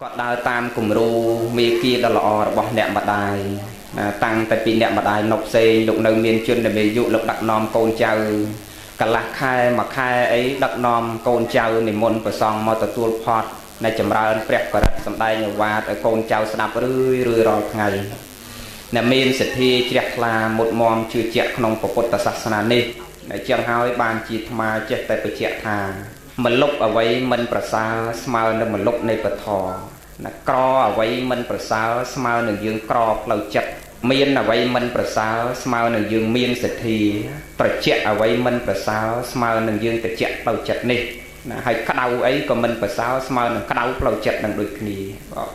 ก็ដើរតាមគំរូមេគាដ៏ល្អរបស់អ្នកម្ដាយតាំងតែពីអ្នកម្ដាយនុកសេងលោកនៅមានជនដែលមានយុលោកដឹកនាំកូនចៅកន្លះខែមួយខែអីដឹកនាំកូនចៅនិមន្តព្រះសង្ឃមកទទួលផាត់នៃចម្រើនព្រះករិតសម្ដែងអវាទឲ្យកូនចៅស្ដាប់រឿយរាល់ថ្ងៃអ្នកមានសទ្ធាជ្រះថ្លាមុតមមជឿជាក់ក្នុងពុទ្ធសាសនានេះដែលចឹងហើយបានជាអាត្មាចេះតែបញ្ជាក់ថាមលុបអ្វីមិនប្រសើរស្មើនឹងមលុបនៃពធណាក្រអ្វីមិនប្រសើរស្មើនឹងយើងក្រផ្លូវចិត្តមានអ្វីមិនប្រសើរស្មើនឹងយើងមានសទ្ធាត្រជាក់អ្វីមិនប្រសើរស្មើនឹងយើងត្រជាក់ផ្លូវចិត្តនេះណាហើយក្តៅអីក៏មិនប្រសើរស្មើនឹងក្តៅផ្លូវចិត្តនឹងដូចគ្នាបាទ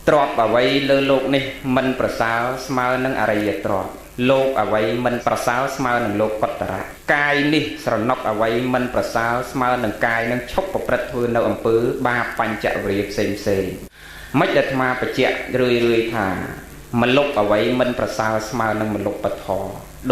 ទ្រព្យអ្វីលើโลกនេះមិនប្រសើរស្មើនឹងអរិយទ្រព្យលោកអ្វីមិនប្រសើរស្មើនឹងលោកកតរៈកាយនេះស្រណុកអ្វីមិនប្រសើរស្មើនឹងកាយនឹងឈប់ប្រព្រឹត្តធ្វើនៅអំពើបាបបញ្ចវេរផ្សេងមិនដែលអាត្មាបញ្ជាក់រឿយថាមលុបអ្វីមិនប្រសើរស្មើនឹងមលុបពធ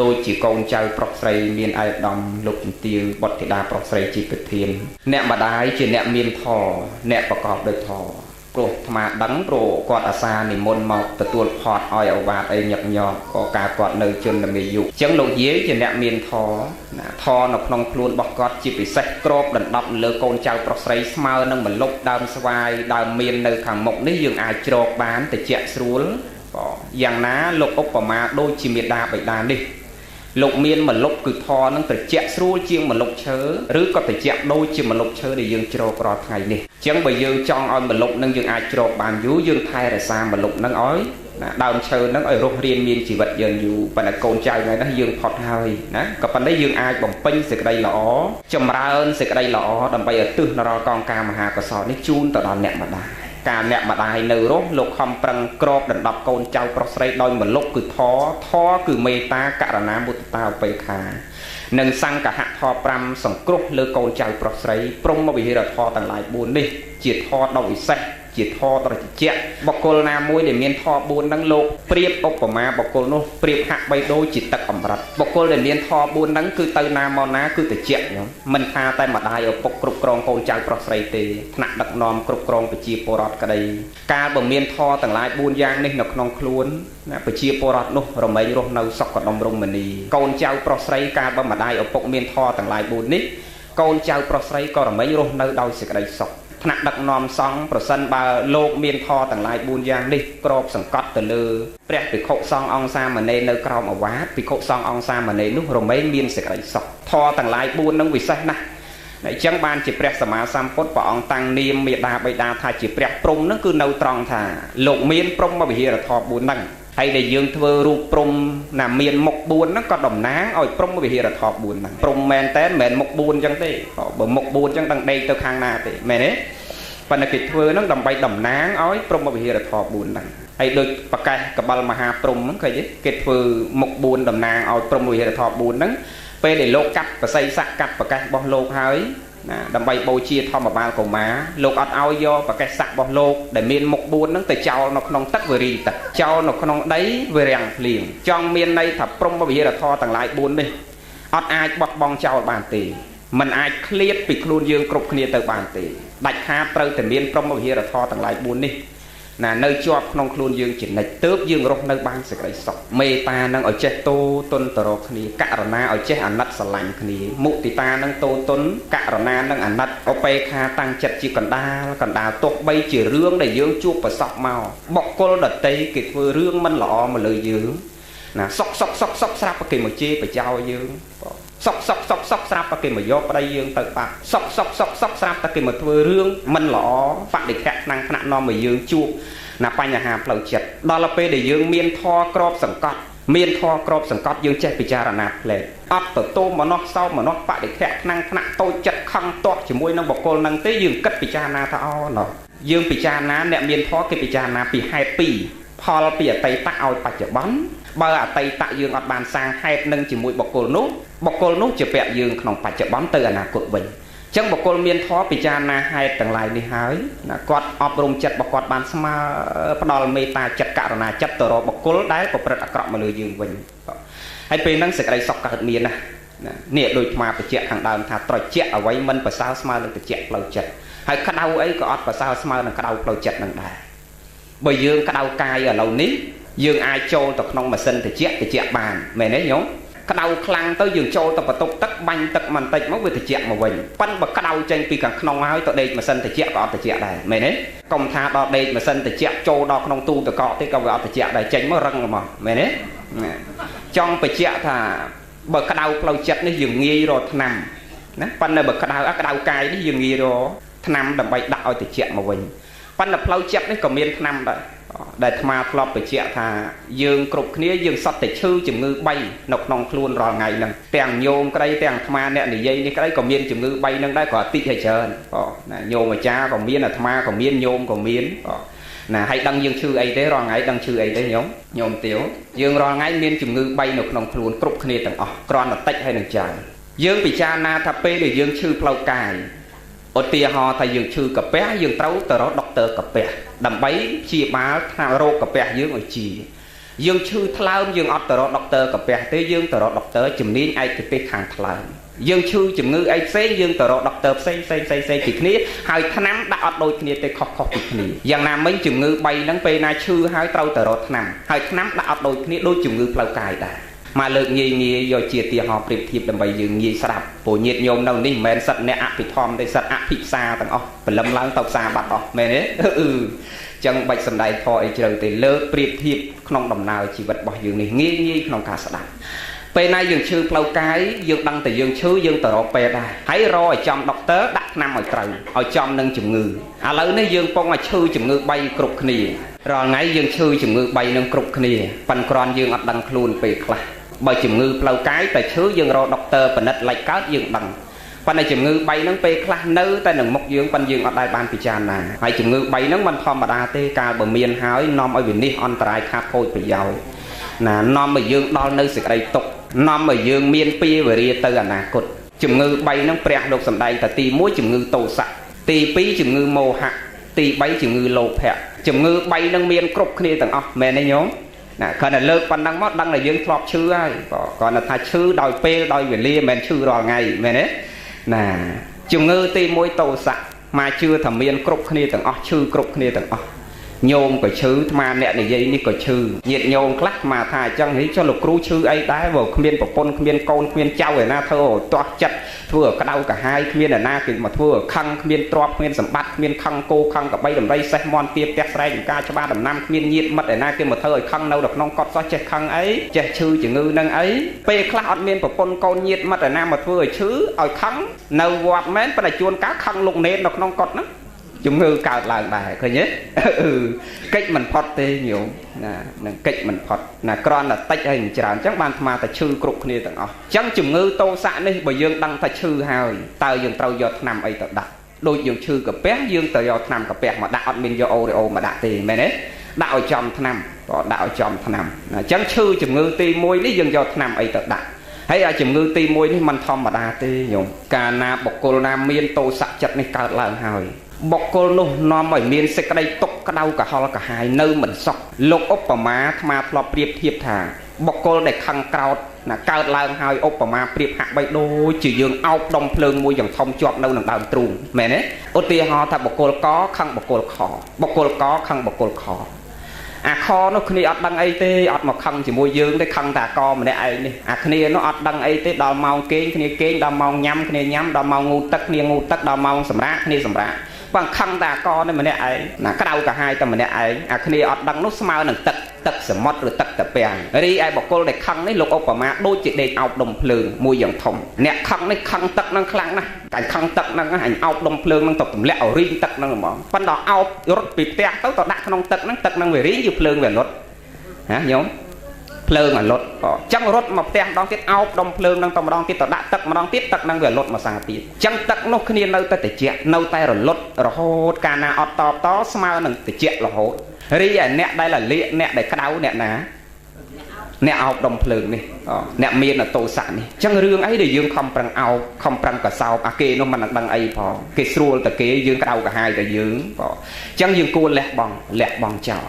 ដូចជាកូនចៅប្រុសស្រីមានអាយដាមលោកជំទាវបុត្រធីតាប្រុសស្រីជាប្រធានអ្នកម្ដាយជាអ្នកមានធម៌អ្នកប្រកបដោយធម៌ព្រោះអាត្មាដឹងព្រោះគាត់អាសានិមន្តមកទទួលផាត់ឲ្យអវាទអីញឹកញាប់ក៏ការគាត់នៅជនមានយុអញ្ចឹងលោកយាយជាអ្នកមានធម៌ណាធម៌នៅក្នុងខ្លួនរបស់គាត់ជាពិសេសក្របដណ្ដប់លើកូនចៅប្រុសស្រីស្មើនឹងមលុបដើមស្វាយដើមមាននៅខាងមុខនេះយើងអាចជ្រកបានតិចស្រួលយ៉ាងណាលោកឧបមាដូចជាមេដាបិតានេះលោកមានមលុបគឺធរនឹងត្រជាក់ស្រួលជាងមលុបឈើឬក៏ត្រជាក់ដូចជាមលុបឈើដែលយើងជ្រករាល់ថ្ងៃនេះអញ្ចឹងបើយើងចង់ឲ្យមលុបនឹងយើងអាចជ្រកបានយូរយើងថែរក្សាមលុបនឹងឲ្យដើមឈើនឹងឲ្យរស់រានមានជីវិតយើងយូរប៉ុន្តែកូនចៅថ្ងៃនេះយើងផុតហើយណាក៏ប៉ុន្តែយើងអាចបំពេញសេចក្តីល្អចម្រើនសេចក្តីល្អដើម្បីឲ្យទិសនរកងការមហាកុសលនេះជូនទៅដល់អ្នកម្ដាយការអ្នកម្ដាយនៅរស់លោកខំប្រឹងក្របដណ្ដប់កូនចៅប្រុសស្រីដោយមលុបគឺធគឺមេត្តាករុណាមុទតាឧបេក្ខានិងសង្កហធ5សង្គ្រោះលើកូនចៅប្រុសស្រីព្រមវិហារធម៌ទាំងឡាយ4នេះជាធម៌ដ៏វិសេសជាធម៌ត្រជាក់បុគ្គលណាមួយដែលមានធម៌4ហ្នឹងលោកប្រៀបឧបមាបុគ្គលនោះប្រៀបហាក់បីដូចជាទឹកអម្រឹតបុគ្គលដែលមានធម៌4ហ្នឹងគឺទៅណាមកណាគឺត្រជាក់ញោមមិនថាតែម្ដាយឪពុកគ្រប់គ្រងកូនចៅប្រុសស្រីទេថ្នាក់ដឹកនាំគ្រប់គ្រងប្រជាពលរដ្ឋក្តីកាលបើមានធម៌ទាំងឡាយ4យ៉ាងនេះនៅក្នុងខ្លួនណាប្រជាពលរដ្ឋនោះរមែងរស់នៅសុខដុមរមនាកូនចៅប្រុសស្រីកាលបើម្ដាយឪពុកមានធម៌ទាំងឡាយ4នេះកូនចៅប្រុសស្រីក៏រមែងរស់នៅដោយសេចក្តីសុខថ្នាក់ដឹកនាំសង្ឃប្រសិនបើលោកមានធម៌ទាំងឡាយ4យ៉ាងនេះក្របសង្កត់ទៅលើព្រះភិក្ខុសង្ឃអង្គសាមណេរនៅក្រោមអាវាទភិក្ខុសង្ឃអង្គសាមណេរនោះរមែងមានសេចក្តីសុខធម៌ទាំងឡាយ4នឹងវិសេសណាស់អញ្ចឹងបានជាព្រះសម្មាសម្ពុទ្ធព្រះអង្គតាំងនាមមេដាបិតាថាជាព្រះព្រំនឹងគឺនៅត្រង់ថាលោកមានព្រំវិហារធម៌4ហ្នឹងហើយដែលយើងធ្វើរូបព្រំណាមានមុខ4ហ្នឹងក៏តំណាងឲ្យព្រំវិហារធម៌4ហ្នឹងព្រំមែនតែមិនមែនមុខ4អញ្ចឹងទេបើមុខ4អញ្ចឹងដឹងដេកទៅខាងណាទេមែនទេប៉ុន្តែគេធ្វើហ្នឹងដើម្បីតំណាងឲ្យព្រំវិហារធម៌4ហ្នឹងហើយដូចប្រកាសកបិលមហាព្រំហ្នឹងឃើញទេគេធ្វើមុខ4តំណាងឲ្យព្រំវិហារធម៌4ហ្នឹងពេលដែលលោកកាត់បស័យស័កកាត់ប្រកាសរបស់លោកហើយណាដើម្បីបូជាធម្មបាលកុមារលោកអត់ឲ្យយកប្រកាសស័ករបស់លោកដែលមានមុខ4ហ្នឹងទៅចោលនៅក្នុងទឹកវារីទឹកចោលនៅក្នុងដីវារាំងភ្លៀងចង់មានន័យថាព្រំវិហារធម៌ទាំងឡាយ4នេះអត់អាចបោះបង់ចោលបានទេมันអាចឃ្លាតពីខ្លួនយើងគ្រប់គ្នាទៅបានទេដាច់ខាតត្រូវតែមានព្រំវិហារធម៌ទាំងឡាយ4នេះណានៅជាប់ក្នុងខ្លួនយើងជានិច្ចទើបយើងរស់នៅបានសេចក្តីសុខមេត្តានឹងឲ្យចេះតូទុនទៅរកគ្នាករុណាឲ្យចេះអាណិតស្រឡាញ់គ្នាមុទិតានឹងតូទុនករុណានឹងអាណិតឧបេក្ខាតាំងចិត្តជាកណ្ដាលទោះបីជារឿងដែលយើងជួបប្រសពមកបុគ្គលដតីគេធ្វើរឿងមិនល្អមកលើយើងណាសុកស្រាប់គេមកជេរបចោយើងសុកស្រាប់តែគេមកយកប្តីយើងទៅបាត់សុកស្រាប់តែគេមកធ្វើរឿងមិនល្អបដិខៈថ្នាក់នាំឲ្យយើងជួបណាបញ្ហាផ្លូវចិត្តដល់ពេលដែលយើងមានធម៌ក្របសង្កត់យើងចេះពិចារណាផ្លែអត់ទៅមនោសោមនោបដិខៈថ្នាក់តូចចិត្តខឹងទាស់ជាមួយនឹងបុគ្គលហ្នឹងទេយើងគិតពិចារណាថាអូណោះយើងពិចារណាអ្នកមានធម៌គេពិចារណាពីហេតុ2ផលពីអតីតឲ្យបច្ចុប្បន្នបើអតីតយើងអត់បានសាងហេតុនឹងជាមួយបុគ្គលនោះជាពាក់យើងក្នុងបច្ចុប្បន្នទៅអនាគតវិញអញ្ចឹងបុគ្គលមានធម៌ពិចារណាហេតុទាំងឡាយនេះហើយណាគាត់អប់រំចិត្តរបស់គាត់បានស្មើផ្ដល់មេត្តាចិត្តករុណាចិត្តទៅរកបុគ្គលដែលប្រព្រឹត្តអាក្រក់មកលើយើងវិញហើយពេលហ្នឹងសេចក្តីសុខកើតមានណានេះដូចអាត្មាបញ្ជាក់ខាងដើមថាត្រជាក់អ្វីមិនប្រសើរស្មើនឹងត្រជាក់ផ្លូវចិត្ត ហើយក្តៅអីក៏អត់ប្រសើរស្មើនឹងក្តៅផ្លូវចិត្តនឹងដែរបើយើងក្តៅកាយឥឡូវនេះយើងអាចចូលទៅក្នុងម៉ាស៊ីនត្រជាក់បានមែនទេញោមក្តៅខ្លាំងទៅយើងចូលទៅបន្ទប់ទឹកបាញ់ទឹកបន្តិចមកវាត្រជាក់មកវិញប៉ិនបើក្តៅចេញពីខាងក្នុងហើយទៅដេកម៉ាស៊ីនត្រជាក់ក៏អត់ត្រជាក់ដែរមែនទេកុំថាដល់ដេកម៉ាស៊ីនត្រជាក់ចូលដល់ក្នុងទូទឹកកកទេក៏វាអត់ត្រជាក់ដែរចេញមករឹងហ្មងមែនទេចង់បញ្ជាក់ថាបើក្តៅផ្លូវចិត្តនេះយើងងាយរកថ្នាំណាប៉ុន្តែបើក្តៅកាយនេះយើងងាយរកថ្នាំដើម្បីដាក់ឲ្យត្រជាក់មកវិញប៉ុន្តែផ្លូវចិត្តនេះក៏មានថ្នាំដែរដែលអាត្មាធ្លាប់បញ្ជាក់ថាយើងគ្រប់គ្នាយើងសត្វតែឈឺជំងឺ3នៅក្នុងខ្លួនរាល់ថ្ងៃហ្នឹងទាំងញោមក្តីទាំងអាត្មាអ្នកនិយាយនេះក្តីក៏មានជំងឺ3ហ្នឹងដែរក៏តិចហើយច្រើនណាញោមអាចារ្យក៏មានអាត្មាក៏មានញោមក៏មានណាហើយដឹងយើងឈឺអីទេរាល់ថ្ងៃដឹងឈឺអីទេញោមទាវយើងរាល់ថ្ងៃមានជំងឺ3នៅក្នុងខ្លួនគ្រប់គ្នាទាំងអស់គ្រាន់តែតិចហើយនឹងច្រើនយើងពិចារណាថាពេលដែលយើងឈឺផ្លូវកាយឧទាហរណ៍ថាយើងឈឺកាពះយើងត្រូវទៅរកដុកទ័រកាពះដើម្បីព្យាបាលថារោគកាពះយើងឲ្យជាយើងឈឺថ្លើមយើងអត់ទៅរកដុកទ័រកាពះទេយើងទៅរកដុកទ័រជំនាញឯកទេសខាងថ្លើមយើងឈឺជំងឺអីផ្សេងយើងទៅរកដុកទ័រផ្សេងពីគ្នាហើយថ្នាំដាក់អត់ដូចគ្នាទេខុសពីគ្នាយ៉ាងណាមិញជំងឺ3ហ្នឹងពេលណាឈឺហើយត្រូវទៅរកថ្នាំហើយថ្នាំដាក់អត់ដូចគ្នាដូចជំងឺផ្លូវកាយដែរមកលើកងាយយកជាទីហោប្រៀបធៀបដើម្បីយើងងាយស្ដាប់ព្រោះញាតិញោមនៅនេះមិនមែនសិតអ្នកអភិធម្មទេសិតអភិផ្សាទាំងអស់ព្រលឹមឡើងទៅផ្សារបាត់អស់មែនទេចឹងបាច់សំដែងធម៌អីជ្រៅទេលើកប្រៀបធៀបក្នុងដំណើរជីវិតរបស់យើងនេះងាយក្នុងការស្ដាប់ពេលណាយើងឈឺផ្លូវកាយយើងដឹងតែយើងឈឺយើងទៅរកពេទ្យដែរហើយរកឲ្យចំដុកទ័រដាក់ថ្នាំឲ្យត្រូវឲ្យចំនឹងជំងឺឥឡូវនេះយើងពងឲ្យឈឺជំងឺ3គ្រប់គ្នារាល់ថ្ងៃយើងឈឺជំងឺ3នឹងគ្រប់គ្នាប៉ុន្តែគ្រាន់យើងអត់ដឹងខ្លួនពេលខ្លះបើជំងឺផ្លូវកាយតែឈឺយើងរកដុកទ័រពិនិត្យលេចកើតយើងដឹងប៉ុន្តែជំងឺ3ហ្នឹងពេលខ្លះនៅតែនឹងមុខយើងប៉ុន្តែយើងអត់ដែលបានពិចារណាហើយជំងឺ3ហ្នឹងមិនធម្មតាទេកាលបើមានហើយនាំឲ្យវិនិច្ឆ័យអន្តរាយខាតខូចប្រយោជន៍ណានាំឲ្យយើងដល់នៅសេចក្តីទុក្ខនាំឲ្យយើងមានពីវេរាទៅអនាគតជំងឺ3ហ្នឹងព្រះលោកសម្ដែងតែទី1ជំងឺទោសៈទី2ជំងឺមោហៈទី3ជំងឺលោភៈជំងឺ3ហ្នឹងមានគ្រប់គ្នាទាំងអស់មែនទេញោមណាគាត់តែលើកប៉ុណ្ណឹងមកដឹងតែយើងធ្លាប់ឈឺហើយគាត់ថាឈឺដោយពេលដោយវេលាមិនមែនឈឺរាល់ថ្ងៃមែនទេណាជំងឺទី1ទោសៈមកជឿថាមានគ្រប់គ្នាទាំងអស់ឈឺគ្រប់គ្នាទាំងអស់ញោមក៏ឈឺអាត្មាអ្នកនិយាយនេះក៏ឈឺញាតិញោមខ្លះអាត្មាថាអញ្ចឹងហីចុះលោកគ្រូឈឺអីដែរបើគ្មានប្រពន្ធគ្មានកូនគ្មានចៅឯណាធ្វើឲ្យទាស់ចិត្តធ្វើឲ្យក្តៅកាហាយគ្មានឯណាគេមកធ្វើឲ្យខឹងគ្មានទ្រព្យគ្មានសម្បត្តិគ្មានខឹងគោខឹងកបីដំរីសេះមន់ទៀបផ្ទះស្រែកការច្បារដំណាំគ្មានញាតិមិត្តឯណាគេមកធ្វើឲ្យខឹងនៅក្នុងកត់សោះចេះខឹងអីចេះឈឺជំងឺនឹងអីពេលខ្លះអត់មានប្រពន្ធកូនញាតិមិត្តឯណាមកធ្វើឲ្យឈឺឲ្យខឹងនៅវត្តមែនប៉ុន្តែជួនកាលខឹងលោកនេននៅក្នុងកត់ហ្នឹងជំងឺកើតឡើងដែរឃើញទេកិច្ចមិនផុតទេញោមណានឹងកិច្ចមិនផុតណាក្រន់តែតិចហើយមិនច្រើនអញ្ចឹងបានអាត្មាតែឈឺគ្រប់គ្នាទាំងអស់អញ្ចឹងជំងឺទោសៈនេះបើយើងដឹងថាឈឺហើយតើយើងត្រូវយកថ្នាំអីទៅដាក់ដូចយើងឈឺកាពះយើងទៅយកថ្នាំកាពះមកដាក់អត់មានយកអូរ៉េអូមកដាក់ទេមែនទេដាក់ឲ្យចំថ្នាំក៏ដាក់ឲ្យចំថ្នាំអញ្ចឹងឈឺជំងឺទី1នេះយើងយកថ្នាំអីទៅដាក់ហើយអាជំងឺទី1នេះมันធម្មតាទេញោមកាលណាបុគ្គលណាមានទោសៈចិត្តនេះកើតឡើងហើយបុគ្គលនោះនាំឲ្យមានសេចក្តីទុក្ខក្តៅក្រហល់ក្រហាយនៅមិនសុខលោកឧបមាអាត្មាធ្លាប់ប្រៀបធៀបថាបុគ្គលដែលខឹងក្រោធណាកើតឡើងហើយឧបមាប្រៀបហាក់បីដូចជាយើងអោបដុំភ្លើងមួយយ៉ាងធំជាប់នៅនឹងដើមទ្រូងមែនទេឧទាហរណ៍ថាបុគ្គលកខឹងបុគ្គលខបុគ្គលកខឹងបុគ្គលខអាខនោះគ្នាអត់ដឹងអីទេអត់មកខឹងជាមួយយើងទេខឹងតែអាកម្នាក់ឯងនេះអាគ្នានោះអត់ដឹងអីទេដល់ម៉ោងគេងគ្នាគេងដល់ម៉ោងញ៉ាំគ្នាញ៉ាំដល់ម៉ោងងូតទឹកគ្នាងូតទឹកដល់ម៉ោងសម្រាកគ្នាសម្រាកបើខឹងតែអាកនេះម្នាក់ឯងណាក្តៅកាហាយតែម្នាក់ឯងអាគ្នាអត់ដឹងនោះស្មើនឹងទឹកសមុទ្រឬទឹកតាពាំងរីឯបុគ្គលដែលខឹងនេះលោកឧបមាដូចជាដេកអោបដុំភ្លើងមួយយ៉ាងធំអ្នកខឹងនេះខឹងទឹកនឹងខ្លាំងណាស់តែខឹងទឹកហ្នឹងអញអោបដុំភ្លើងនឹងទៅទម្លាក់ឲ្យរីងទឹកហ្នឹងហ្មងប៉ុន្តែអោបរត់ពីផ្ទះទៅដាក់ក្នុងទឹកហ្នឹងវារីងយឺភ្លើងវាលុតហ៎ញោមភ្លើងអាលុតអញ្ចឹងរត់មកផ្ទះម្ដងទៀតអោបដុំភ្លើងនឹងទៅម្ដងទៀតទៅដាក់ទឹកម្ដងទៀតទឹកនឹងវាលុតមកសាទៀតអញ្ចឹងទឹកនោះគ្នានៅតែត្រជាក់នៅតែរលត់រហូតកាលណាអត់តស្មើនឹងត្រជាក់រហូតរីឯអ្នកដែលលាកអ្នកដែលក្តៅអ្នកណាអ្នកអោបដុំភ្លើងនេះអ្នកមានអតោសៈនេះអញ្ចឹងរឿងអីដែលយើងខំប្រឹងអោបខំប្រឹងកសោបអាគេនោះមិនដឹងអីផងគេស្រួលតែគេយើងក្តៅកាហាយតែយើងអញ្ចឹងយើងគួរលះបង់ចោល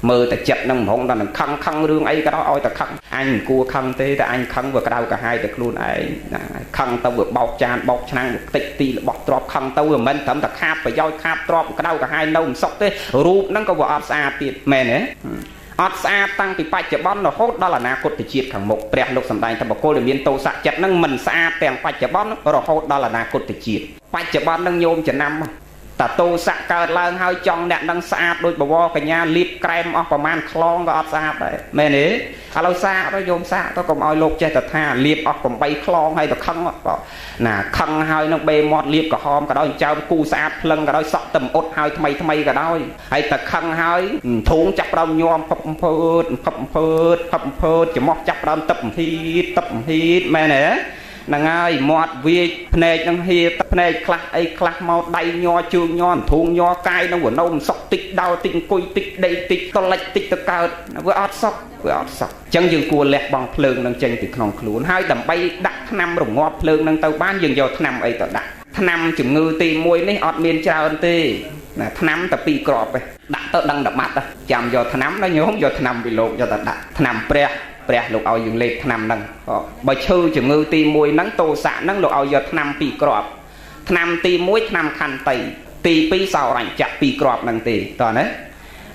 mơ ta chật nâng hông ta nâng khăn khăn rương ấy cái đó ôi ta khăn anh cua khăn thế ta anh khăn vừa cái đâu cả hai ta luôn ấy khăn tao vừa bọc chan bọc năng tịch tì bọc trọp khăn tao vừa mình thấm ta kháp phải doi kháp trọp cái đâu cả hai nông sọc thế rụp nâng có vừa ọt xa tiệt mẹ nè ọt xa tăng thì bạch bón là hốt đó là na cốt thì chiết khẳng một bẹt lục sầm đai ta bảo cô để miên tô sạ chật nâng mình xa tèng bạch bón rồi hốt đó là na cốt thì chiết bạch bón nâng nhôm chật năm ta tô sạ cờ lang hơi trong nẹt nâng xa đôi bò cả nhà liệp kem ởประมาณ clong có ọt xa đấy mẹ nè lâu xa đó nhôm xa tôi còn oi lục chơi ta tha liệp ở còn bay clong hay ta khăng nè khăng hơi nó bê mọt liệp cả hòm cả đó trao cu xa lưng cả đó sọ tầm ốt hơi thay cả đó hay ta khăng hơi thốn chặt đâu nhôm phập phớt chỉ mọt chặt đâu tập hít mẹ nè nàng ơi mọt vi phê năng hiệp phê class ấy class mau đầy nho chương nho thùng nho cay nó của nông sọc tích đau tinh cùi tích đầy tích to lệch tích to cao vừa ót sọc chân dừng cua lẹt bằng phượng năng chân từ khòng khluôn hai đầm bay đặt năm rồng ngọt phượng năng tàu ban dừng vào năm ấy tàu đặt năm chừng ngư tì môi này ót miên trao ân tì năm tập pi crop ấy đặt tàu đăng đập mặt chạm vào năm nó nhốn vào năm bị lột vào tàu đặt năm pre lục ao dừng lệ năm nâng bởi chư chừng ngư tì môi nắng tô xạ nắng lục ao vào năm pi crop năm tì môi năm khăn tì tì pi sao rảnh chặt pi crop nâng tì toàn đấy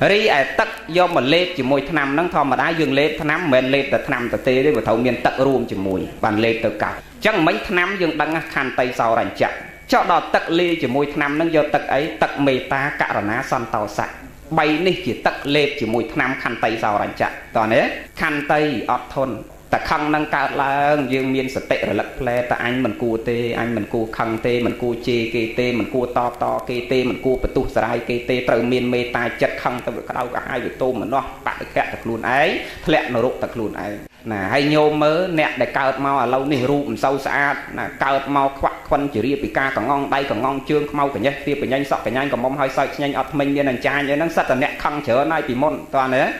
ri ai tắc do mà lệ chỉ môi năm nắng thò mà đá dừng lệ năm men lệ từ năm từ tê đấy và thầu miền tắc ruộng chỉ môi bàn lệ từ cả chẳng mấy năm dừng đăng khăn tì sao rảnh chặt cho đò tắc lệ chỉ môi năm nắng do tắc ấy tắc mê ta cả rồi ná son tàu sạch bay ní chỉ tắc lệ chỉ mùi năm khăn tay sao rảnh chặt toàn đấy khăn tay ọt thôn ta khăn nâng cao là dương miên sẽ tệ rồi lật ple ta anh mình cua tê anh mình cua khăn tê mình cua chê kê tê mình cua to kê tê mình cua bật tu sài kê tê từ miên mê ta chặt khăn ta được đâu cả hai việc tôm mà nó bạn được kẹt được luôn ấy lẹ nó rụng được luôn ấy nè hay nhôm mớ nẹt để cao mau à lâu này rụng sâu xa nè cao mau khoác quanh chỉ riêng bị ca còn ngon đây còn ngon chương mau cả nhé tiệp phải nhanh sọ phải nhanh còn mong hơi sợi nhanh ọt mình nên là cha như nó sắt là nẹt khăn chở nay bị môn toàn đấy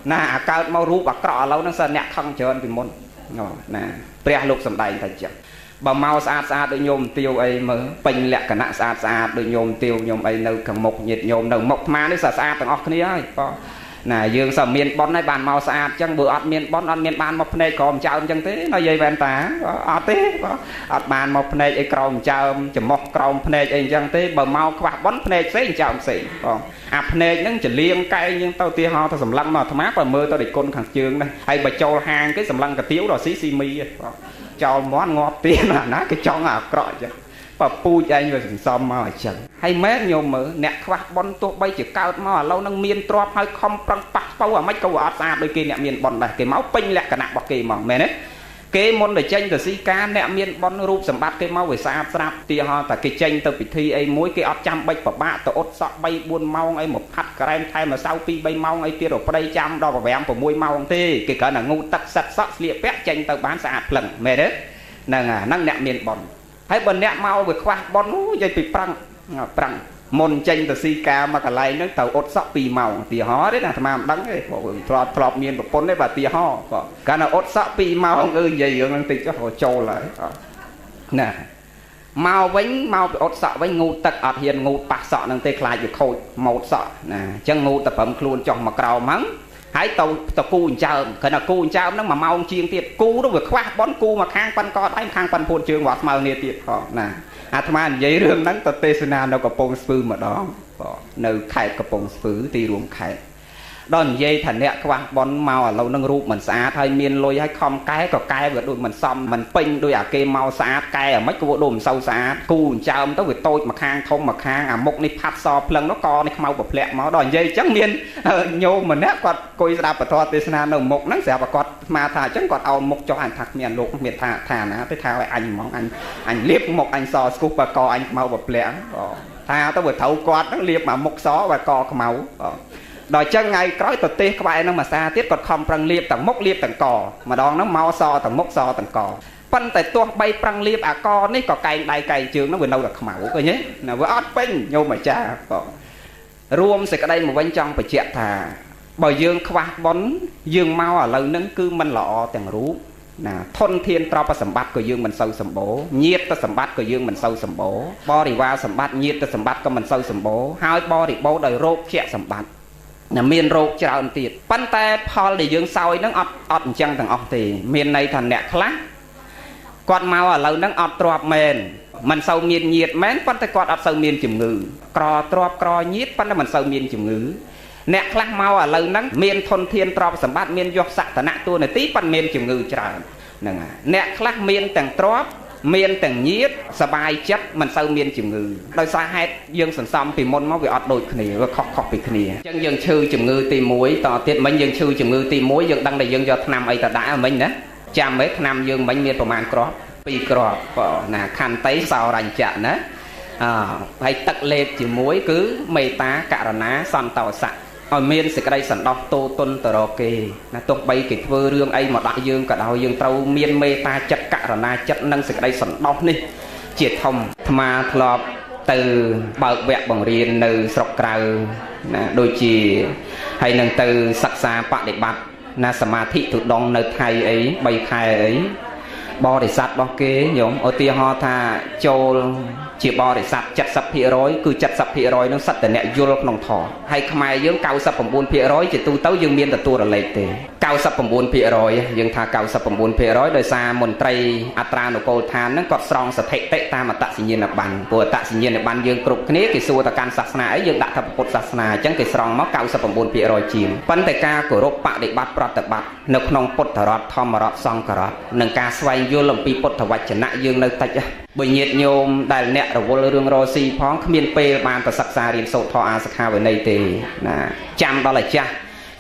nè cao mau rú bạc cọ lâu nó sợi nẹt khăn chở bị môn nè pre lục sầm đầy thật chứ bà mau xa đôi nhôm tiêu ấy mớ pin lẹ cả nạ xa đôi nhôm tiêu nhôm ấy nơi cầm mộc nhiệt nhôm đầu mộc ma đấy xa từng óc kia ấy nè dương sờ miên bón này bàn màu sạch chẳng bữa ọt miên bàn một này còn chào chẳng thế nó dây bàn tá ọt thế ọt bàn một này ấy còn chào chấm mọc còn này ấy chẳng thế bờ màu quạt bón này sẽ chào xỉ này những chỉ liêng cay nhưng tao tia ho tao sầm lăng mà thầm mát và mưa tao để côn thằng trường này hay bà châu hàng cái sầm lăng cả tiếu rồi xí mi cho món ngọt tiền là nó cái cho ngà cọ chứ và pui anh rồi xòm mà chẳng hay mét nhiều mở nẹt khoác bón tốt bay chỉ cao mà lâu năng miên trọp hay không prăng bạc bao à mấy câu ọt xa đôi kia nẹt miên bón này cái máu pin lẹ cả nặng bọc kỳ mà mẹ đấy cái môn để tranh từ si cá nẹt miên bón rúp sầm bát cái máu về xa sáp tia ho tại cái tranh từ bị thi ấy mỗi cái ọt trăm bay và bạ từ ốt sọ bay buôn mau ấy một hạt cái thay mà sau pi bay mau ấy tia rồi đây trăm đo và vẹm của môi mau thế cái cỡ là ngu tắc sạch sọt liệp pét tranh từ bán xa lần mẹ đấy năng nẹt miên bón hay bên nẹt mau về khoa bón dây bị prăng môn tranh từ si ca mà cả lại nó tàu ốt sọ pi màu tì hó đấy là mà đắng đấy thọp miền một pôn đấy và tì hó cả là ốt sọ pi màu ơi gì ở năng tì cho họ trâu lại nè màu bánh màu ốt sọ bánh ngu tật ọt hiền ngu bạc sọ năng tì lại được khôi màu sọ nè chân ngu tập phẩm luôn trong mà cào mắng hãy tàu cu chờ cái nào cu chờ nó mà mau chiên tiệt cu nó vừa khoa bón cu mà khang pan co đánh khang pan phun trường hoạt màu nè tiệt họ nè tham vậy rương nắng tập tê sna đâu có pong spư mà đó nơi khai có pong spư thì ruộng khai đòn dây thành nẹt khoa bón màu lâu nâng rụp mình xa thay miên lôi hay không cái có cái vừa đôi mình xong mình pin đôi à kê màu xa cái ở mấy cái bộ đồ sâu xa cu chờ tới vừa tôi mà khang không mà khang mốc này phát so lần nó co này màu bọc lẹ máu đòn dây chẳng miên nhô mình nét quạt coi ra và to tê sna nồng mốc nắng xẻ và quạt mà thà chẳng quạt ao mốc cho anh thật miền lục miền thà ná tới thà anh mong anh liếp một anh so scoop và co anh màu bọc lẹ thà tới vừa thấu quạt nó liếp mà mốc xó và co máu đòi chân ngày cõi tụt tê các bạn nó mà xa tiết còn không prăng liệp tầng mốc liệp tầng cò mà đòn nó mau so tầng mốc so tầng cò phân tại tua bay prăng liệp à co ní có cày đầy cày trường nó vừa đâu được mẫu coi nhé là vừa ót pin nhô mà cha ruộng sẽ cái đây một bên trong phải chẹt thà bởi dương khoa bón dương mau ở lâu nâng cư mình lọ tầng rú nè thôn thiên trao pa sầm bát của dương mình sâu sầm bố nhiệt ta sầm bát của dương mình sâu sầm bố bo thì qua sầm bát nhiệt ta sầm bát của mình sâu sầm bố hai bo thì bố đời rốt chẹt sầm bát មានរោគច្រើនទៀតប៉ុន្តែផលដែលយើងសោយហ្នឹងអត់អញ្ចឹងទាំងអស់ទេមានន័យថាអ្នកខ្លះគាត់មកឥឡូវហ្នឹងអត់ទ្រាប់មែនមិនសូវមានញាតមែនប៉ុន្តែគាត់អត់សូវមានជំងឺក្រទ្រាប់ក្រញាតប៉ុន្តែមិនសូវមានជំងឺអ្នកខ្លះមកឥឡូវហ្នឹងមានធនធានទ្រព្យសម្បត្តិមានយសសក្តានៈទួនាទីប៉ុន្តែមានជំងឺច្រើនហ្នឹងហើយអ្នកខ្លះមានទាំងទ្រព្យមានទាំងញាតសบายចិត្តមិនសូវមានជំងឺដោយសារហេតុយើងសន្សំពីមុនមកវាអត់ដូចគ្នាវាខុសពីគ្នាអញ្ចឹងយើងឈឺជំងឺទី1តទៀតមិញយើងឈឺជំងឺទី1យើងដឹងតែយើងយកថ្នាំអីទៅដាក់មិញណាចាំមើលថ្នាំយើងមិញមានប្រមាណគ្រាប់2គ្រាប់ណាខន្តីសោរញ្ញៈណាហើយទឹកលេបជាមួយគឺមេត្តាករុណាសន្តោសៈឲ្យមានសេចក្តីសន្តោសទោទន់ទៅរកគេណាទោះបីគេធ្វើរឿងអីមកដាក់យើងក៏ដោយយើងត្រូវមានមេត្តាចិត្តករុណាចិត្តនិងសេចក្តីសន្តោសនេះជាធំអាត្មាធ្លាប់ទៅបើកវគ្គបង្រៀននៅស្រុកក្រៅណាដូចជាហើយនឹងទៅសិក្សាបដិបត្តិណាសមាធិទុដងនៅថៃអី3ខែអីបរិស័ទរបស់គេញោមឧទាហរណ៍ថាចូលជាបរិស័ទ 70% គឺ 70% នឹងសិតតែអ្នកយល់ក្នុងធម៌ហើយខ្មែរយើង 99% ជាទូទៅយើងមានទទួលរលែកទេ 99% យើងថា 99% ដោយសារមន្ត្រីអត្រានុកូលដ្ឋានហ្នឹងគាត់ស្រង់ស្ថិតិតាមអត្តសញ្ញាណប័ណ្ណព្រោះអត្តសញ្ញាណប័ណ្ណយើងគ្រប់គ្នាគេសួរទៅកាន់សាសនាអីយើងដាក់ថាពុទ្ធសាសនាអញ្ចឹងគេស្រង់មក 99% ជាងប៉ុន្តែការគោរពបដិបត្តិប្រតិបត្តិនៅក្នុងពុទ្ធរដ្ឋធម្មរដ្ឋសង្ឃរដ្ឋនិងការស្វែងយល់អំពីពុទ្ធវចនៈយើងនៅតិចបើញាតិញោមដែលអ្នករវល់រឿងរស៊ីផងគ្មានពេលបានទៅសិក្សារៀនសូត្រធម៌អាសិក្ខាវិន័យទេណាចាំដល់អាចារ្យ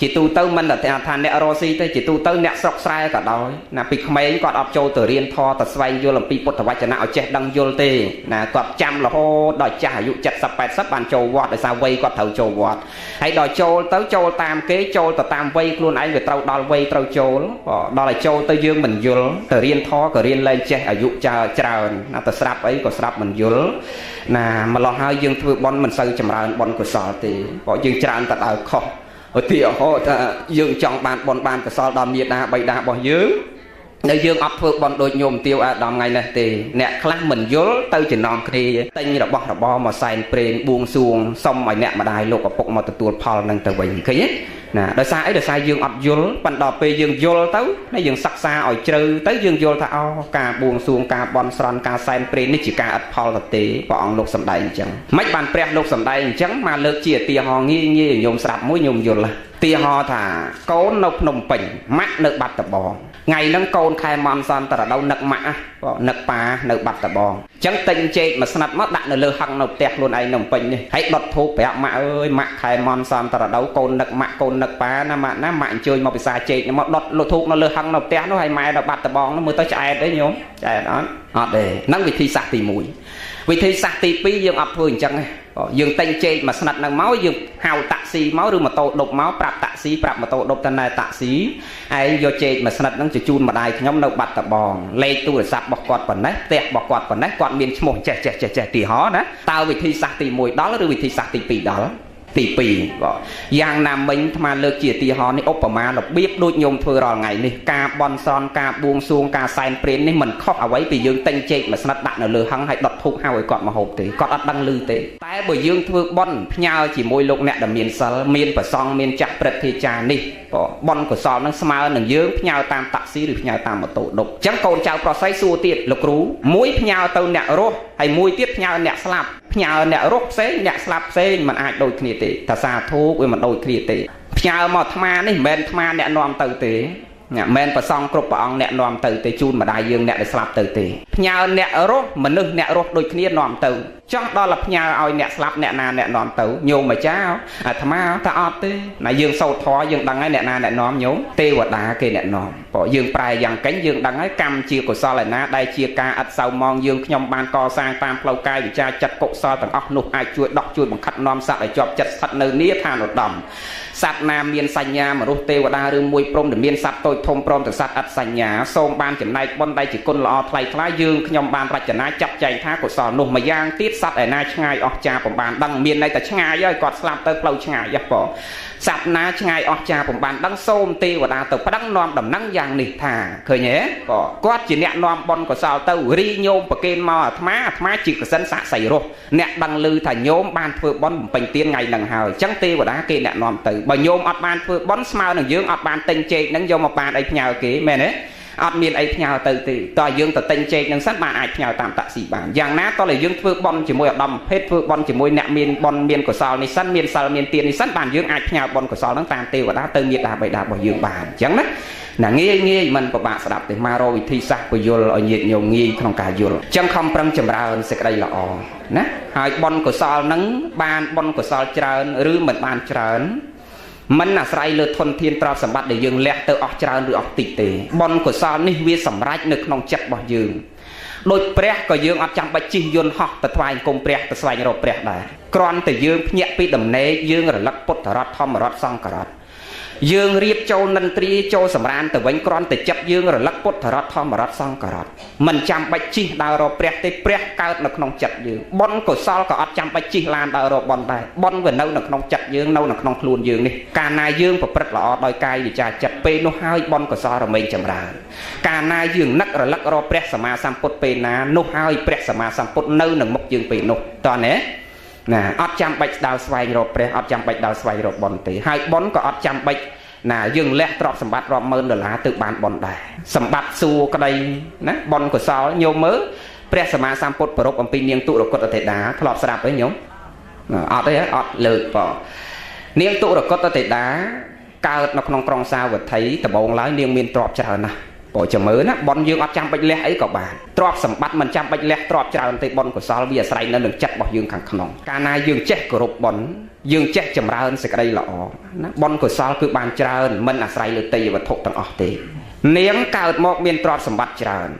ជាទូទៅមិនតែថាអ្នករស៊ីទេជាទូទៅអ្នកស្រុកស្រែក៏ដោយណាពីក្មេងគាត់អត់ចូលទៅរៀនធម៌ទៅស្វែងយល់អំពីពុទ្ធវចនៈឲ្យចេះដឹងយល់ទេណាគាត់ចាំរហូតដល់ចាស់អាយុ 70 80 បានចូលវត្តដោយសារវ័យគាត់ត្រូវចូលវត្តហើយដល់ចូលទៅចូលតាមគេចូលទៅតាមវ័យខ្លួនឯងវាត្រូវដល់វ័យត្រូវចូលដល់ឲ្យចូលទៅយើងមិនយល់ទៅរៀនធម៌ក៏រៀនលែងចេះអាយុច្រើនណាទៅស្រាប់អីក៏ស្រាប់មិនយល់ណាម្ល៉េះហើយយើងធ្វើបុណ្យមិនសូវចម្រើនបុណ្យកុសលទេព្រោះយើងច្រើនតែដើរខុសឧទាហរណ៍ថាយើងចង់បានបុណ្យបានកុសលដល់មេដាបៃតារបស់យើងនៅយើងអត់ធ្វើបុណ្យដូចញោមទាវអាដាមថ្ងៃនេះទេអ្នកខ្លះមិនយល់ទៅចំណោមគ្នាទិញរបស់របរមកសែនព្រេនបួងសួងសុំឲ្យអ្នកម្ដាយលោកឪពុកមកទទួលផលនឹងទៅវិញឃើញទេណាដោយសារអីដោយសារយើងអត់យល់ប៉ុន្តែដល់ពេលយើងយល់ទៅហើយយើងសិក្សាឲ្យជ្រៅទៅយើងយល់ថាអូការបួងសួងការបន់ស្រន់ការសែនព្រេននេះជាការឥតផលទៅទេព្រះអង្គលោកសម្ដែងអញ្ចឹងមិនបានព្រះលោកសម្ដែងអញ្ចឹងមកលើកជាឧទាហរណ៍ងាយងាយញោមស្រាប់មួយញោមយល់ឧទាហរណ៍ថាកូននៅភ្នំពេញម៉ាក់នៅបាត់ដំបងថ្ងៃហ្នឹងកូនខែមន់សន្តរដូវនឹកម៉ាក់នឹកប៉ានៅបាត់ដំបងអញ្ចឹងទិញចេកមួយស្និតមកដាក់នៅលើហឹងនៅផ្ទះខ្លួនឯងនៅភ្នំពេញនេះហើយដុតធូបប្រាប់ម៉ាក់អើយម៉ាក់ខែមន់សន្តរដូវកូននឹកម៉ាក់កូននឹកប៉ាណាម៉ាក់ណាម៉ាក់អញ្ជើញមកពិសាចេកមកដុតលុធូបនៅលើហឹងនៅផ្ទះនោះហើយម៉ែនៅបាត់ដំបងនោះមើលទៅឆ្អែតទេញោមឆ្អែតអត់ទេហ្នឹងវិធីសាស្ត្រទី1វិធីសាស្ត្រទី2យើងអត់ធ្វើអញ្ចឹងទេយើងទិញចេកមួយស្និតហ្នឹងមកយើងហៅតាក់ស៊ីមកឬម៉ូតូដុបមកប្រាប់តាក់ស៊ីប្រាប់ម៉ូតូដុបទៅណែតាក់ស៊ីឯងយកចេកមួយស្និតហ្នឹងជូនម្ដាយខ្ញុំនៅបាត់ដំបងលេខទូរស័ព្ទរបស់គាត់ប៉ុណ្ណេះផ្ទះរបស់គាត់ប៉ុណ្ណេះគាត់មានឈ្មោះចេះទីហោណាតើវិធីសាស្ត្រទី1ដល់ឬវិធីសាស្ត្រទី2ដល់ទី2យ៉ាងណាមិញអាត្មាលើកជាឧទាហរណ៍នេះឧបមារបៀបដូចញោមធ្វើរាល់ថ្ងៃនេះការបន់ស្រន់ការបួងសួងការសែនព្រេននេះមិនខុសអ្វីពីយើងទិញចេកមួយស្និតដាក់នៅលើហឹងហើយដុតធូបហៅឲ្យគាត់មកហូបទេគាត់អត់ដឹងឮទេតែបើយើងធ្វើបុណ្យផ្ញើជាមួយលោកអ្នកដែលមានសិលមានប្រសង់មានចាស់ព្រឹទ្ធាចារ្យនេះបុណ្យកុសលនឹងស្មើនឹងយើងផ្ញើតាមតាក់ស៊ីឬផ្ញើតាមម៉ូតូដុបអញ្ចឹងកូនចៅប្រុសស្រីសួរទៀតលោកគ្រូមួយផ្ញើទៅអ្នករស់ហើយមួយទៀតផ្ញើអ្នកស្លាប់ផ្ញើអ្នករស់ផ្សេងអ្នកស្លាប់ផ្សេងมันអាចដូចគ្នាទេតាសាធូបវាមិនដូចគ្នាទេផ្ញើមកអាត្មានេះមិនមែនអាត្មាអ្នកនាំទៅទេមិនមែនប្រសងគ្រប់ព្រះអង្គអ្នកនាំទៅទេជូនម្ដាយយើងអ្នកដែលស្លាប់ទៅទេផ្ញើអ្នករស់មនុស្សអ្នករស់ដូចគ្នានាំទៅចង់ដល់ផ្ញើឲ្យអ្នកស្លាប់អ្នកណាអ្នកនាំទៅញោមអាចារ្យអាត្មាថាអត់ទេណាយើងសូត្រធម៌យើងដឹងហើយអ្នកណាអ្នកនាំញោមទេវតាគេអ្នកនាំព្រោះយើងប្រែយ៉ាងកេញយើងដឹងហើយកម្មជាកុសលឯណាដែលជាការឥតសៅមងយើងខ្ញុំបានកសាងតាមផ្លូវកាយវិចារចិត្តកុសលទាំងអស់នោះអាចជួយដោះជួយបង្ខិតនាំសត្វឲ្យជាប់ចិត្តស្ថិតនៅនីឋានឧត្តមសត្វណាមានសញ្ញាមនុស្សទេវតាឬមួយព្រមដែលមានសត្វតូច ធំព្រមទាំងសត្វអត់សញ្ញាសូមបានចំណែកបុណ្យដែលជាគុណល្អថ្លៃថ្លាយើងខ្ញុំបានរចនាចាត់ចែងថាកុសលនោះម្យ៉ាងទៀតសត្វឯណាឆ្ងាយអស់ចាពុំបានដឹងមានន័យតែឆ្ងាយហើយគាត់ស្លាប់ទៅផ្លូវឆ្ងាយបងសត្វណាឆ្ងាយអស់ចាពុំបានដឹងសូមទេវតាទៅប្តឹងនាំដំណឹងយ៉ាងនេះថាឃើញទេគាត់ជាអ្នកនាំបុណ្យកុសលទៅរីញោមប្រគេនមកអាត្មាជាកសិនសាក់សៃរស់អ្នកដឹងឮថាញោមបានធ្វើបុណ្យបំពេញទានថ្ងៃហ្នឹងហើយអញ្ចឹងទេវតាគេអ្នកនាំទៅបើញោមអត់បានធ្វើបុណ្យស្មើនឹងយើងអត់បានទិញចេកហ្នឹងយកមកបានអីផ្ញើគេមែនទេអត់មានអីផ្ញើទៅទេតើយើងទៅទិញចេកនឹងសិនបានអាចផ្ញើតាមតាក់ស៊ីបានយ៉ាងណាតើយើងធ្វើបន់ជាមួយឧត្តមភេទធ្វើបន់ជាមួយអ្នកមានបន់មានកុសលនេះសិនមានសិលមានទាននេះសិនបានយើងអាចផ្ញើបន់កុសលនឹងតាមទេវតាទៅមេដាបៃតារបស់យើងបានអញ្ចឹងណាងាយមិនពិបាកស្ដាប់ទេមករកវិធីសាស្ត្រពយល់ឲ្យញាតិញោមងាយក្នុងការយល់អញ្ចឹងខំប្រឹងចម្រើនសេចក្តីល្អណាហើយបន់កុសលនឹងបានបន់កុសលច្រើនឬមិនបានច្រើនមិនអាស្រ័យលើធនធានទ្រព្យសម្បត្តិដែលយើងលះទៅអស់ច្រើនឬអស់តិចទេបុណ្យកុសលនេះវាសម្រេចនៅក្នុងចិត្តរបស់យើងដូចព្រះក៏យើងអត់ចាំបាច់ជិះយន្តហោះទៅថ្វាយអង្គមព្រះទៅស្វែងរកព្រះដែរគ្រាន់តែយើងភ្ញាក់ពីដំណេកយើងរលឹកពុទ្ធរតធម្មរតសង្ឃរតយើងរៀបចូលនិន្ទ្រាចូលសម្រានទៅវិញគ្រាន់តែចិត្តយើងរលឹកពុទ្ធរតធម្មរតសង្ឃរតមិនចាំបាច់ជិះដើររកព្រះទេព្រះកើតនៅក្នុងចិត្តយើងបុណ្យកុសលក៏អត់ចាំបាច់ជិះឡានដើររកបុណ្យដែរបុណ្យវានៅក្នុងចិត្តយើងនៅក្នុងខ្លួនយើងនេះកាលណាយើងប្រព្រឹត្តល្អដោយកាយវិចារចិត្តពេលនោះហើយបុណ្យកុសលរមែងចម្រើនកាលណាយើងនឹករលឹករកព្រះសម្មាសម្ពុទ្ធពេលណានោះហើយព្រះសម្មាសម្ពុទ្ធនៅនឹងមុខយើងពេលនោះតើណាណាអត់ចាំបាច់ដើរស្វែងរកព្រះអត់ចាំបាច់ដើរស្វែងរកបុណ្យទេហើយបុណ្យក៏អត់ចាំបាច់ណាយើងលះទ្រព្យសម្បត្តិរាប់ម៉ឺនដុល្លារទៅបានបុណ្យដែរសម្បត្តិសួរក្តីណាបុណ្យកុសលញោមមើលព្រះសម្មាសម្ពុទ្ធប្រពអំពីនាងទុរគតទេតាធ្លាប់ស្ដាប់ទេញោមអត់ទេអត់លើកបងនាងទុរគតទេតាកើតនៅក្នុងក្រុងសាវត្ថីដំបូងឡើយនាងមានទ្រព្យច្រើនណាស់បើចាំមើលណាបុណ្យយើងអត់ចាំបាច់លះអីក៏បានទ្រព្យសម្បត្តិមិនចាំបាច់លះទ្រព្យច្រើនទេបុណ្យកុសលវាអាស្រ័យនៅនឹងចិត្តរបស់យើងខាងក្នុងកាលណាយើងចេះគោរពបុណ្យយើងចេះចម្រើនសេចក្តីល្អណាបុណ្យកុសលគឺបានច្រើនមិនអាស្រ័យលើទេយវត្ថុទាំងអស់ទេនាងកើតមកមានទ្រព្យសម្បត្តិច្រើន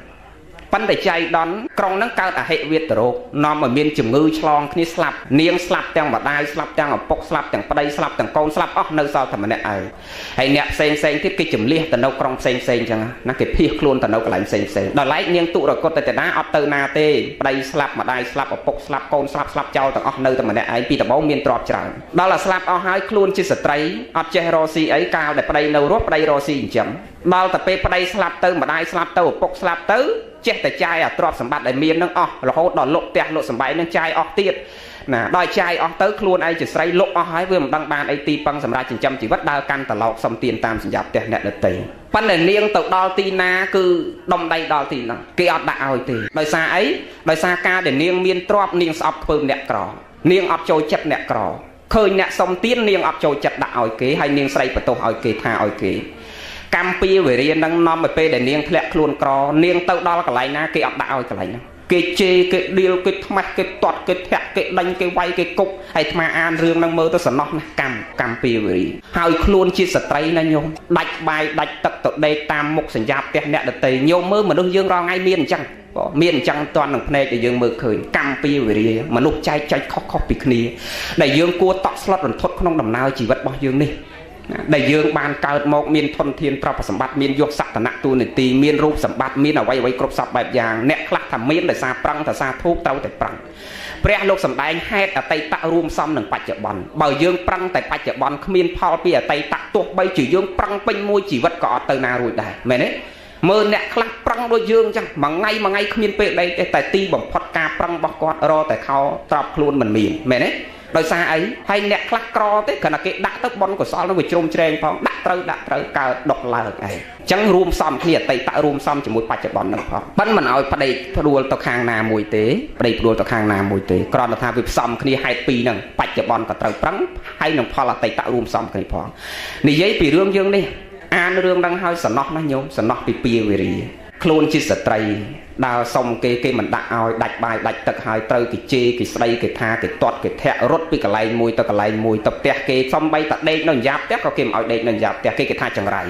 ប៉ុន្តែចៃដន្យក្រុងហ្នឹងកើតអហិវេទរោគនាំឲ្យមានជំងឺឆ្លងគ្នាស្លាប់នាងស្លាប់ទាំងម្ដាយស្លាប់ទាំងឪពុកស្លាប់ទាំងប្តីស្លាប់ទាំងកូនស្លាប់អស់នៅសល់តែម្នាក់ឯងហើយអ្នកផ្សេងទៀតគេចម្លៀសទៅនៅក្រុងផ្សេងអញ្ចឹងណាគេភៀសខ្លួនទៅនៅកន្លែងផ្សេងដល់ឡែកនាងទុរគតទេតាអត់ទៅណាទេប្តីស្លាប់ម្ដាយស្លាប់ឪពុកស្លាប់កូនស្លាប់ចោលទាំងអស់នៅតែម្នាក់ឯងពីដំបូងមានទ្រព្យច្រើនដល់តែស្លាប់អស់ហើយខ្លួនជាស្ត្រីអត់ចេះរកស៊ីអីកាលដែលប្តីនៅរស់ប្តីរកស៊ីអញ្ចឹងដល់តែពេលប្តីស្លាប់ទៅម្ដាយស្លាប់ទៅឪពុកស្លាប់ទៅចេះតែចាយអាទ្រព្យសម្បត្តិដែលមាននឹងអស់រហូតដល់លុកផ្ទះលុកសម្បែងនឹងចាយអស់ទៀតណាដល់ចាយអស់ទៅខ្លួនឯងជាស្រីលុកអស់ហើយវាមិនដឹងបានអីទីពឹងសម្រាប់ចិញ្ចឹមជីវិតដើរកាន់ត្រឡោកសំទានតាមសញ្ញាផ្ទះអ្នកដទៃប៉ុន្តែនាងទៅដល់ទីណាគឺដុំដៃដល់ទីហ្នឹងគេអត់ដាក់ឲ្យទេដោយសារអីដោយសារការដែលនាងមានទ្រព្យនាងស្អប់ធ្វើអ្នកក្រនាងអត់ចូលចិត្តអ្នកក្រឃើញអ្នកសំទាននាងអត់ចូលចិត្តដាក់ឲ្យគេហើយនាងស្រីបន្ទោសឲ្យគេថាឲ្យគេកម្មពីវេរានឹងនាំឲ្យពេលដែលនាងធ្លាក់ខ្លួនក្រនាងទៅដល់កន្លែងណាគេអត់ដាក់ឲ្យកន្លែងហ្នឹងគេជេរគេឌៀលគេថ្មាស់គេទាត់គេធាក់គេដេញគេវាយគេគប់ហើយអាត្មាអានរឿងហ្នឹងមើលទៅសំណោះណាកម្មពីវេរាហើយខ្លួនជាស្ត្រីណាញោមដាច់បាយដាច់ទឹកទៅដេកតាមមុខសញ្ញាផ្ទះអ្នកដទៃញោមមើលមនុស្សយើងរាល់ថ្ងៃមានអញ្ចឹងមានអញ្ចឹងតាន់នឹងភ្នែកដែលយើងមើលឃើញកម្មពីវេរាមនុស្សចែកចាច់ខុសពីគ្នាដែលយើងគួរតក់ស្លុតរន្ធត់ក្នុងដំណើរជីវិតរបស់យើងនេះដែលយើងបានកើតមកមានធនធានទ្រព្យសម្បត្តិមានយសសក្តិណៈទូនាទីមានរូបសម្បត្តិមានអ្វីគ្រប់សពបែបយ៉ាងអ្នកខ្លះថាមានដោយសារប្រឹងដោយសារធូបត្រូវតែប្រឹងព្រះលោកសម្ដែងហេតុអតីតរួមសំនឹងបច្ចុប្បន្នបើយើងប្រឹងតែបច្ចុប្បន្នគ្មានផលពីអតីតទោះបីជាយើងប្រឹងពេញមួយជីវិតក៏អត់ទៅណារួចដែរមែនទេមើលអ្នកខ្លះប្រឹងដូចយើងអញ្ចឹងមួយថ្ងៃគ្មានពេលដេកទេតែទីបំផុតការប្រឹងរបស់គាត់រកតែខោត្រប់ខ្លួនមិនមានមែនទេដោយសារអីហើយអ្នកខ្លះក្រទេគ្រាន់តែគេដាក់ទៅបុណ្យកុសលនឹងវាជ្រុំជ្រែងផងដាក់ត្រូវកើតដុកឡើងឯងអញ្ចឹងរួមសំគ្នាអតីតរួមសំជាមួយបច្ចុប្បន្ននឹងផងប៉ិនមិនឲ្យប្តេកព្រួលទៅខាងណាមួយទេប្តេកព្រួលទៅខាងណាមួយទេគ្រាន់តែថាវាផ្សំគ្នាហេតុពីរហ្នឹងបច្ចុប្បន្នក៏ត្រូវប្រឹងហើយនឹងផលអតីតរួមសំគ្នាផងនិយាយពីរឿងយើងនេះអានរឿងហ្នឹងហើយសំណោះណាញោមសំណោះពីពីវេរាខ្លួនជាស្ត្រីដើរសុំគេមិនដាក់ឲ្យដាច់បាយដាច់ទឹកហើយត្រូវគេជេរគេស្ដីគេថាគេទាត់គេធាក់រត់ពីកន្លែងមួយទៅកន្លែងមួយទៅផ្ទះគេសំបីតែដេកនៅយ៉ាផ្ទះក៏គេមិនឲ្យដេកនៅយ៉ាផ្ទះគេថាចង្រៃ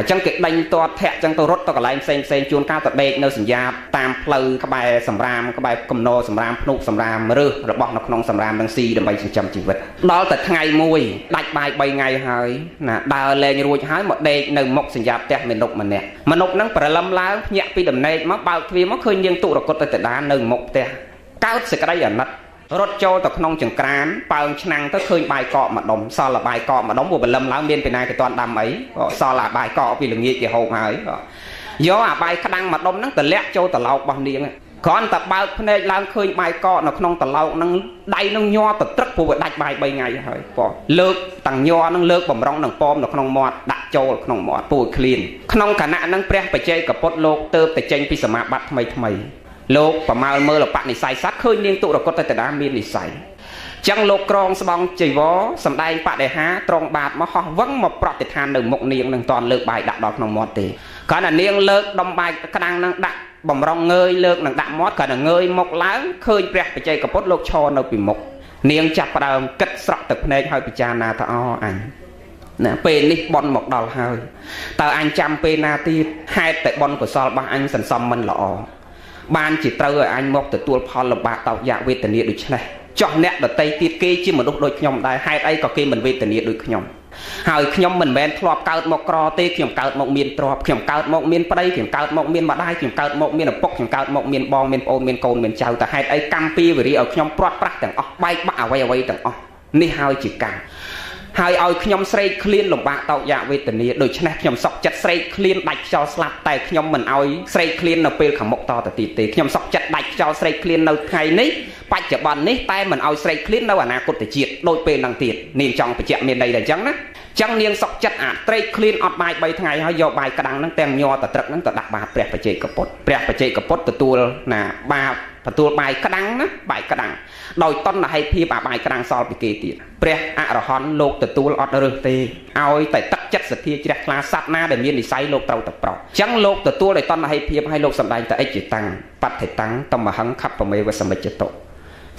ចឹងគេដេញទាត់ធាក់ចឹងទៅរត់ទៅកន្លែងផ្សេងជួនកាលទៅដេកនៅសញ្ញាតាមផ្លូវក្បែរសម្រាមក្បែរកំណោសម្រាមភ្នក់សម្រាមរឹសរបស់នៅក្នុងសម្រាមនឹងស៊ីដើម្បីចិញ្ចឹមជីវិតដល់តែថ្ងៃមួយដាច់បាយ3ថ្ងៃហើយណាដើរលេងរួចហើយមកដេកនៅមុខសញ្ញាផ្ទះមានុកម្នាក់មនុស្សហ្នឹងប្រឡំឡើងភ្ញាក់ពីដំណេកមកបើកទ្វារមកឃើញនាងទុរគតទៅតានៅមុខផ្ទះកើតសេចក្តីអាណិតរត់ចូលទៅក្នុងចង្ក្រានប៉ើងឆ្នាំងទៅឃើញបាយកកម្ដុំសល់បាយកកម្ដុំព្រោះបលឹមឡើងមានពីណាគេតាន់ដាំអីសល់អាបាយកពីល្ងាចគេហូបហើយយកអាបាយក្តាំងម្ដុំហ្នឹងតម្លាក់ចូលត្រឡោករបស់នាងគ្រាន់តែបើកភ្នែកឡើងឃើញបាយកនៅក្នុងត្រឡោកហ្នឹងដៃនឹងញ័រទៅត្រឹកព្រោះវាដាច់បាយ3ថ្ងៃហើយបងលើកតាំងញ័រហ្នឹងលើកបំរុងនឹងពមនៅក្នុងមាត់ដាក់ចូលក្នុងមាត់ពូឃ្លានក្នុងគណៈហ្នឹងព្រះបច្ចេកពុទ្ធលោកទៅតែចេញពីសមាបត្តិថ្មីលោកប្រមាលមើលបនិស័យសត្វឃើញនាងទុរគតទៅតាមាននិស័យចឹងលោកក្រងស្បង់ចីវរសំដែងបដិហាត្រង់បាតមកហោះវឹងមកប្រតិឋាននៅមុខនាងនឹងតន់លើកបាយដាក់ដល់ក្នុងមាត់ទេគ្រាន់តែនាងលើកដុំបាយក្តាំងនឹងដាក់បំរុងងើយលើកនឹងដាក់មាត់គ្រាន់តែងើយមុខឡើងឃើញព្រះបច្ចេកពុទ្ធលោកឈរនៅពីមុខនាងចាប់ផ្ដើមគិតស្រក់ទឹកភ្នែកហើយពិចារណាថាអូអញណាពេលនេះបន់មកដល់ហើយតើអញចាំពេលណាទៀតហេតុតែបន់កុសលរបស់អញសន្សំមិនល្អបានជាត្រូវឲ្យអញមកទទួលផលលំបាកតោកយ៉ាវេទនាដូចនេះចោះអ្នកដតីទៀតគេជាមនុស្សដូចខ្ញុំដែរហេតុអីក៏គេមិនវេទនាដូចខ្ញុំហើយខ្ញុំមិនមែនធ្លាប់កើតមកក្រទេខ្ញុំកើតមកមានទ្រព្យខ្ញុំកើតមកមានប្តីខ្ញុំកើតមកមានម្ដាយខ្ញុំកើតមកមានឪពុកខ្ញុំកើតមកមានបងមានប្អូនមានកូនមានចៅតែហេតុអីកម្មពីវេរីឲ្យខ្ញុំព្រាត់ប្រាសទាំងអស់បែកបាក់អ្វីទាំងអស់នេះហើយជាកម្មហើយឲ្យខ្ញុំស្រេកឃ្លានលំបាកតោកយ៉ាវេទនាដូច្នេះខ្ញុំសុខចិត្តស្រេកឃ្លានដាច់ខ្យល់ស្លាប់តែខ្ញុំមិនឲ្យស្រេកឃ្លាននៅពេលខាងមុខតទៅទៀតទេខ្ញុំសុខចិត្តដាច់ខ្យល់ស្រេកឃ្លាននៅថ្ងៃនេះបច្ចុប្បន្ននេះតែមិនឲ្យស្រេកឃ្លាននៅអនាគតជាតិដូចពេលហ្នឹងទៀតនាងចង់បញ្ជាក់មានន័យតែអញ្ចឹងណាចឹងនាងសុខចិត្តអាត្រេកឃ្លានអត់បាយ3ថ្ងៃហើយយកបាយក្តាំងហ្នឹងទាំងញ័រទៅត្រឹកហ្នឹងទៅដាក់បាតព្រះបច្ចេកពុទ្ធព្រះបច្ចេកពុទ្ធទទួលណាបាបទទួលបាយក្តាំងណាបាយក្តាំងដោយតណ្ហិភាពអាបាយក្តាំងសល់ពីគេទៀតព្រះអរហន្តលោកទទួលអត់រើសទេឲ្យតែទឹកចិត្តសទ្ធាជ្រះថ្លាសត្វណាដែលមាននិស័យលោកត្រូវតែប្រោសចឹងលោកទទួលដោយតណ្ហិភាពឲ្យលោកសម្ដែងតែអិច្ចតាំងបដ្ឋិតាំងតមហង្ខបមេវសមិច្ចតុ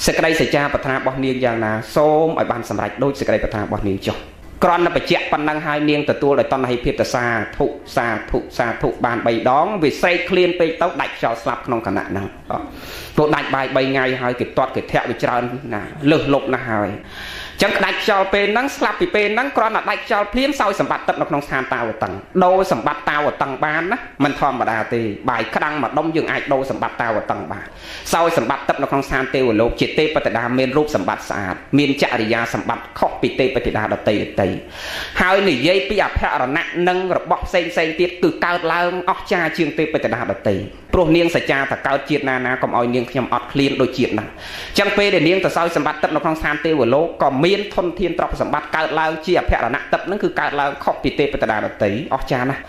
សេចក្តីសច្ចាប្រាថ្នារបស់នាងយ៉ាងណាសូមឲ្យបានសម្រេចដូចសេចក្តីប្រាថ្នារបស់នាងចុះគ្រាន់តែបញ្ជាក់ប៉ុណ្ណឹងហើយនាងទទួលដោយតណ្ហិភាពទៅសាធុបាន3ដងវាស្រេកឃ្លានពេកទៅដាច់ខ្យល់ស្លាប់ក្នុងគណៈហ្នឹងព្រោះដាច់បាយ3ថ្ងៃហើយគេទាត់គេធាក់វាច្រើនណាលើសលប់ណាស់ហើយចឹងដាច់ខ្យល់ពេលហ្នឹងស្លាប់ពីពេលហ្នឹងគ្រាន់តែដាច់ខ្យល់ភ្លាមសោយសម្បត្តិទឹកនៅក្នុងស្ថានតាវតឹងដូរសម្បត្តិតាវតឹងបានណាមិនធម្មតាទេបាយក្តាំងមួយដុំយើងអាចដូរសម្បត្តិតាវតឹងបានសោយសម្បត្តិទឹកនៅក្នុងស្ថានទេវលោកជាទេពបតិតាមានរូបសម្បត្តិស្អាតមានចរិយាសម្បត្តិខុសពីទេពបតិតាដតីហើយនិយាយពីអភរណៈនិងរបស់ផ្សេងទៀតគឺកើតឡើងអស្ចារ្យជាងទេពបតិតាដតីព្រោះនាងសច្ចាថាកើតជាតិណាកុំឲ្យនាងខ្ញុំអត់ឃ្លានដូចជាតិណាចឹងពេលដែលនាងទៅសោយសម្បត្តិទឹកនៅក្នុងស្ថានទេវលោកក៏មានធនធានទ្រព្យសម្បត្តិកើតឡើងជាអភរណៈទឹកហ្នឹងគឺកើតឡើងខុសពីទេពបតិតាដតីអស្ចារ្យណាស់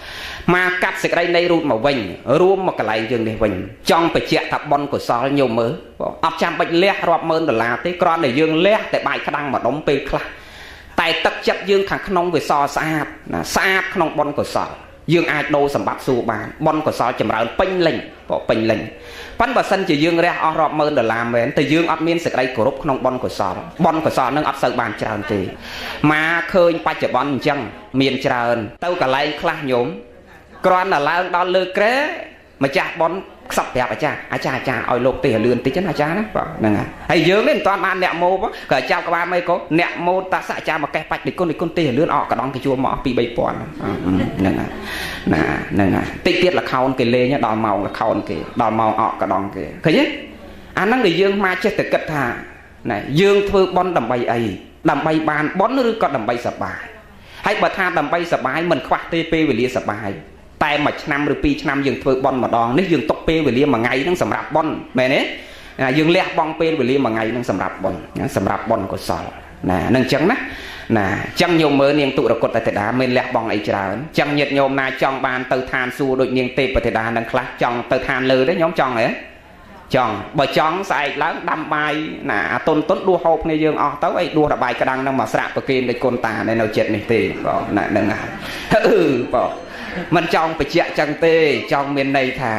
មកកាត់សេចក្តីនៃរូបមកវិញរួមមកកន្លែងយើងនេះវិញចង់បញ្ជាក់ថាបុណ្យកុសលញោមមើលអត់ចាំបាច់លះរាប់ម៉ឺនដុល្លារទេគ្រាន់តែយើងលះតែបាយក្តាំងមួយដុំពេលខ្លះតែទឹកចិត្តយើងខាងក្នុងវាសស្អាតណាស្អាតក្នុងបុណ្យកុសលយើងអាចដូរសម្បត្តិសួរបានបុណ្យកុសលចម្រើនពេញលេញពេញលេញប៉ុន្តែបើសិនជាយើងរះអស់រាប់ម៉ឺនដុល្លារមែនតែយើងអត់មានសេចក្តីគោរពក្នុងបុណ្យកុសលនឹងអត់សូវបានច្រើនទេមកឃើញបច្ចុប្បន្នអញ្ចឹងមានច្រើនទៅកន្លែងខ្លះញោមគ្រាន់តែឡើងដល់លើក្រែម្ចាស់បុណ្យខ្សឹបប្រាប់អាចារ្យឲ្យលោកទេលឿនតិចណាអាចារ្យណាបាទហ្នឹងហើយយើងនេះមិនតាន់បានអ្នកម៉ូក៏ចាប់ក្បាលមេក៏អ្នកម៉ូតាសអាចារ្យមកកេះបាច់និគុណទេលឿនអកកដងគេជួលមកអស់2-3ពាន់ហ្នឹងណាតិចទៀតលខោនគេលេងដល់ម៉ោងលខោនគេដល់ម៉ោងអកកដងគេឃើញទេអាហ្នឹងដែលយើងមកចេះតែគិតថាណែយើងធ្វើបុណ្យដើម្បីអីដើម្បីបានបុណ្យឬក៏ដើម្បីសប្បាយហើយបើថាដើម្បីសប្បាយមិនខ្វះទេពេលវេលាសប្បាយតែមួយឆ្នាំឬ2ឆ្នាំយើងធ្វើបុណ្យម្ដងនេះយើងទុកពេលវេលាមួយថ្ងៃហ្នឹងសម្រាប់បុណ្យមែនទេយើងលះបង់ពេលវេលាមួយថ្ងៃហ្នឹងសម្រាប់បុណ្យកុសលណានឹងអញ្ចឹងណាអញ្ចឹងញោមមើលនាងទុរគតទេតាមានលះបង់អីច្រើនអញ្ចឹងញាតិញោមណាចង់បានទៅឋានសួគ៌ដូចនាងទេពទេតានឹងខ្លះចង់ទៅឋានលើទេញោមចង់ហ៎ចង់បើចង់ស្អែកឡើងដាំបាយណាតុនដួសហូបគ្នាយើងអស់ទៅអីដួសដល់បាយក្តាំងហ្នឹងមកស្រាក់ប្រគេនដូចគុណតានៅចិត្តនេះទេបងណាហ្នឹងបងមិនចង់បញ្ជាក់ចឹងទេចង់មានន័យថា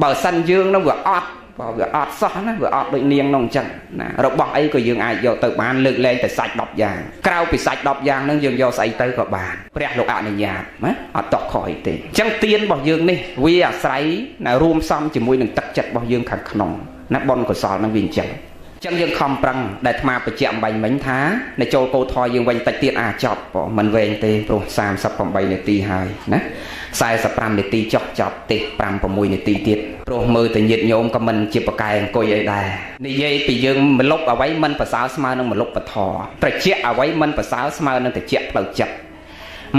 បើសិនយើងនឹងវាអត់ បើវាអត់សោះណាវាអត់ដូចនាងនោះអញ្ចឹងណារបស់អីក៏យើងអាចយកទៅបានលើកលែងតែសាច់10យ៉ាងក្រៅពីសាច់10យ៉ាងហ្នឹងយើងយកស្អីទៅក៏បានព្រះលោកអនុញ្ញាតណាអត់តក់ខុសអីទេអញ្ចឹងទានរបស់យើងនេះវាអាស្រ័យណារួមផ្សំជាមួយនឹងទឹកចិត្តរបស់យើងខាងក្នុងណាបុណ្យកុសលហ្នឹងវាអញ្ចឹងចឹងយើងខំប្រឹងដែលអាត្មាបញ្ជាក់អំបញ្ញមិញថានៅចូលពោធរយើងវិញតិចទៀតអាចប់មិនវែងទេព្រោះ38នាទីហើយណា45នាទីចប់ទេ5 6នាទីទៀតព្រោះមើលតែញាតិញោមក៏មិនជាប្រកែអង្គុយអីដែរនិយាយពីយើងមលុបអ្វីមិនប្រសើរស្មើនឹងមលុបពធត្រជាក់អ្វីមិនប្រសើរស្មើនឹងត្រជាក់ផ្លូវចិត្ត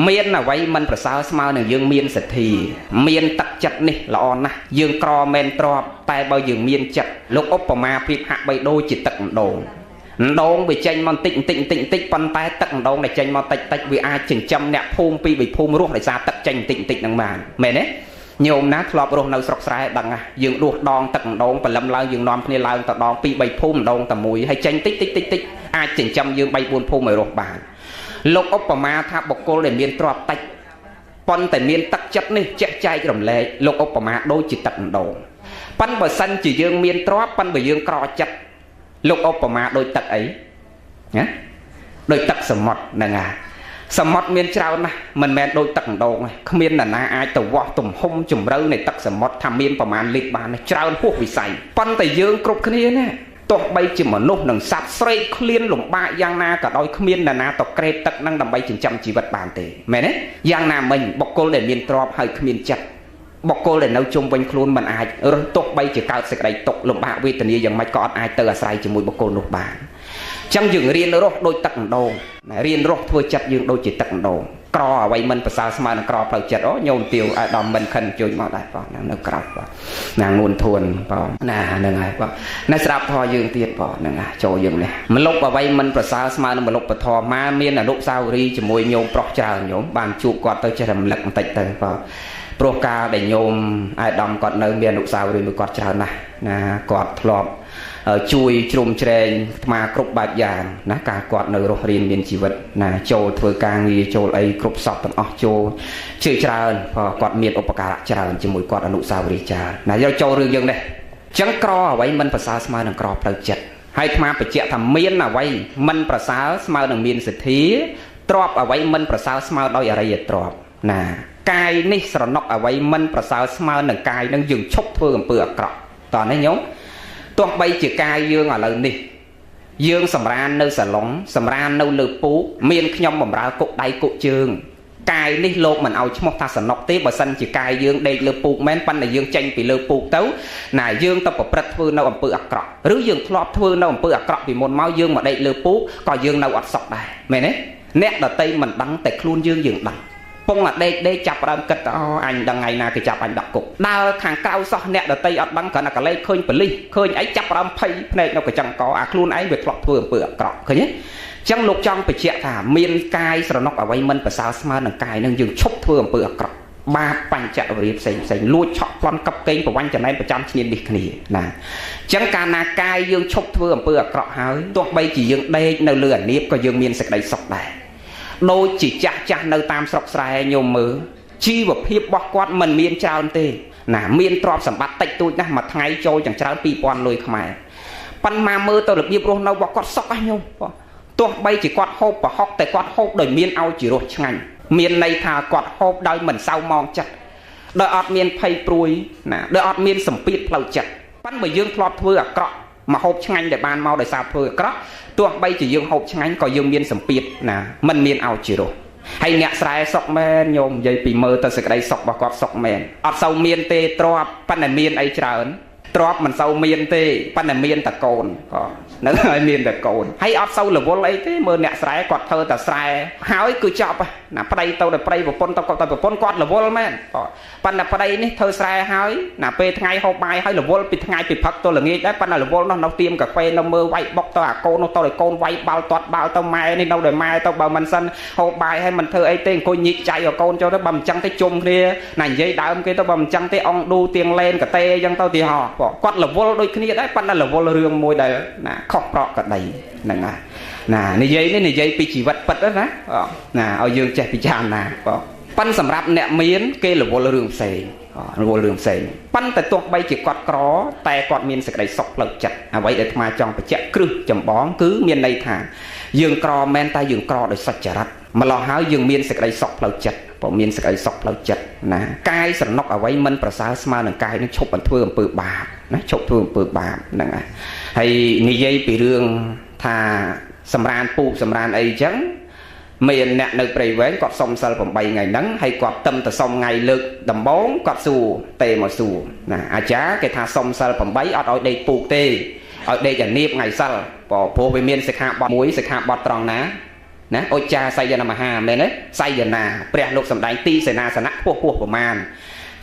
មានអ្វីមិនប្រសើរស្មើនឹងយើងមានសទ្ធាមានទឹកចិត្តនេះល្អណាស់យើងក្រមែនទ្របតែបើយើងមានចិត្តលោកឧបមាប្រៀបហាក់បីដូចជាទឹកដងវាចេញមកតិចប៉ុន្តែទឹកដងដែលចេញមកតិចវាអាចចិញ្ចឹមអ្នកភូមិពីរបីភូមិរស់ដោយសារទឹកចេញតិចហ្នឹងបានមែនទេញោមណាធ្លាប់រស់នៅស្រុកស្រែដឹងហ่ะយើងដួសដងទឹកដងបលឹមឡើងយើងនាំគ្នាឡើងទៅដង2 3ភូមិដងតែមួយហើយចេញតិចអាចចិញ្ចឹមយើង3 4ភូមិឲ្យរស់បានលោកឧបមាថាបុគ្គលដែលមានទ្រព្យតិចប៉ុន្តែមានទឹកចិត្តនេះចែកចែករំលែកលោកឧបមាដូចជាទឹកដងប៉ុន្តែបើសិនជាយើងមានទ្រព្យប៉ុន្តែបើយើងក្រចិត្តលោកឧបមាដូចទឹកអីណាដូចទឹកសមុទ្រហ្នឹងហើយសមុទ្រមានច្រើនណាស់មិនមែនដូចទឹកដងទេគ្មាននរណាអាចទៅវាស់ទំហំជម្រៅនៃទឹកសមុទ្រថាមានប្រមាណលីត្របានច្រើនហួសវិស័យប៉ុន្តែយើងគ្រប់គ្នាណាទោះបីជាមនុស្សនិងសត្វស្រេកឃ្លានលំបាកយ៉ាងណាក៏ដោយគ្មាននរណាទៅក្រេបទឹកនឹងដើម្បីចិញ្ចឹមជីវិតបានទេមែនទេយ៉ាងណាមិញបុគ្គលដែលមានទ្រព្យហើយគ្មានចិត្តបុគ្គលដែលនៅជុំវិញខ្លួនមិនអាចរស់ទុកបីជាកើតសេចក្តីទុក្ខលំបាកវេទនាយ៉ាងម៉េចក៏អត់អាចទៅអាស្រ័យជាមួយបុគ្គលនោះបានអញ្ចឹងយើងរៀនរស់ដូចទឹកដងរៀនរស់ធ្វើចិត្តយើងដូចជាទឹកដងក្រអ្វីមិនប្រសើរស្មើនឹងក្រផ្លូវចិត្តអូញោមទាវអាដាមមិនខិនជួយមកដែរបងនៅក្រៅបងណាងួនធួនបងណាហ្នឹងហើយបងនៅស្រាប់ធរយើងទៀតបងហ្នឹងហើយចូលយើងនេះមលុបអ្វីមិនប្រសើរស្មើនឹងមលុបពធមកមានអនុស្សាវរីយ៍ជាមួយញោមប្រុសច្រើនញោមបានជួបគាត់ទៅចេះរំលឹកបន្តិចទៅបងព្រោះការដែលញោមអាដាមគាត់នៅមានអនុស្សាវរីយ៍មួយគាត់ច្រើនណាស់ណាគាត់ធ្លាប់ជួយជ្រោមជ្រែងអាត្មាគ្រប់បែបយ៉ាងណាការគាត់នៅរស់រៀនមានជីវិតណាចូលធ្វើការងារចូលអីគ្រប់សពទាំងអស់ចូលជឿច្រើនគាត់មានឧបការៈច្រើនជាមួយគាត់អនុស្សាវរីយ៍ច្រើនណាយកចូលរឿងយើងនេះអញ្ចឹងក្រអ្វីមិនប្រសើរស្មើនឹងក្រផ្លូវចិត្តហើយអាត្មាបញ្ជាក់ថាមានអ្វីមិនប្រសើរស្មើនឹងមានសទ្ធាទ្រព្យអ្វីមិនប្រសើរស្មើដោយអរិយទ្រព្យណាកាយនេះស្រណុកអ្វីមិនប្រសើរស្មើនឹងកាយនឹងយើងឈប់ធ្វើអំពើអាក្រក់តោះនេះញោមទោះបីជាកាយយើងឥឡូវនេះយើងសម្រាននៅសាឡុងសម្រាននៅលើពូកមានខ្ញុំបំរើគុកដៃគុកជើងកាយនេះលោកមិនឲ្យឈ្មោះថាសណុកទេបើសិនជាកាយយើងដេកលើពូកមែនប៉ុន្តែយើងចេញពីលើពូកទៅណាយើងទៅប្រព្រឹត្តធ្វើនៅអំពើអាក្រក់ឬយើងធ្លាប់ធ្វើនៅអំពើអាក្រក់ពីមុនមកយើងមកដេកលើពូកក៏យើងនៅអត់សុខដែរមែនទេអ្នកដតីមិនដឹងតែខ្លួនយើងដឹងពងអាដេកចាប់ដើមគិតអូអញដឹងថ្ងៃណាគេចាប់អញដាក់គុកដើរខាងក្រៅសោះអ្នកដតីអត់ដឹងគ្រាន់តែកលេចឃើញប៉លិសឃើញអីចាប់ដើមភ័យភ្នែកនៅកញ្ចឹងកអាខ្លួនឯងវាធ្លាប់ធ្វើអំពើអាក្រក់ឃើញទេអញ្ចឹងលោកចង់បញ្ជាក់ថាមានកាយស្រណុកអ្វីមិនប្រសើរស្មើនឹងកាយនឹងយើងឈប់ធ្វើអំពើអាក្រក់បាបបញ្ចវរិយផ្សេងលួចឆក់ប្លន់កັບកេងប្រវាញ់ចំណែនប្រចាំឈ្នាននេះគ្នាណាអញ្ចឹងកាលណាកាយយើងឈប់ធ្វើអំពើអាក្រក់ហើយទោះបីជាយើងដេកនៅលើអានាបក៏យើងមានសេចក្តីសុខដែរដូចជាចាស់នៅតាមស្រុកស្រែញោមមើលជីវភាពរបស់គាត់មិនមានច្រើនទេណាមានទ្រព្យសម្បត្តិតិចតួចណាស់មួយថ្ងៃចូលចង្ច្រើន 2000 លុយខ្មែរប៉ុន្តែមើលទៅរបៀបរស់នៅរបស់គាត់សុខហ្នឹងញោមទោះបីជាគាត់ហូបប្រហុកតែគាត់ហូបដោយមានឲ្យជារសឆ្ងាញ់មានន័យថាគាត់ហូបដោយមិនសៅមងចិត្តដោយអត់មានភ័យព្រួយណាដោយអត់មានសម្ពាធផ្លូវចិត្តប៉ុន្តែបើយើងធ្លាប់ធ្វើអាក្រក់មកហូបឆ្ងាញ់ដែលបានមកដោយសារធ្វើអាក្រក់ទោះបីជាយើងហូបឆ្ងាញ់ក៏យើងមានសម្ពាធណាមិនមានឲ្យជារសហើយអ្នកស្រែសុកមែនញោមនិយាយពីមើលទៅសេចក្តីសុខរបស់គាត់សុខមែនអត់សូវមានទេទ្រព្យប៉ុន្តែមានអីច្រើនទ្រព្យមិនសូវមានទេប៉ុន្តែមានតែកូនហ្នឹងហើយមានតែកូនហើយអត់សូវរវល់អីទេមើលអ្នកស្រែគាត់ធ្វើតែស្រែហើយគឺចប់ណាប្តីទៅដល់ប្តីប្រពន្ធទៅគាត់ទៅប្រពន្ធគាត់រវល់មែនប៉ុន្តែប្តីនេះធ្វើស្រែហើយណាពេលថ្ងៃហូបបាយហើយរវល់ពីថ្ងៃពីផឹកទៅល្ងាចដែរប៉ុន្តែរវល់នោះនៅទៀមកាហ្វេនៅមើលវាយបុកទៅអាកូននោះទៅឲ្យកូនវាយបាល់ទាត់បាល់ទៅម៉ែនេះនៅដល់ម៉ែទៅបើមិនសិនហូបបាយហើយមិនធ្វើអីទេអង្គុយញីកចៃឲ្យកូនចូលទៅបើមិនចឹងទេជុំគ្នាណានិយាយដើមគេទៅបើមិនចឹងទេអងឌូទៀងលេនកតេអញ្ចឹងទៅទីហោគាត់រវល់ដូចគ្នាដែរប៉ុន្តែរវល់រឿងមួយដែលណាខុសប្រក្រតីហ្នឹងហើយណានិយាយនេះនិយាយពីជីវិតពិតណាណាឲ្យយើងចេះពិចារណាប៉ុ ប៉ុន្តែសម្រាប់អ្នកមានគេរវល់រឿងផ្សេងរវល់រឿងផ្សេងប៉ុន្តែទោះបីជាគាត់ក្រតែគាត់មានសេចក្តីសុខផ្លូវចិត្តអ្វីដែលអាត្មាចង់បញ្ជាក់គ្រឹះចម្បងគឺមានន័យថាយើងក្រមែនតែយើងក្រដោយសច្ចរិតម្ល៉េះហើយយើងមានសេចក្តីសុខផ្លូវចិត្តព្រោះមានសេចក្តីសុខផ្លូវចិត្តណាកាយស្រណុកអ្វីមិនប្រសើរស្មើនឹងកាយនឹងឈប់អំធ្វើអំពើបាបណាឈប់ធ្វើអំពើបាបហ្នឹងហើយនិយាយពីរឿងថាសម្រានពូកសម្រានអីចឹងមានអ្នកនៅព្រៃវែងគាត់សុំសិល8ថ្ងៃហ្នឹងហើយគាត់ទឹមទៅសុំថ្ងៃលើកដំបូងគាត់សួរទេមកសួរណាអាចារ្យគេថាសុំសិល8អត់ឲ្យដេកពូកទេឲ្យដេកអានៀបថ្ងៃសិលព្រោះវាមានសិក្ខាបទមួយសិក្ខាបទត្រង់ណាណាឧច្ចាសយនមហាមែនទេសយនាព្រះលោកសម្ដែងទីសេនាសនៈពោះប្រមាណ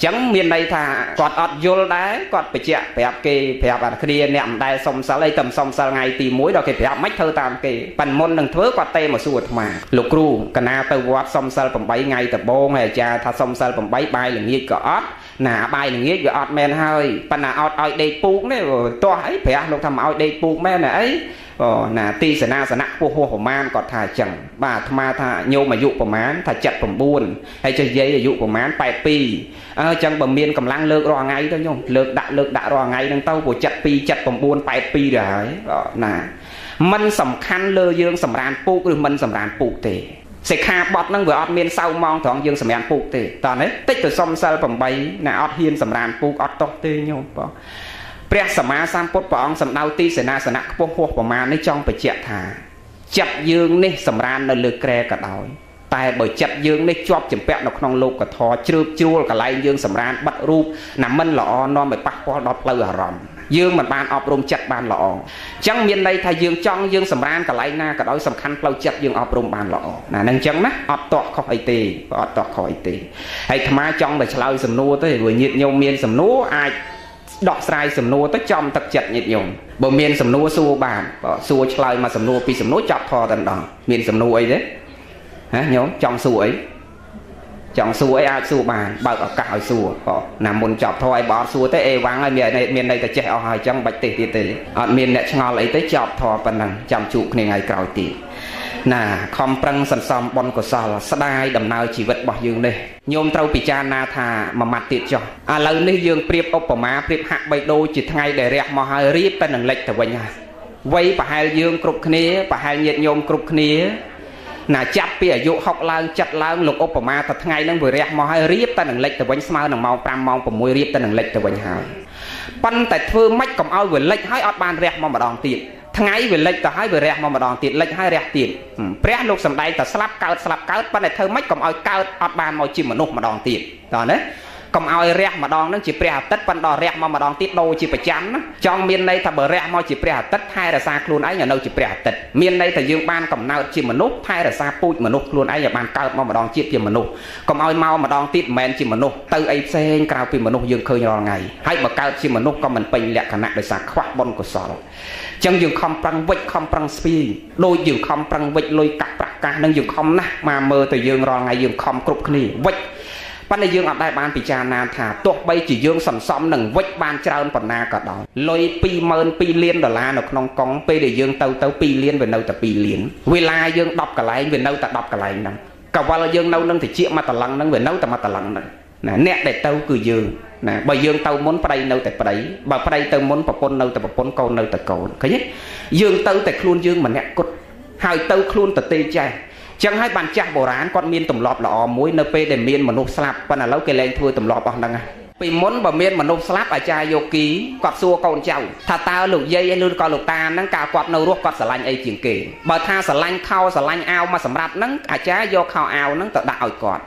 ចឹងមានន័យថាគាត់អត់យល់ដែរគាត់បញ្ជាក់ប្រាប់គេប្រាប់អាគ្នាអ្នកមិនដែលសុំសិលអីតែសុំសិលថ្ងៃទី1ដល់គេប្រាប់មិនធ្វើតាមគេប៉ិនមុននឹងធ្វើគាត់ទេមកសួរអាត្មាលោកគ្រូកណាទៅវត្តសុំសិល8ថ្ងៃដំបូងហើយអាចារ្យថាសុំសិល8បាយល្ងាចក៏អត់ណាបាយល្ងាចវាអត់មែនហើយប៉ុន្តែអត់ឲ្យដេកពូកនេះទោះអីព្រះលោកថាមកឲ្យដេកពូកមែនអីណាទីសេនាសនៈពោះប្រមាណគាត់ថាអញ្ចឹងបាទអាត្មាថាញោមអាយុប្រមាណថា79ហើយចុះយាយអាយុប្រមាណ82អញ្ចឹងបើមានកម្លាំងលើករាល់ថ្ងៃទៅញោមលើកដាក់រាល់ថ្ងៃហ្នឹងទៅព្រោះ72 79 82ទៅហើយណាมันសំខាន់លើយើងសម្រានពូកឬមិនសម្រានពូកទេសិក្ខាបទហ្នឹងវាអត់មានសៅម៉ងត្រង់យើងសម្រានពូកទេតោះនេះតិចទៅសុំសិល8ណាអត់ហ៊ានសម្រានពូកអត់តោះទេញោមបងព្រះសម្មាសម្ពុទ្ធព្រះអង្គសម្ដៅទីសេនាសនៈខ្ពស់ហួសប្រមាណនេះចង់បញ្ជាក់ថាចិត្តយើងនេះសម្រាននៅលើក្រែក៏ដោយតែបើចិត្តយើងនេះជាប់ជំពាក់នៅក្នុងលោកធម៌ជ្រើបជ្រួលកន្លែងយើងសម្រានបិទរូបណាមិនល្អនាំឲ្យប៉ះពាល់ដល់ផ្លូវអារម្មណ៍យើងមិនបានអប់រំចិត្តបានល្អអញ្ចឹងមានន័យថាយើងចង់យើងសម្រានកន្លែងណាក៏ដោយសំខាន់ផ្លូវចិត្តយើងអប់រំបានល្អណានឹងអញ្ចឹងណាអត់តក់ខុសអីទេអត់តក់ខុសអីទេហើយអាត្មាចង់តែឆ្លើយសំណួរទេព្រោះញាតិញោមមានសំណួរអាចដកស្រាយសំណួរទៅចំទឹកចិត្តញាតិញោមបើមានសំណួរសួរបានសួរឆ្លើយមកសំណួរពីសំណួរចាប់ធរតែម្ដងមានសំណួរអីទេហ៎ញោមចង់សួរអីអាចសួរបានបើកឱកាសឲ្យសួរណាមុនចាប់ធរឲ្យបើអត់សួរទេអេវ៉ាំងហើយមានន័យតែចេះអស់ហើយអញ្ចឹងបាច់ទេទៀតទេអត់មានអ្នកឆ្ងល់អីទេចាប់ធរប៉ុណ្ណឹងចាំជួបគ្នាថ្ងៃក្រោយទៀតណាខំប្រឹងសន្សំបុណ្យកុសលស្ដាយដំណើរជីវិតរបស់យើងនេះញោមត្រូវពិចារណាថាមួយម៉ាត់ទៀតចុះឥឡូវនេះយើងប្រៀបឧបមាប្រៀបហាក់បីដូចជាថ្ងៃដែលរះមកហើយរៀបតែនឹងលិចទៅវិញហើយវ័យប្រហែលយើងគ្រប់គ្នាប្រហែលញាតិញោមគ្រប់គ្នាណាចាប់ពីអាយុ60ឡើង70ឡើងលោកឧបមាថាថ្ងៃហ្នឹងវារះមកហើយរៀបតែនឹងលិចទៅវិញស្មើនឹងម៉ោង5ម៉ោង6រៀបតែនឹងលិចទៅវិញហើយប៉ុន្តែធ្វើម៉េចកុំឲ្យវាលិចហើយអត់បានរះមកម្ដងទៀតថ្ងៃវាលិចទៅហើយវារះមកម្ដងទៀតលិចហើយរះទៀតព្រះលោកសម្ដែងតែស្លាប់កើតប៉ុន្តែធ្វើម៉េចកុំឲ្យកើតអត់បានមកជាមនុស្សម្ដងទៀតតើណាកុំឲ្យរះម្ដងហ្នឹងជាព្រះអាទិត្យប៉ុន្តែរះមកម្ដងទៀតដូចជាប្រចាំណាចង់មានន័យថាបើរះមកជាព្រះអាទិត្យថែរក្សាខ្លួនឯងនៅជាព្រះអាទិត្យមានន័យថាយើងបានកំណើតជាមនុស្សថែរក្សាពូជមនុស្សខ្លួនឯងឲ្យបានកើតមកម្ដងជាតិជាមនុស្សកុំឲ្យមកម្ដងទៀតមិនមែនជាមនុស្សទៅអីផ្សេងក្រៅពីមនុស្សយើងឃើញរាល់ថ្ងៃហើយបើកើតជាមនុស្សក៏មិនពេញលក្ខណៈដោយសារខ្វះបុណ្យកុសលចឹងយើងខំប្រឹងវិច្ចខំប្រឹងស្ពាយដូចយើងខំប្រឹងវិច្ចលុយកាក់ប្រាក់កាសនឹងយើងខំណាស់មកមើលទៅយើងរាល់ថ្ងៃយើងខំគ្រប់គ្នាវិច្ចប៉ុន្តែយើងអត់ដែលបានពិចារណាថាទោះបីជាយើងសន្សំនឹងវិច្ចបានច្រើនប៉ុណ្ណាក៏ដោយលុយ22លានដុល្លារនៅក្នុងកង់ពេលដែលយើងទៅ2លានវានៅតែ2លានវេលាយើង10កន្លែងវានៅតែ10កន្លែងហ្នឹងកវលយើងនៅនឹងតិចមកតឡឹងហ្នឹងវានៅតែមកតឡឹងហ្នឹងណាអ្នកដែលទៅគឺយើងណាបើយើងទៅមុនប្តីនៅតែប្តីបើប្តីទៅមុនប្រពន្ធនៅតែប្រពន្ធកូននៅតែកូនឃើញទេយើងទៅតែខ្លួនយើងម្នាក់គត់ហើយទៅខ្លួនទៅទេចេះចឹងហើយបានចាស់បុរាណគាត់មានទម្លាប់ល្អមួយនៅពេលដែលមានមនុស្សស្លាប់ប៉ុន្តែឥឡូវគេលែងធ្វើទម្លាប់អស់ហ្នឹងពីមុនបើមានមនុស្សស្លាប់អាចារ្យយោគីគាត់សួរកូនចៅថាតើលោកយាយឬក៏លោកតាហ្នឹងកាលគាត់នៅរស់គាត់ស្រឡាញ់អីជាងគេបើថាស្រឡាញ់ខោស្រឡាញ់អាវមកសម្រាប់ហ្នឹងអាចារ្យយកខោអាវហ្នឹងទៅដាក់ឲ្យគាត់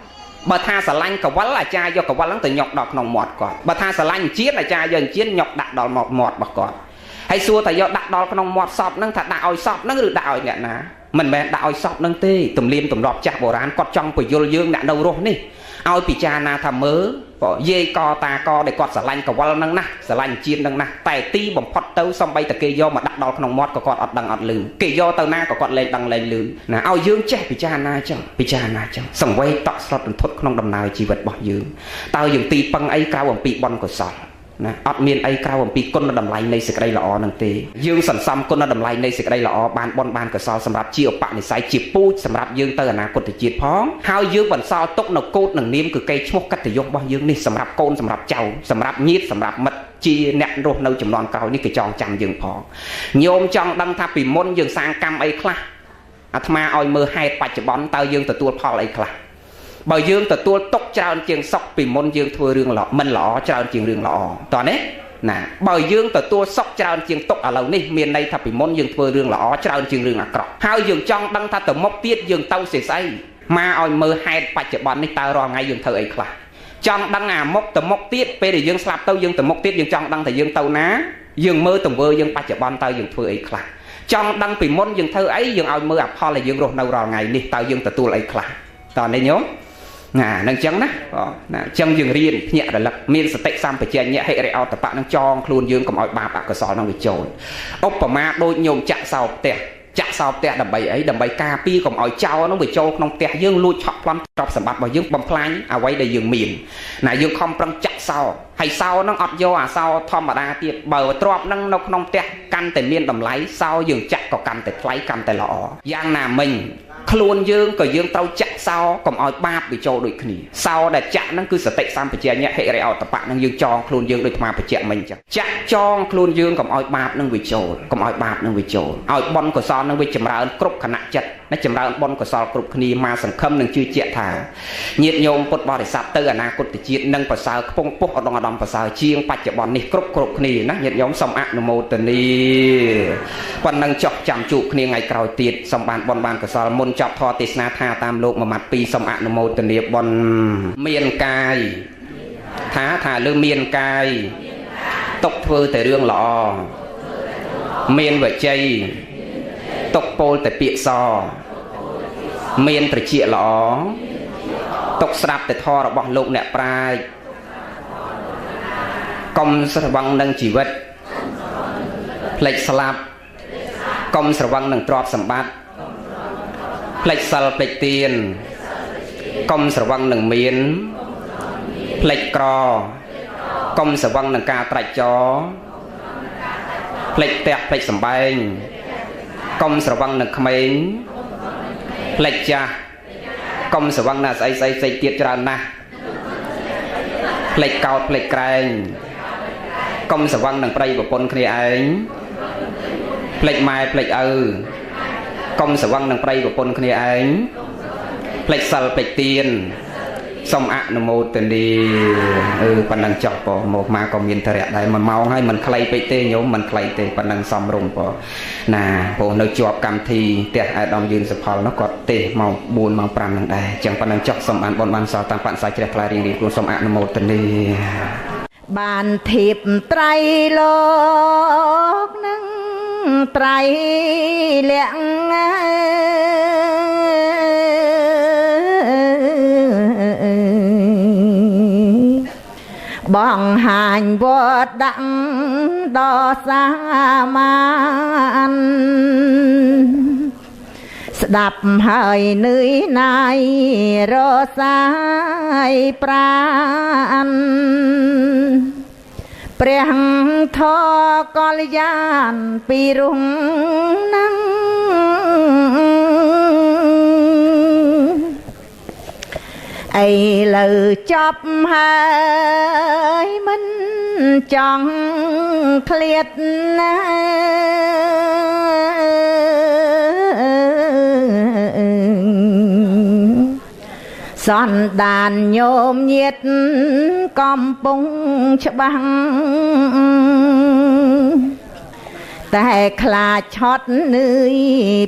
បើថាស្រឡាញ់កវលអាចារ្យយកកវលហ្នឹងទៅញុកដល់ក្នុងមាត់គាត់បើថាស្រឡាញ់ជាតិអាចារ្យយកជាតិញុកដាក់ដល់មាត់របស់គាត់ហើយសួរថាយកដាក់ដល់ក្នុងមាត់សពហ្នឹងថាដាក់ឲ្យសពហ្នឹងឬដាក់ឲ្យអ្នកណាមិនមែនដាក់ឲ្យសពនឹងទេទំនៀមទម្លាប់ចាស់បុរាណគាត់ចង់បញ្យល់យើងអ្នកនៅរស់នេះឲ្យពិចារណាថាមើលយាយកតាកដែលគាត់ស្រឡាញ់កវលនឹងណាស្រឡាញ់ជាតិនឹងណាតែទីបំផុតទៅសំបីតែគេយកមកដាក់ដល់ក្នុងមាត់ក៏គាត់អត់ដឹងអត់ឮគេយកទៅណាក៏គាត់លែងដឹងលែងឮណាឲ្យយើងចេះពិចារណាចឹងសង្វេគតក់ស្លុតរន្ធត់ក្នុងដំណើរជីវិតរបស់យើងតើយើងទីពឹងអីក្រៅអំពីបុណ្យកុសល ណាអត់មានអីក្រៅអំពីគុណតម្លៃនៃសេចក្តីល្អនឹងទេយើងសន្សំគុណតម្លៃនៃសេចក្តីល្អបានបនបានកុសលសម្រាប់ជាឧបនិស្ស័យជាពូជសម្រាប់យើងទៅអនាគតជាតិផងហើយយើងបន្សល់ទុកនៅកូដនឹងនាមគឺកេរ្តិ៍ឈ្មោះកិត្តិយសរបស់យើងនេះសម្រាប់កូនសម្រាប់ចៅសម្រាប់ញាតិសម្រាប់មិត្តជាអ្នករស់នៅចំនួនក្រោយនេះគឺចងចាំយើងផងញោមចង់ដឹងថាពីមុនយើងសាងកម្មអីខ្លះអាត្មាឲ្យមើលហេតុបច្ចុប្បន្នតើយើងទទួលផលអីខ្លះបើយើងទទួលទុកច្រើនជាងសុខពីមុនយើងធ្វើរឿងល្អមិនល្អច្រើនជាងរឿងល្អតោះនេះណាបើយើងទទួលសុខច្រើនជាងទុកឥឡូវនេះមានន័យថាពីមុនយើងធ្វើរឿងល្អច្រើនជាងរឿងអាក្រក់ហើយយើងចង់ដឹងថាទៅមុខទៀតយើងទៅស្អីមកឲ្យមើលហេតុបច្ចុប្បន្ននេះតើរាល់ថ្ងៃយើងធ្វើអីខ្លះចង់ដឹងអាមុខទៅមុខទៀតពេលដែលយើងស្លាប់ទៅយើងទៅមុខទៀតយើងចង់ដឹងថាយើងទៅណាយើងមើលទង្វើយើងបច្ចុប្បន្នតើយើងធ្វើអីខ្លះចង់ដឹងពីមុនយើងធ្វើអីយើងឲ្យមើលអផលដែលយើងរស់នៅរាល់ថ្ងៃនេះតើយើងទទួលអីខ្លះតើនេះញោមណានឹងចឹងណាណាចឹងយើងរៀនភ្ញាក់រលឹកមានសតិសម្បជញ្ញៈហិរិអតបៈនឹងចងខ្លួនយើងកុំឲ្យបាបអកុសលនឹងវាចូលឧបមាដូចញោមចាក់សោផ្ទះចាក់សោផ្ទះដើម្បីអីដើម្បីការពារកុំឲ្យចោលនឹងវាចូលក្នុងផ្ទះយើងលួចឆក់ប្លន់ទ្រព្យសម្បត្តិរបស់យើងបំផ្លាញអ្វីដែលយើងមានណាយើងខំប្រឹងចាក់សោហើយសោនឹងអត់យកអាសោធម្មតាទៀតបើទ្រព្យនឹងនៅក្នុងផ្ទះកាន់តែមានតម្លៃសោយើងចាក់ក៏កាន់តែថ្លៃកាន់តែល្អយ៉ាងណាមិញខ្លួនយើងក៏យើងត្រូវចាក់សោកុំឲ្យបាបវាចូលដូចគ្នាសោដែលចាក់ហ្នឹងគឺសតិសម្បជញ្ញៈហិរិអតបៈហ្នឹងយើងចងខ្លួនយើងដូចអាបច្ចៈមិញចឹងចាក់ចងខ្លួនយើងកុំឲ្យបាបហ្នឹងវាចូលកុំឲ្យបាបហ្នឹងវាចូលឲ្យបុណ្យកុសលហ្នឹងវាចម្រើនគ្រប់ខណៈចិត្តណាចម្រើនបុណ្យកុសលគ្រប់គ្នាមកសង្ឃឹមនឹងជឿជាក់ថាញាតិញោមពុទ្ធបរិស័ទទៅអនាគតជាតិនឹងប្រសើរខ្ពង់ខ្ពស់ឧត្តមឧត្តមប្រសើរជាងបច្ចុប្បន្ននេះគ្រប់គ្នាណាញាតិញោមសូមអនុមោទនាប៉ុណ្ណឹងចុះចាំជួបគ្នាថ្ងៃក្រោយទៀតសូមបានបុណ្យបានកុសលមុនចប់ធម៌ទេសនាថាតាមលោកមួយម៉ាត់ពីរសូមអនុមោទនាបុណ្យមានកាយថាលើមានកាយទុកធ្វើតែរឿងល្អមានវជ័យទុកពោលតែពាក្យសមានត្រចៀកល្អទុកស្ដាប់តែធម៌របស់លោកអ្នកប្រាជ្ញកុំស្រវឹងនឹងជីវិតផ្លេចស្លាប់កុំស្រវឹងនឹងទ្រព្យសម្បត្តិផ្លេចសិលផ្លេចទានកុំស្រវឹងនឹងមានផ្លេចក្រកុំស្រវឹងនឹងការត្រាច់ចរផ្លេចផ្ទះផ្លេចសម្បែងកុំស្រវឹងនឹងក្មេងផ្លេចចាស់កុំស្រវឹងណាស្អីផ្សេងទៀតច្រើនណាស់ផ្លេចកោតផ្លេចក្រែងកុំស្រវឹងនឹងប្តីប្រពន្ធគ្នាឯងផ្លេចម៉ែផ្លេចឪកុំស្រវឹងនឹងប្តីប្រពន្ធគ្នាឯងផ្លេចសិលផ្លេចទានសូមអនុមោទនាប៉ុណ្ណឹងចុះបងមកក៏មានតរៈដែរ1ម៉ោងហើយមិនខ្លីពេកទេញោមមិនខ្លីទេប៉ុណ្ណឹងសមរម្យបងណាបងនៅជាប់កម្មវិធីផ្ទះអាដាមយឿនសុផលនោះគាត់ទេសម៉ោង4ម៉ោង5ហ្នឹងដែរអញ្ចឹងប៉ុណ្ណឹងចុះសូមបានបនបានសល់តាមបញ្ញាជ្រះថ្លារៀងខ្លួនសូមអនុមោទនាបានធៀបត្រៃលោកនឹងត្រៃលក្ខបងហាញវត្តដាក់ដល់សាមានស្ដាប់ហើយនឿយណាយរសាយប្រានព្រះធម៌កល្យានពីរុងនឹង ấy lời chóp hai mình chẳng liệt son đàn nhôm nhiệt com bông băngแต่คลาช็อตเนื้อ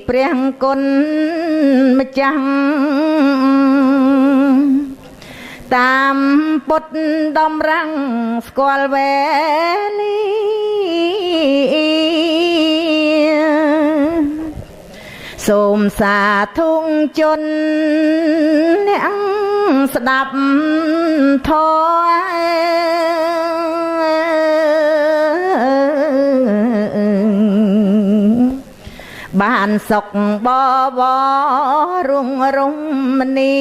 เปรียงกลมาจังตามปดดอมรังสกอลเวลีสมสาทุ่งจนยังสดับทบ้านศกบ่บ่รุ่งรุ่งมณี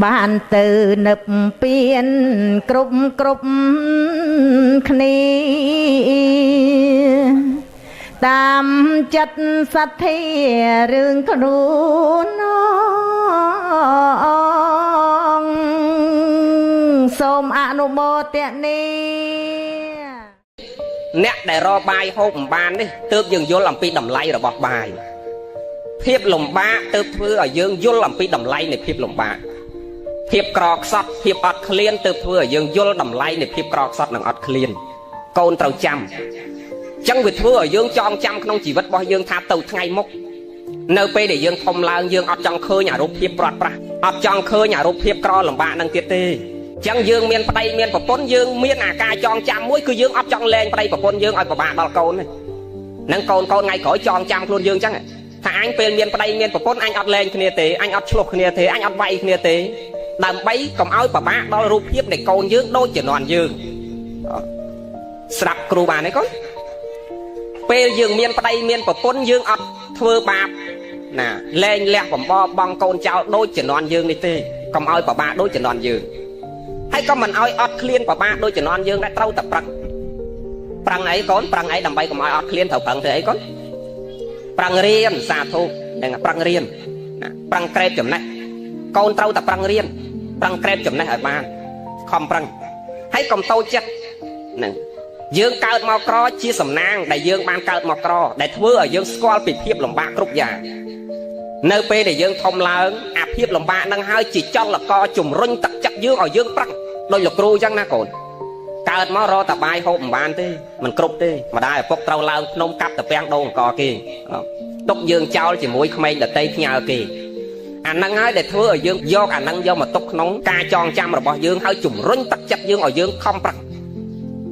បានទៅនឹកពៀនគ្រប់គ្នាតាមចិត្តសទ្ធារឿងខ្លួនសូមអនុមោទនាអ្នកដែលរកបាយហូបមិនបាននេះទើបយើងយល់អំពីតម្លៃរបស់បាយភាពលំបាកទើបធ្វើឲ្យយើងយល់អំពីតម្លៃនៃភាពលំបាកភាពក្រខ្សត់ភាពអត់ឃ្លានទើបធ្វើឲ្យយើងយល់តម្លៃនៃភាពក្រខ្សត់និងអត់ឃ្លានកូនត្រូវចាំចឹងវាធ្វើឲ្យយើងចងចាំក្នុងជីវិតរបស់យើងថាទៅថ្ងៃមុខនៅពេលដែលយើងធំឡើងយើងអត់ចង់ឃើញអារូបភាពព្រាត់ប្រាសអត់ចង់ឃើញអារូបភាពក្រលំបាកនឹងទៀតទេចឹងយើងមានប្តីមានប្រពន្ធយើងមានអាការចងចាំមួយគឺយើងអត់ចង់លែងប្តីប្រពន្ធយើងឲ្យពិបាកដល់កូនហ្នឹងកូនថ្ងៃក្រោយចងចាំខ្លួនយើងចឹងថាអញពេលមានប្តីមានប្រពន្ធអញអត់លែងគ្នាទេអញអត់ឆ្លោះគ្នាទេអញអត់វាយគ្នាទេដើម្បីកុំឲ្យពិបាកដល់រូបភាពនៃកូនយើងដូចជំនាន់យើងស្ដាប់គ្រូបានទេកូនពេលយើងមានប្តីមានប្រពន្ធយើងអត់ធ្វើបាបណាលែងលះបំបបបងកូនចោលដូចជំនាន់យើងនេះទេកុំឲ្យពិបាកដូចជំនាន់យើងហើយក៏មិនឲ្យអត់ឃ្លានពិបាកដូចជំនាន់យើងដែរត្រូវតែប្រឹងអីកូនប្រឹងអីដើម្បីកុំឲ្យអត់ឃ្លានត្រូវប្រឹងធ្វើអីកូនប្រឹងរៀនសាធុហ្នឹងប្រឹងរៀនណាប្រឹងក្រេបចំណេះកូនត្រូវតែប្រឹងរៀនប្រឹងក្រេបចំណេះឲ្យបានខំប្រឹងហើយកុំតូចចិត្តហ្នឹងយើងកើតមកក្រជាសំណាងដែលយើងបានកើតមកក្រដែលធ្វើឲ្យយើងស្គាល់ពីភាពលំបាកគ្រប់យ៉ាងនៅពេលដែលយើងធំឡើងអាភាពលំបាកនឹងហើយជាចលករជំរុញទឹកចិត្តយើងឲ្យយើងប្រឹងដោយលោកគ្រូអញ្ចឹងណាកូនកើតមករកតែបាយហូបមិនបានទេមិនគ្រប់ទេម្ដាយឪពុកត្រូវឡើងភ្នំកាប់តាពាំងដូងអង្គគេទុកយើងចោលជាមួយក្មេងដតីផ្ញើគេអាហ្នឹងហើយដែលធ្វើឲ្យយើងយកអាហ្នឹងយកមកទុកក្នុងការចងចាំរបស់យើងហើយជំរុញទឹកចិត្តយើងឲ្យយើងខំប្រឹង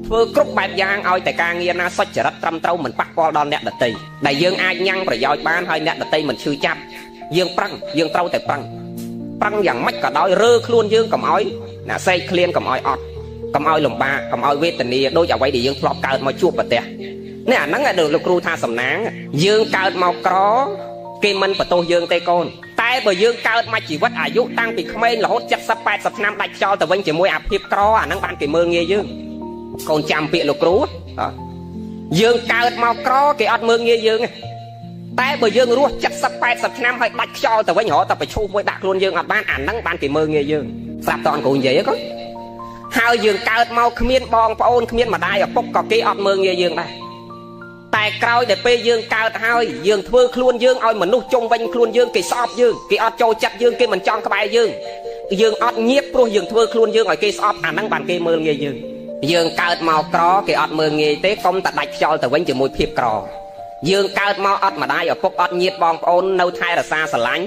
ធ្វើគ្រប់បែបយ៉ាងឲ្យតែការងារណាសុចរិតត្រឹមត្រូវមិនប៉ះពាល់ដល់អ្នកដតីដែលយើងអាចញ៉ាំងប្រយោជន៍បានហើយអ្នកដតីមិនឈឺចាប់យើងប្រឹងយើងត្រូវតែប្រឹងយ៉ាងម៉េចក៏ដោយរើខ្លួនយើងកុំឲ្យអ្នកសេកឃ្លានកុំឲ្យអត់កុំឲ្យលំបាកកុំឲ្យវេទនាដូចអ្វីដែលយើងធ្លាប់កើតមកជួបប្រទះនេះអាហ្នឹងឯងលោកគ្រូថាសំណាងយើងកើតមកក្រគេមិនបន្ទោសយើងទេកូនតែបើយើងកើតមកជីវិតអាយុតាំងពីក្មេងរហូត70 80ឆ្នាំដាច់ខ្យល់ទៅវិញជាមួយអាភាពក្រអាហ្នឹងបានគេមើលងាយយើងកូនចាំពាក្យលោកគ្រូយើងកើតមកក្រគេអត់មើលងាយយើងទេតែបើយើងរស់70 80ឆ្នាំហើយដាច់ខ្យល់ទៅវិញរហូតតែប្រឈូសមួយដាក់ខ្លួនយើងអត់បានអាហ្នឹងបានគេមើលងាយយើងស្រាប់តអនគ្រូនិយាយហ្នឹងកូនហើយយើងកើតមកគ្មានបងប្អូនគ្មានម្ដាយឪពុកក៏គេអត់មើលងាយយើងដែរតែក្រោយដែលពេលយើងកើតហើយយើងធ្វើខ្លួនយើងឲ្យមនុស្សជុំវិញខ្លួនយើងគេស្អប់យើងគេអត់ចូលចិត្តយើងគេមិនចង់ក្បែរយើងអត់ញៀបព្រោះយើងធ្វើខ្លួនយើងឲ្យគេស្អប់អាហ្នឹងបានគេមើលងាយយើងកើតមកក្រគេអត់មើលងាយទេកុំតែដាច់ខ្យល់ទៅវិញជាមួយភាពក្រយើងកើតមកអត់ម្ដាយឪពុកអត់ញាតិបងប្អូននៅថែរក្សាស្រឡាញ់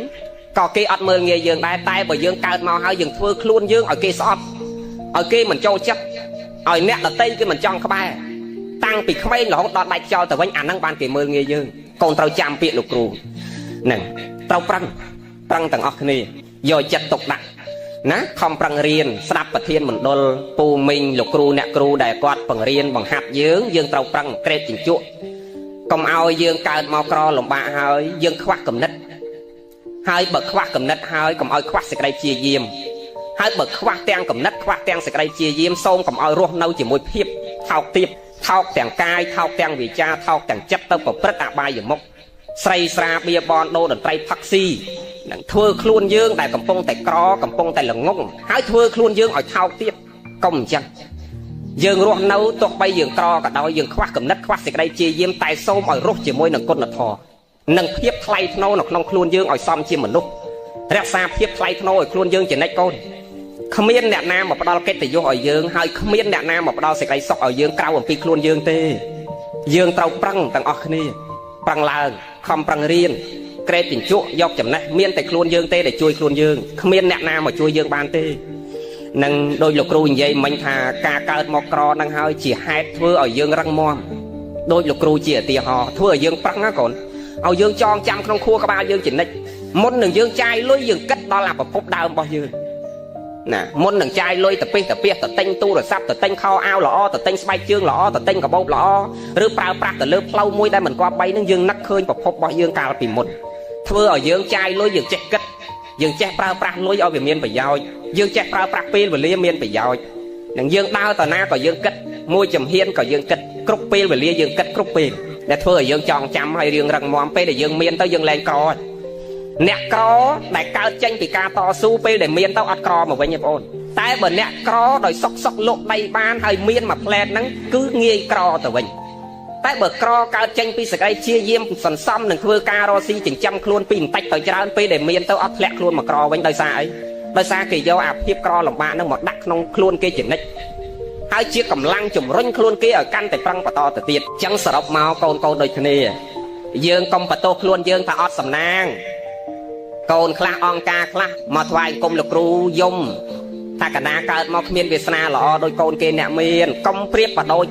ក៏គេអត់មើលងាយយើងដែរតែបើយើងកើតមកហើយយើងធ្វើខ្លួនយើងឲ្យគេស្អប់ឲ្យគេមិនចូលចិត្តឲ្យអ្នកដតីគេមិនចង់ក្បែរតាំងពីក្មេងរហូតដល់ដាច់ខ្យល់ទៅវិញអាហ្នឹងបានគេមើលងាយយើងកូនត្រូវចាំពាក្យលោកគ្រូហ្នឹងត្រូវប្រឹងទាំងអស់គ្នាយកចិត្តទុកដាក់ណាខំប្រឹងរៀនស្ដាប់ប្រធានមណ្ឌលពូមីងលោកគ្រូអ្នកគ្រូដែលគាត់បង្រៀនបង្ហាត់យើងត្រូវប្រឹងក្រេបជញ្ជក់កុំឲ្យយើងកើតមកក្រលំបាកហើយយើងខ្វះគំនិតហើយបើខ្វះគំនិតហើយកុំឲ្យខ្វះសេចក្តីព្យាយាមហើយបើខ្វះទាំងគំនិតខ្វះទាំងសេចក្តីព្យាយាមសូមកុំឲ្យរស់នៅជាមួយភាពថោកទាបថោកទាំងកាយថោកទាំងវាចាថោកទាំងចិត្តទៅប្រព្រឹត្តអបាយមុខស្រីស្រាបៀបនដូរតន្ត្រីផឹកស៊ីនឹងធ្វើខ្លួនយើងដែលកំពុងតែក្រកំពុងតែល្ងងហើយធ្វើខ្លួនយើងឲ្យថោកទៀតកុំអញ្ចឹងយើងរស់នៅទោះបីយើងក្រក៏ដោយយើងខ្វះគំនិតខ្វះសេចក្តីព្យាយាមតែសូមឲ្យរស់ជាមួយនឹងគុណធម៌និងភាពថ្លៃថ្នូរនៅក្នុងខ្លួនយើងឲ្យសមជាមនុស្សរក្សាភាពថ្លៃថ្នូរឲ្យខ្លួនយើងជានិច្ចកូនគ្មានអ្នកណាមកផ្ដល់កិត្តិយសឲ្យយើងហើយគ្មានអ្នកណាមកផ្ដល់សេចក្តីសុខឲ្យយើងក្រៅអំពីខ្លួនយើងទេយើងត្រូវប្រឹងទាំងអស់គ្នាប្រឹងឡើងខំប្រឹងរៀនក្រេបជញ្ជក់យកចំណេះមានតែខ្លួនយើងទេដែលជួយខ្លួនយើងគ្មានអ្នកណាមកជួយយើងបានទេនឹងដោយលោកគ្រូនិយាយមិញថាការកើតមកក្រនឹងហើយជាហេតុធ្វើឲ្យយើងរឹងមាំដោយលោកគ្រូជាឧទាហរណ៍ធ្វើឲ្យយើងប្រឹងណាកូនឲ្យយើងចងចាំក្នុងខួរក្បាលយើងជានិច្ចមុននឹងយើងចាយលុយយើងគិតដល់អាប្រភពដើមរបស់យើងណាមុននឹងចាយលុយទៅពេះទៅទិញទូរស័ព្ទទៅទិញខោអាវល្អទៅទិញស្បែកជើងល្អទៅទិញកាបូបល្អឬប្រើប្រាស់ទៅលើផ្លូវមួយដែលមិនគប្បីនឹងយើងនឹកឃើញប្រភពរបស់យើងកាលពីមុនធ្វើឲ្យយើងចាយលុយយើងចេះគិត យើងចេះប្រើប្រាស់លុយឲ្យវាមានប្រយោជន៍យើងចេះប្រើប្រាស់ពេលវេលាមានប្រយោជន៍នឹងយើងដើរទៅណាក៏យើងគិតមួយចំហៀនក៏យើងគិតគ្រប់ពេលវេលាយើងគិតគ្រប់ពេលដែលធ្វើឲ្យយើងចងចាំឲ្យរឿងរឹងមាំពេលដែលយើងមានទៅយើងលែងក្រអ្នកក្រដែលកើតចេញពីការតស៊ូពេលដែលមានទៅអត់ក្រមកវិញទេបងប្អូនតែបើអ្នកក្រដោយសុកលុកដីបានហើយមានមួយផ្លែតហ្នឹងគឺងាយក្រទៅវិញតែបើក្រកើតចេញពីសក្តិជាយាមសន្សំនឹងធ្វើការរកស៊ីចិញ្ចឹមខ្លួនពីបន្តិចទៅច្រើនពេលដែលមានទៅអត់ធ្លាក់ខ្លួនមកក្រវិញដោយសារអីដោយសារគេយកអាភាពក្រលំបាកហ្នឹងមកដាក់ក្នុងខ្លួនគេជានិច្ចហើយជាកម្លាំងជំរុញខ្លួនគេឲ្យកាន់តែប្រឹងបន្តទៅទៀតអញ្ចឹងសរុបមកកូនដូចគ្នាយើងកុំបន្ទោសខ្លួនយើងថាអត់សំណាងកូនខ្លះអង្គការខ្លះមកថ្វាយគុំលោកគ្រូយំថាកណាកើតមកគ្មានវាសនាល្អដោយកូនគេអ្នកមានកុំប្រៀបបដូច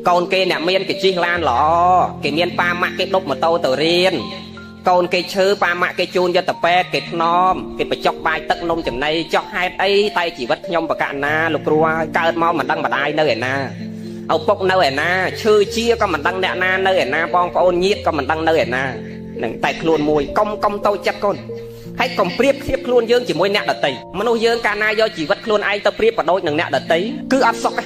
កូនគេអ្នកមានគេជិះឡានល្អគេមានប៉ាម៉ាក់គេដប់ម៉ូតូទៅរៀនកូនគេឈើប៉ាម៉ាក់គេជូនយកទៅពេទ្យគេថ្នមគេបញ្ចុកបាយទឹកនំចំណីចោះហេតុអីតែជីវិតខ្ញុំបកណាលោកគ្រូហើយកើតមកមិនដឹងម្ដាយនៅឯណាឪពុកនៅឯណាឈឺជាក៏មិនដឹងអ្នកណានៅឯណាបងប្អូនញាតិក៏មិនដឹងនៅឯណានឹងតែខ្លួនមួយកុំតូចចិត្តកូនហើយកុំប្រៀបធៀបខ្លួនយើងជាមួយអ្នកដទៃមនុស្សយើងកាលណាយកជីវិតខ្លួនឯងទៅប្រៀបបដូចនឹងអ្នកដទៃគឺអត់សុខទេ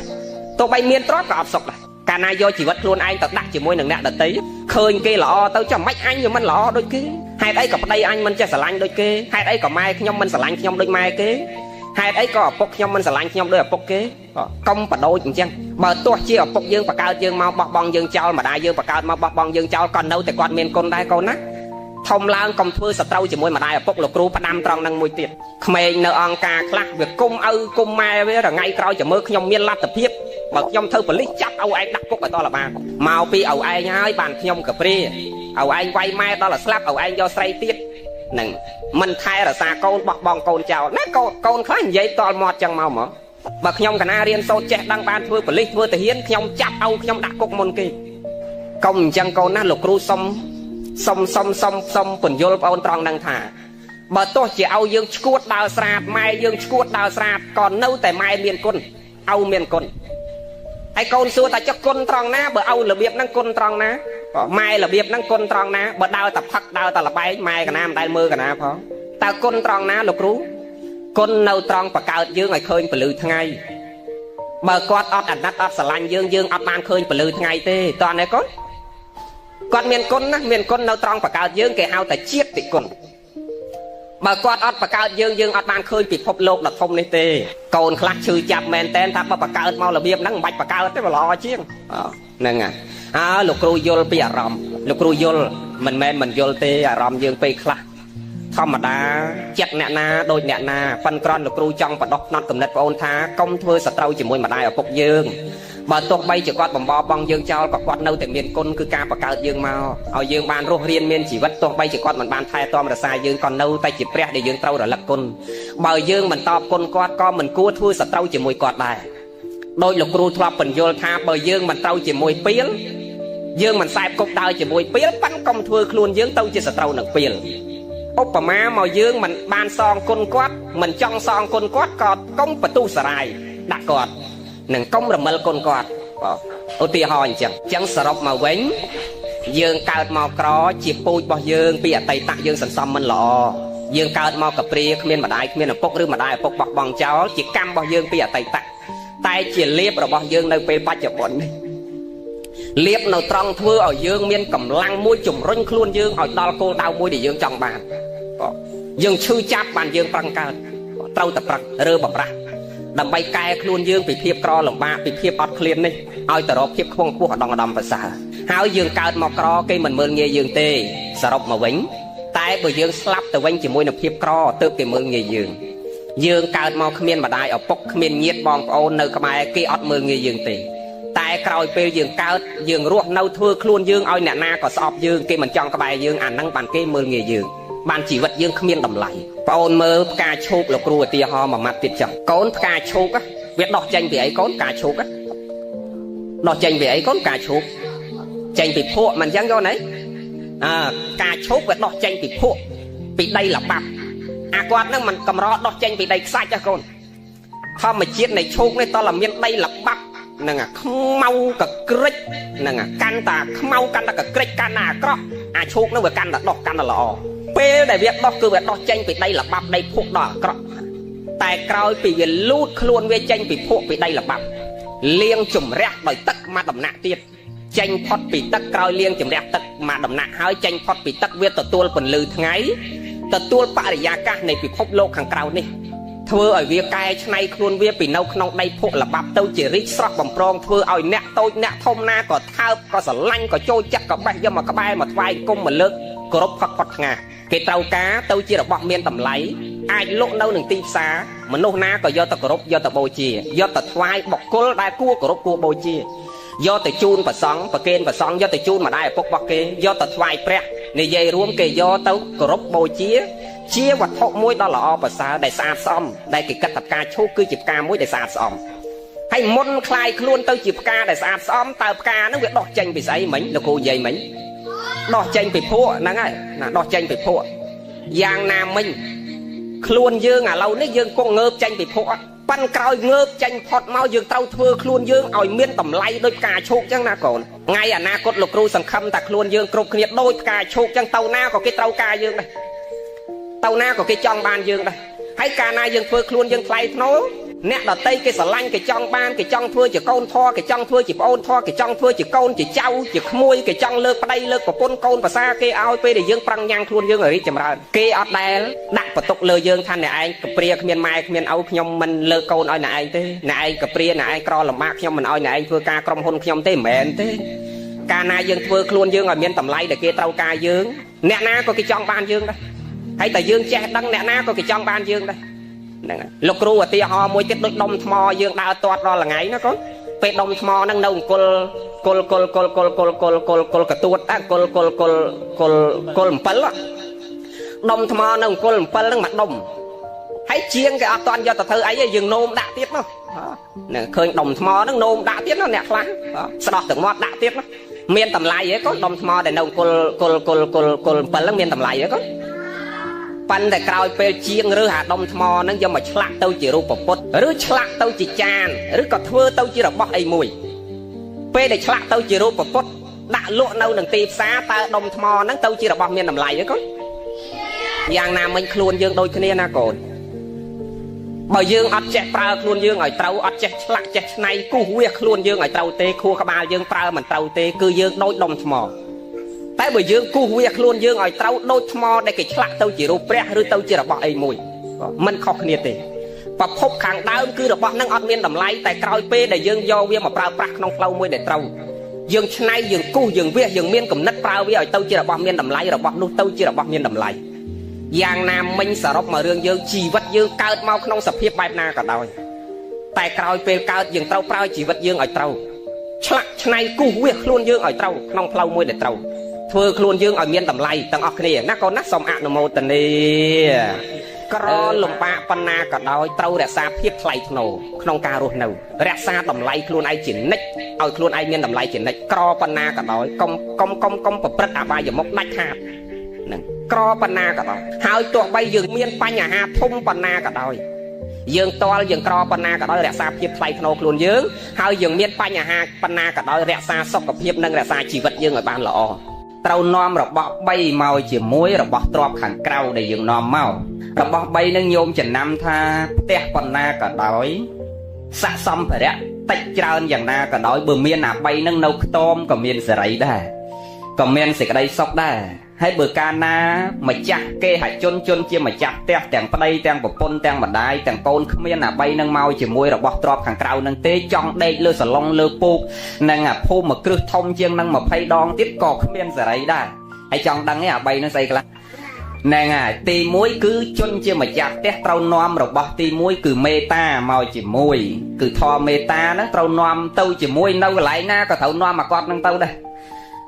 ទោះបីមានទ្រព្យក៏អត់សុខដែរកាលណាយកជីវិតខ្លួនឯងទៅដាក់ជាមួយនឹងអ្នកដទៃឃើញគេល្អទៅចាំមិនអញវាមិនល្អដូចគេហេតុអីក៏ប្តីអញមិនចេះស្រឡាញ់ដូចគេហេតុអីក៏ម៉ែខ្ញុំមិនស្រឡាញ់ខ្ញុំដូចម៉ែគេហេតុអីក៏ឪពុកខ្ញុំមិនស្រឡាញ់ខ្ញុំដូចឪពុកគេកុំបដូចអញ្ចឹងបើទោះជាឪពុកយើងបង្កើតយើងមកបោះបង់យើងចោលម្ដាយយើងបង្កើតមកបោះបង់យើងចោលក៏នៅតែគាត់មានគុណដែរកូនណាធំឡើងកុំធ្វើសត្រូវជាមួយម្ដាយឪពុកលោកគ្រូផ្ដាំត្រង់នឹងមួយទៀតក្មេងនៅអង្គការខ្លះវាគុំឪគុំម៉ែវារងៃក្រោយចាំមើលខ្ញុំមានលទ្ធភាពបើខ្ញុំធ្វើប៉ូលីសចាប់ឪឯងដាក់គុកឲ្យតលបានមកពីឪឯងហើយបានខ្ញុំកព្រាឪឯងវាយម៉ែដល់តែស្លាប់ឪឯងយកស្រីទៀតនឹងមិនថែរក្សាកូនបោះបង់កូនចោលណាកូនខ្លះនិយាយតល់មាត់ចឹងមកបើខ្ញុំកណារៀនសូត្រចេះដឹងបានធ្វើប៉ូលីសធ្វើទាហានខ្ញុំចាប់ឪខ្ញុំដាក់គុកមុនគេកុំអញ្ចឹងកូនណាលោកគ្រូសុំពន្យល់បងអូនត្រង់នឹងថាបើទោះជាឲ្យយើងឈួតដើរស្រាតម៉ែយើងឈួតដើរស្រាតក៏នៅតែម៉ែមានគុណឪមានគុណហើយកូនសួរតែចុះគុណត្រង់ណាបើឪរបៀបហ្នឹងគុណត្រង់ណាម៉ែរបៀបហ្នឹងគុណត្រង់ណាបើដើរតែផឹកដើរតែលបែងម៉ែកណាមិនដែលមើលកណាផងតើគុណត្រង់ណាលោកគ្រូគុណនៅត្រង់បកើតយើងឲ្យឃើញពលឺថ្ងៃបើគាត់អត់អាណិតអត់ស្រឡាញ់យើងអត់បានឃើញពលឺថ្ងៃទេតើណាកូនគាត់មានគុណណាមានគុណនៅត្រង់បកើតយើងគេហៅតែជាតិតិគុណបើគាត់អត់បកើតយើងអត់បានឃើញពិភពលោកដ៏ធំនេះទេកូនខ្លះឈឺចាប់មែនតែនថាបើបកើតមករបៀបហ្នឹងមិនបាច់បកើតទេល្អជាងហ្នឹងលោកគ្រូយល់ពីអារម្មណ៍លោកគ្រូយល់មិនមែនមិនយល់ទេអារម្មណ៍យើងពេលខ្លះធម្មតាចិត្តអ្នកណាដូចអ្នកណាប៉ិនក្រន់លោកគ្រូចង់បដោះផ្នត់គំនិតបងអូនថាកុំធ្វើសត្រូវជាមួយម្ដាយឪពុកយើងបើទោះបីជាគាត់បំបោបងយើងចោលក៏គាត់នៅតែមានគុណគឺការបង្កើតយើងមកឲ្យយើងបានរស់រៀនមានជីវិតទោះបីជាគាត់មិនបានថែទាំរក្សាយើងក៏នៅតែជាព្រះដែលយើងត្រូវរលឹកគុណបើយើងមិនតបគុណគាត់ក៏មិនគួរធ្វើសត្រូវជាមួយគាត់ដែរដោយលោកគ្រូធ្លាប់បញ្យល់ថាបើយើងមិនត្រូវជាមួយពីលយើងមិនសែបគប់ដើរជាមួយពីលប៉ាន់កុំធ្វើខ្លួនយើងទៅជាសត្រូវនឹងពីលឧបមាមកយើងមិនបានសងគុណគាត់មិនចង់សងគុណគាត់ក៏កុំបន្ទុះសារាយដាក់គាត់នឹងកុំរមិលគុណគាត់ឧទាហរណ៍អញ្ចឹងសរុបមកវិញយើងកើតមកក្រជាពូជរបស់យើងពីអតីតយើងសន្សំមិនល្អយើងកើតមកកព្រាគ្មានម្ដាយគ្មានឪពុកឬម្ដាយឪពុកបោះបង់ចោលជាកម្មរបស់យើងពីអតីតតែជាលៀបរបស់យើងនៅពេលបច្ចុប្បន្ននេះលៀបនៅត្រង់ធ្វើឲ្យយើងមានកម្លាំងមួយជំរុញខ្លួនយើងឲ្យដល់គោលដៅមួយដែលយើងចង់បានយើងឈឺចាប់បានយើងប្រឹងកើតត្រូវតែប្រឹងរើបំរាស់ដើម្បីកែខ្លួនយើងពីភាពក្រលំបាកពីភាពអត់ឃ្លាននេះឲ្យទៅរកភាពខ្ពង់ខ្ពស់ឧត្តមប្រសើរហើយយើងកើតមកក្រគេមិនមើលងាយយើងទេសរុបមកវិញតែបើយើងស្លាប់ទៅវិញជាមួយនឹងភាពក្រទើបគេមើលងាយយើងកើតមកគ្មានម្ដាយឪពុកគ្មានញាតិបងប្អូននៅក្បែរគេអត់មើលងាយយើងទេតែក្រោយពេលយើងកើតយើងរស់នៅធ្វើខ្លួនយើងឲ្យអ្នកណាក៏ស្អប់យើងគេមិនចង់ក្បែរយើងអាហ្នឹងបានគេមើលងាយយើងបានជីវិតយើងគ្មានតម្លៃបងអូនមើលផ្កាឈូកលោកគ្រូឧទាហរណ៍មួយម៉ាត់ទៀតចឹងកូនផ្កាឈូកវាដោះចេញពីអីកូនផ្កាឈូកដោះចេញពីអីកូនផ្កាឈូកចេញពីភក់មិនចឹងយល់ទេផ្កាឈូកវាដោះចេញពីភក់ពីដីល្បាប់អាគាត់នឹងមិនកម្រដោះចេញពីដីខ្សាច់ទេកូនធម្មជាតិនៃឈូកនេះតើមានដីល្បាប់នឹងខ្មៅកក្រិចនឹងកាន់តែខ្មៅកាន់តែកក្រិចកាន់តែអាក្រក់អាឈូកនោះវាកាន់តែដោះកាន់តែល្អ ពេលដែលវាដោះគឺវាដោះចេញពីដីល្បាប់ដីភក់ដល់អាក្រក់តែក្រោយពីវាលូតខ្លួនវាចេញពីភក់ពីដីល្បាប់លាងជំរះដោយទឹកមួយដំណាក់ទៀតចេញផុតពីទឹកក្រោយលាងជំរះទឹកមួយដំណាក់ហើយចេញផុតពីទឹកវាទទួលពន្លឺថ្ងៃទទួលបរិយាកាសនៃពិភពលោកខាងក្រៅនេះធ្វើឲ្យវាកែច្នៃខ្លួនវាពីនៅក្នុងដីភក់ល្បាប់ទៅជារីកស្រស់បំប្រងធ្វើឲ្យអ្នកតូចអ្នកធំណាក៏ថើបក៏ស្រឡាញ់ក៏ចូលចិត្តក៏បេះយកមកក្បែរមកថ្វាយគុំមកលើកគោរពផុតផុតថ្ងាគេត្រូវការទៅជារបស់មានតម្លៃអាចលក់នៅនឹងទីផ្សារមនុស្សណាក៏យកទៅគោរពយកទៅបូជាយកទៅថ្វាយបុគ្គលដែលគួរគោរពគួរបូជាយកទៅជូនព្រះសង្ឃប្រគេនព្រះសង្ឃយកទៅជូនម្ដាយឪពុករបស់គេយកទៅថ្វាយព្រះនិយាយរួមគេយកទៅគោរពបូជាវត្ថុមួយដ៏ល្អប្រសើរដែលស្អាតស្អំដែលគេគិតថាផ្កាឈូកគឺជាផ្កាមួយដែលស្អាតស្អំហើយមុនคลายខ្លួនទៅជាផ្កាដែលស្អាតស្អំតើផ្កាហ្នឹងវាដោះចេញពីស្អីមិញលោកគ្រូនិយាយមិញដោះចេញពីភក់ហ្នឹងហើយណាដោះចេញពីភក់យ៉ាងណាមិញខ្លួនយើងឥឡូវនេះយើងគង់ងើបចេញពីភក់ប៉ិនក្រោយងើបចេញផុតមកយើងត្រូវធ្វើខ្លួនយើងឲ្យមានតម្លៃដូចផ្កាឈូកចឹងណាកូនថ្ងៃអនាគតលោកគ្រូសង្ឃឹមថាខ្លួនយើងគ្រប់គ្នាដូចផ្កាឈូកចឹងទៅណាក៏គេត្រូវការយើងដែរទៅណាក៏គេចង់បានយើងដែរហើយកាលណាយើងធ្វើខ្លួនយើងថ្លៃថ្នូរអ្នកដតីគេស្រឡាញ់គេចង់បានគេចង់ធ្វើជាកូនធរគេចង់ធ្វើជាប្អូនធរគេចង់ធ្វើជាកូនជាចៅជាក្មួយគេចង់លើកប្តីលើកប្រពន្ធកូនប្រសាគេឲ្យពេលដែលយើងប្រឹងញ៉ាំងខ្លួនយើងឲ្យរីកចម្រើនគេអត់ដែលដាក់បន្ទុកលើយើងថាអ្នកឯងកព្រាគ្មានម៉ែគ្មានឪខ្ញុំមិនលើកកូនឲ្យអ្នកឯងទេអ្នកឯងកព្រាអ្នកឯងក្រលំបាកខ្ញុំមិនឲ្យអ្នកឯងធ្វើការក្រុមហ៊ុនខ្ញុំទេមិនមែនទេកាលណាយើងធ្វើខ្លួនយើងឲ្យមានតម្លៃដែលគេត្រូវការយើងអ្នកណាក៏គេចង់បានយើងដែរហើយតែយើងចេះដឹងអ្នកណាក៏គេចង់បានយើងដែរហ្នឹងហើយលោកគ្រូឧទាហរណ៍មួយទៀតដូចដុំថ្មយើងដើរទាត់រាល់ថ្ងៃណាកូនពេលដុំថ្មហ្នឹងនៅអង្គុលកុលកទួតគល់7ដុំថ្មនៅអង្គុល7ហ្នឹងមួយដុំហើយជាងគេអត់តាន់យកទៅធ្វើអីទេយើងនោមដាក់ទៀតនោះហ្នឹងឃើញដុំថ្មហ្នឹងនោមដាក់ទៀតនោះអ្នកខ្លះស្ដោះទឹកមាត់ដាក់ទៀតនោះមានតម្លៃហ៎កូនដុំថ្មដែលនៅអង្គុល7ហ្នឹងមានតម្លៃហ៎កូនប៉ុន្តែក្រោយពេលជាងឬអាដុំថ្មហ្នឹងយកមកឆ្លាក់ទៅជារូបពុទ្ធឬឆ្លាក់ទៅជាចានឬក៏ធ្វើទៅជារបស់អីមួយពេលដែលឆ្លាក់ទៅជារូបពុទ្ធដាក់លក់នៅនឹងទីផ្សារតើដុំថ្មហ្នឹងទៅជារបស់មានតម្លៃទេកូនយ៉ាងណាមិញខ្លួនយើងដូចគ្នាណាកូនបើយើងអត់ចេះប្រើខ្លួនយើងឲ្យត្រូវអត់ចេះឆ្លាក់ចេះច្នៃគូសវាសខ្លួនយើងឲ្យត្រូវទេខួរក្បាលយើងប្រើមិនត្រូវទេគឺយើងដូចដុំថ្មតែបើយើងគូសវាសខ្លួនយើងឲ្យត្រូវដូចថ្មដែលគេឆ្លាក់ទៅជារូបព្រះឬទៅជារបស់អីមួយមិនខុសគ្នាទេប្រភពខាងដើមគឺរបស់នឹងអត់មានតម្លៃតែក្រោយពេលដែលយើងយកវាមកប្រើប្រាស់ក្នុងផ្លូវមួយដែលត្រូវយើងច្នៃយើងគូសយើងវាសយើងមានគំនិតប្រើវាឲ្យទៅជារបស់មានតម្លៃរបស់នោះទៅជារបស់មានតម្លៃយ៉ាងណាមិញសរុបមករឿងយើងជីវិតយើងកើតមកក្នុងសភាពបែបណាក៏ដោយតែក្រោយពេលកើតយើងត្រូវប្រើជីវិតយើងឲ្យត្រូវឆ្លាក់ច្នៃគូសវាសខ្លួនយើងឲ្យត្រូវក្នុងផ្លូវមួយដែលត្រូវធ្វើខ្លួនយើងឲ្យមានតម្លៃទាំងអស់គ្នាណាកូនណាសូមអនុមោទនាក្រលំបាកប៉ុណ្ណាក៏ដោយត្រូវរក្សាភាពថ្លៃថ្នូរក្នុងការរស់នៅរក្សាតម្លៃខ្លួនឯងជានិច្ចឲ្យខ្លួនឯងមានតម្លៃជានិច្ចក្រប៉ុណ្ណាក៏ដោយកុំប្រព្រឹត្តអបាយមុខដាច់ខាតហ្នឹងក្រប៉ុណ្ណាក៏ដោយហើយទោះបីយើងមានបញ្ហាធំប៉ុណ្ណាក៏ដោយយើងតល់យើងក្រប៉ុណ្ណាក៏ដោយរក្សាភាពថ្លៃថ្នូរខ្លួនយើងហើយយើងមានបញ្ហាប៉ុណ្ណាក៏ដោយរក្សាសុខភាពនិងរក្សាជីវិតយើងឲ្យបានល្អត្រូវនាំរបស់3មកជាមួយរបស់ទ្រព្យខាងក្រៅដែលយើងនាំមករបស់3នឹងញោមចំណាំថាផ្ទះប៉ុណ្ណាក៏ដោយស័ក្តិសម្ភារៈតិចច្រើនយ៉ាងណាក៏ដោយបើមានអា3នឹងនៅខ្ទមក៏មានសេរីដែរក៏មានសេចក្តីសុខដែរហើយបើកាលណាម្ចាស់គេហជនជាម្ចាស់ផ្ទះទាំងប្តីទាំងប្រពន្ធទាំងម្ដាយទាំងកូនគ្មានអា3នឹងមកជាមួយរបស់ទ្រព្យខាងក្រៅនឹងទេចង់ដេកលើសឡុងលើពូកនិងអាភូមិមួយគ្រឹះធំជាងនឹង20ដងទៀតក៏គ្មានសេរីដែរហើយចង់ដឹងទេអា3នឹងស្អីខ្លះហ្នឹងហើយទី1គឺជនជាម្ចាស់ផ្ទះត្រូវនាំរបស់ទី1គឺមេត្តាមកជាមួយគឺធម៌មេត្តាហ្នឹងត្រូវនាំទៅជាមួយនៅកន្លែងណាក៏ត្រូវនាំអាគាត់នឹងទៅដែរ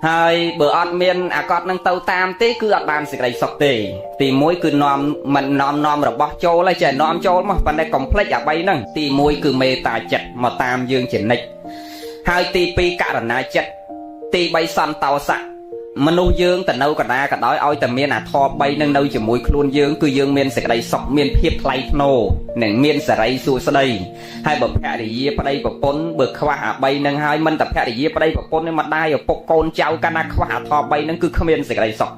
ហើយបើអត់មានអាកតនឹងទៅតាមទេគឺអត់បានសេចក្តីសុខទេទី1គឺនាំមិននាំរបស់ចូលហើយចេះនាំចូលមកប៉ុន្តែកុំភ្លេចអា3ហ្នឹងទី1គឺមេត្តាចិត្តមកតាមយើងជានិច្ចហើយទី2ករណាចិត្តទី3សន្តោសៈមនុស្សយើងទៅនៅកណ្ដាលក៏ដោយឲ្យតែមានអាធម៌3នឹងនៅជាមួយខ្លួនយើងគឺយើងមានសេចក្តីសុខមានភាពថ្លៃថ្នូរនិងមានសេរីសួស្តីហើយបើភរិយាប្តីប្រពន្ធបើខ្វះអា3នឹងហើយមិនតែភរិយាប្តីប្រពន្ធទេម្ដាយឪពុកកូនចៅកាលណាខ្វះអាធម៌3នឹងគឺគ្មានសេចក្តីសុខ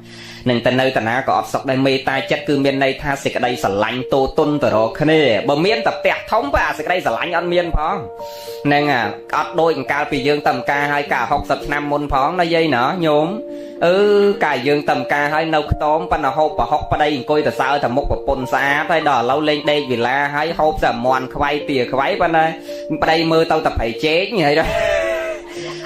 នឹងទៅនៅតាណាក៏អត់សុខដែរមេត្តាចិត្តគឺមានន័យថាសេចក្តីស្រឡាញ់តូតុនទៅរកគ្នាបើមានតែផ្ទះធំបើអាសេចក្តីស្រឡាញ់អត់មានផងហ្នឹងអត់ដូចកាលពីយើងតំការឲ្យកា60ឆ្នាំមុនផងណាយាយណាញោមកាលយើងតំការឲ្យនៅខ្ទមប៉ុន្តែហូបប្រហុកប្តីអង្គុយទៅសើតែមុខប្រពន្ធស្អាតហើយដល់ឥឡូវលេងដេកវិឡាហើយហូបតែមន់ខ្វៃទាខ្វៃប៉ុន្តែប្តីមើលទៅតែប្រៃជែកហើយ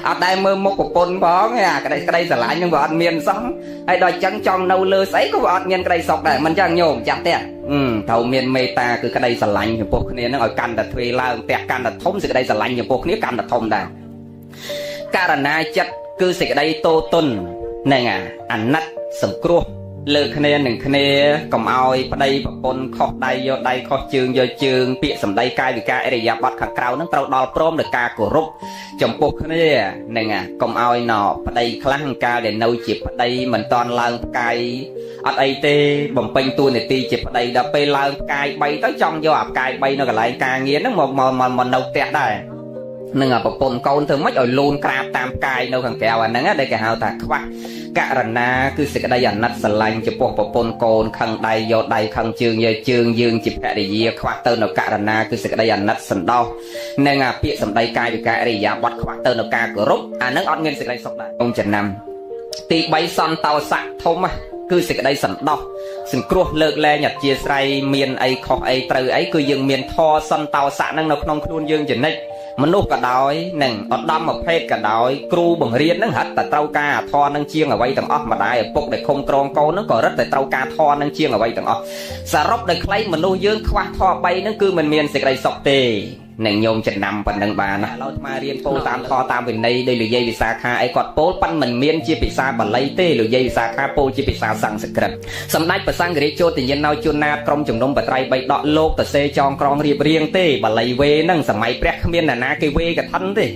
អត់ដែរមើលមុខប្រពន្ធផងអាក្តីស្រឡាញ់នឹងវាអត់មានសោះហើយដល់ចឹងចង់នៅលើស្អីក៏វាអត់មានក្តីសុខដែរមិនចឹងញោមចាំផ្ទះត្រូវមានមេត្តាគឺក្តីស្រឡាញ់ចំពោះគ្នានឹងឲ្យកាន់តែទ្វេឡើងផ្ទះកាន់តែធំសេចក្តីស្រឡាញ់ចំពោះគ្នាកាន់តែធំដែរករណាចិត្តគឺសេចក្តីតូតុនហ្នឹងអាណិតសង្គ្រោះលើគ្នានឹងគ្នាកុំឲ្យប្តីប្រពន្ធខុសដៃយកដៃខុសជើងយកជើងពាក្យសម្ដីកាយវិការអរិយាប័ត្រខាងក្រៅហ្នឹងត្រូវដល់ព្រមដោយការគោរពចំពោះគ្នាហ្នឹងកុំឲ្យណប្តីខ្លះកាលដែលនៅជាប្តីមិនតន់ឡើងផ្កាយអត់អីទេបំពេញតួនាទីជាប្តីដល់ពេលឡើងផ្កាយ3ទៅចង់យកអាផ្កាយ3នៅកន្លែងការងារហ្នឹងមកនៅផ្ទះដែរនឹងប្រពន្ធកូនធ្វើម៉េចឲ្យលូនក្រាបតាមផ្កាយនៅខាងក្រៅអាហ្នឹងដែលគេហៅថាខ្វះករណាគឺសេចក្តីអាណិតស្រឡាញ់ចំពោះប្រពន្ធកូនខឹងដៃយកដៃខឹងជើងយកជើងយើងជាភរិយាខ្វះទៅនៅករណាគឺសេចក្តីអាណិតសន្តោសនិងពាក្យសម្ដីកាយវិការអរិយាប័ត្រខ្វះទៅនៅការគោរពអាហ្នឹងអត់មានសេចក្តីសុខដែរôngចំណាំទី3សន្តោសៈធំគឺសេចក្តីសន្តោសសង្គ្រោះលើកលែងអធ្យាស្រ័យមានអីខុសអីត្រូវអីគឺយើងមានធម៌សន្តោសៈហ្នឹងនៅក្នុងខ្លួនយើងជានិច្ចមនុស្សក៏ដោយនឹងឧត្តមភេទក៏ដោយគ្រូបង្រៀននឹងរត់តែត្រូវការធម៌នឹងជាងអ្វីទាំងអស់ម្ដាយឪពុកដែលឃុំក្រងកូននឹងក៏រត់តែត្រូវការធម៌នឹងជាងអ្វីទាំងអស់សរុបដោយខ្លីមនុស្សយើងខ្វះធម៌3នឹងគឺមិនមានសេចក្តីសុខទេនឹងញោមចំណាំប៉ុណ្្នឹងបានណាឥឡូវអារៀនពោលតាមធម៌តាមវិន័យដោយលោកយាយវិសាខាអីគាត់ពោលប៉ុន្តែមិនមានជាភាសាបាលីទេលោកយាយវិសាខាពោលជាភាសាសំស្ក្រឹតសម្ដេចព្រះសង្ឃរាជចូលទញ្ញាណោជួនណាតក្រុមជំនុំបត្រៃ3ដកលោកតសេចងក្រងរៀបរៀងទេបាលីវេនឹងសម័យព្រះគ្មានអ្នកណាគេវេកឋិនទេ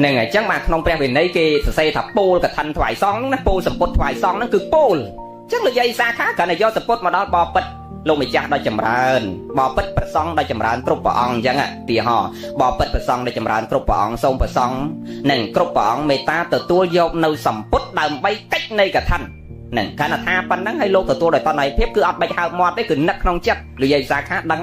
នឹងអញ្ចឹងបាទក្នុងព្រះវិន័យគេសរសេរថាពោលកឋិនថ្វាយសង្ឃណាពោលសម្ពុតថ្វាយសង្ឃហ្នឹងគឺពោលអញ្ចឹងលោកយាយវិសាខាគ្រាន់តែយកសម្ពុតមកដល់បបិទ្ធលោកម្ចាស់ដ៏ចម្រើនបបិទ្ធព្រះសង្ឃដ៏ចម្រើនគ្រប់ព្រះអង្គអញ្ចឹងទីហោបបិទ្ធព្រះសង្ឃដ៏ចម្រើនគ្រប់ព្រះអង្គសូមព្រះសង្ឃនិងគ្រប់ព្រះអង្គមេត្តាទទួលយកនៅសម្ពុតដើម្បីកិច្ចនៃកឋិននឹងគណៈថាប៉ុណ្ណឹងឲ្យលោកទទួលដោយតន័យភាពគឺអត់បាច់ហើបមាត់ទេគឺនឹកក្នុងចិត្តលោកយាយវិសាខាដឹ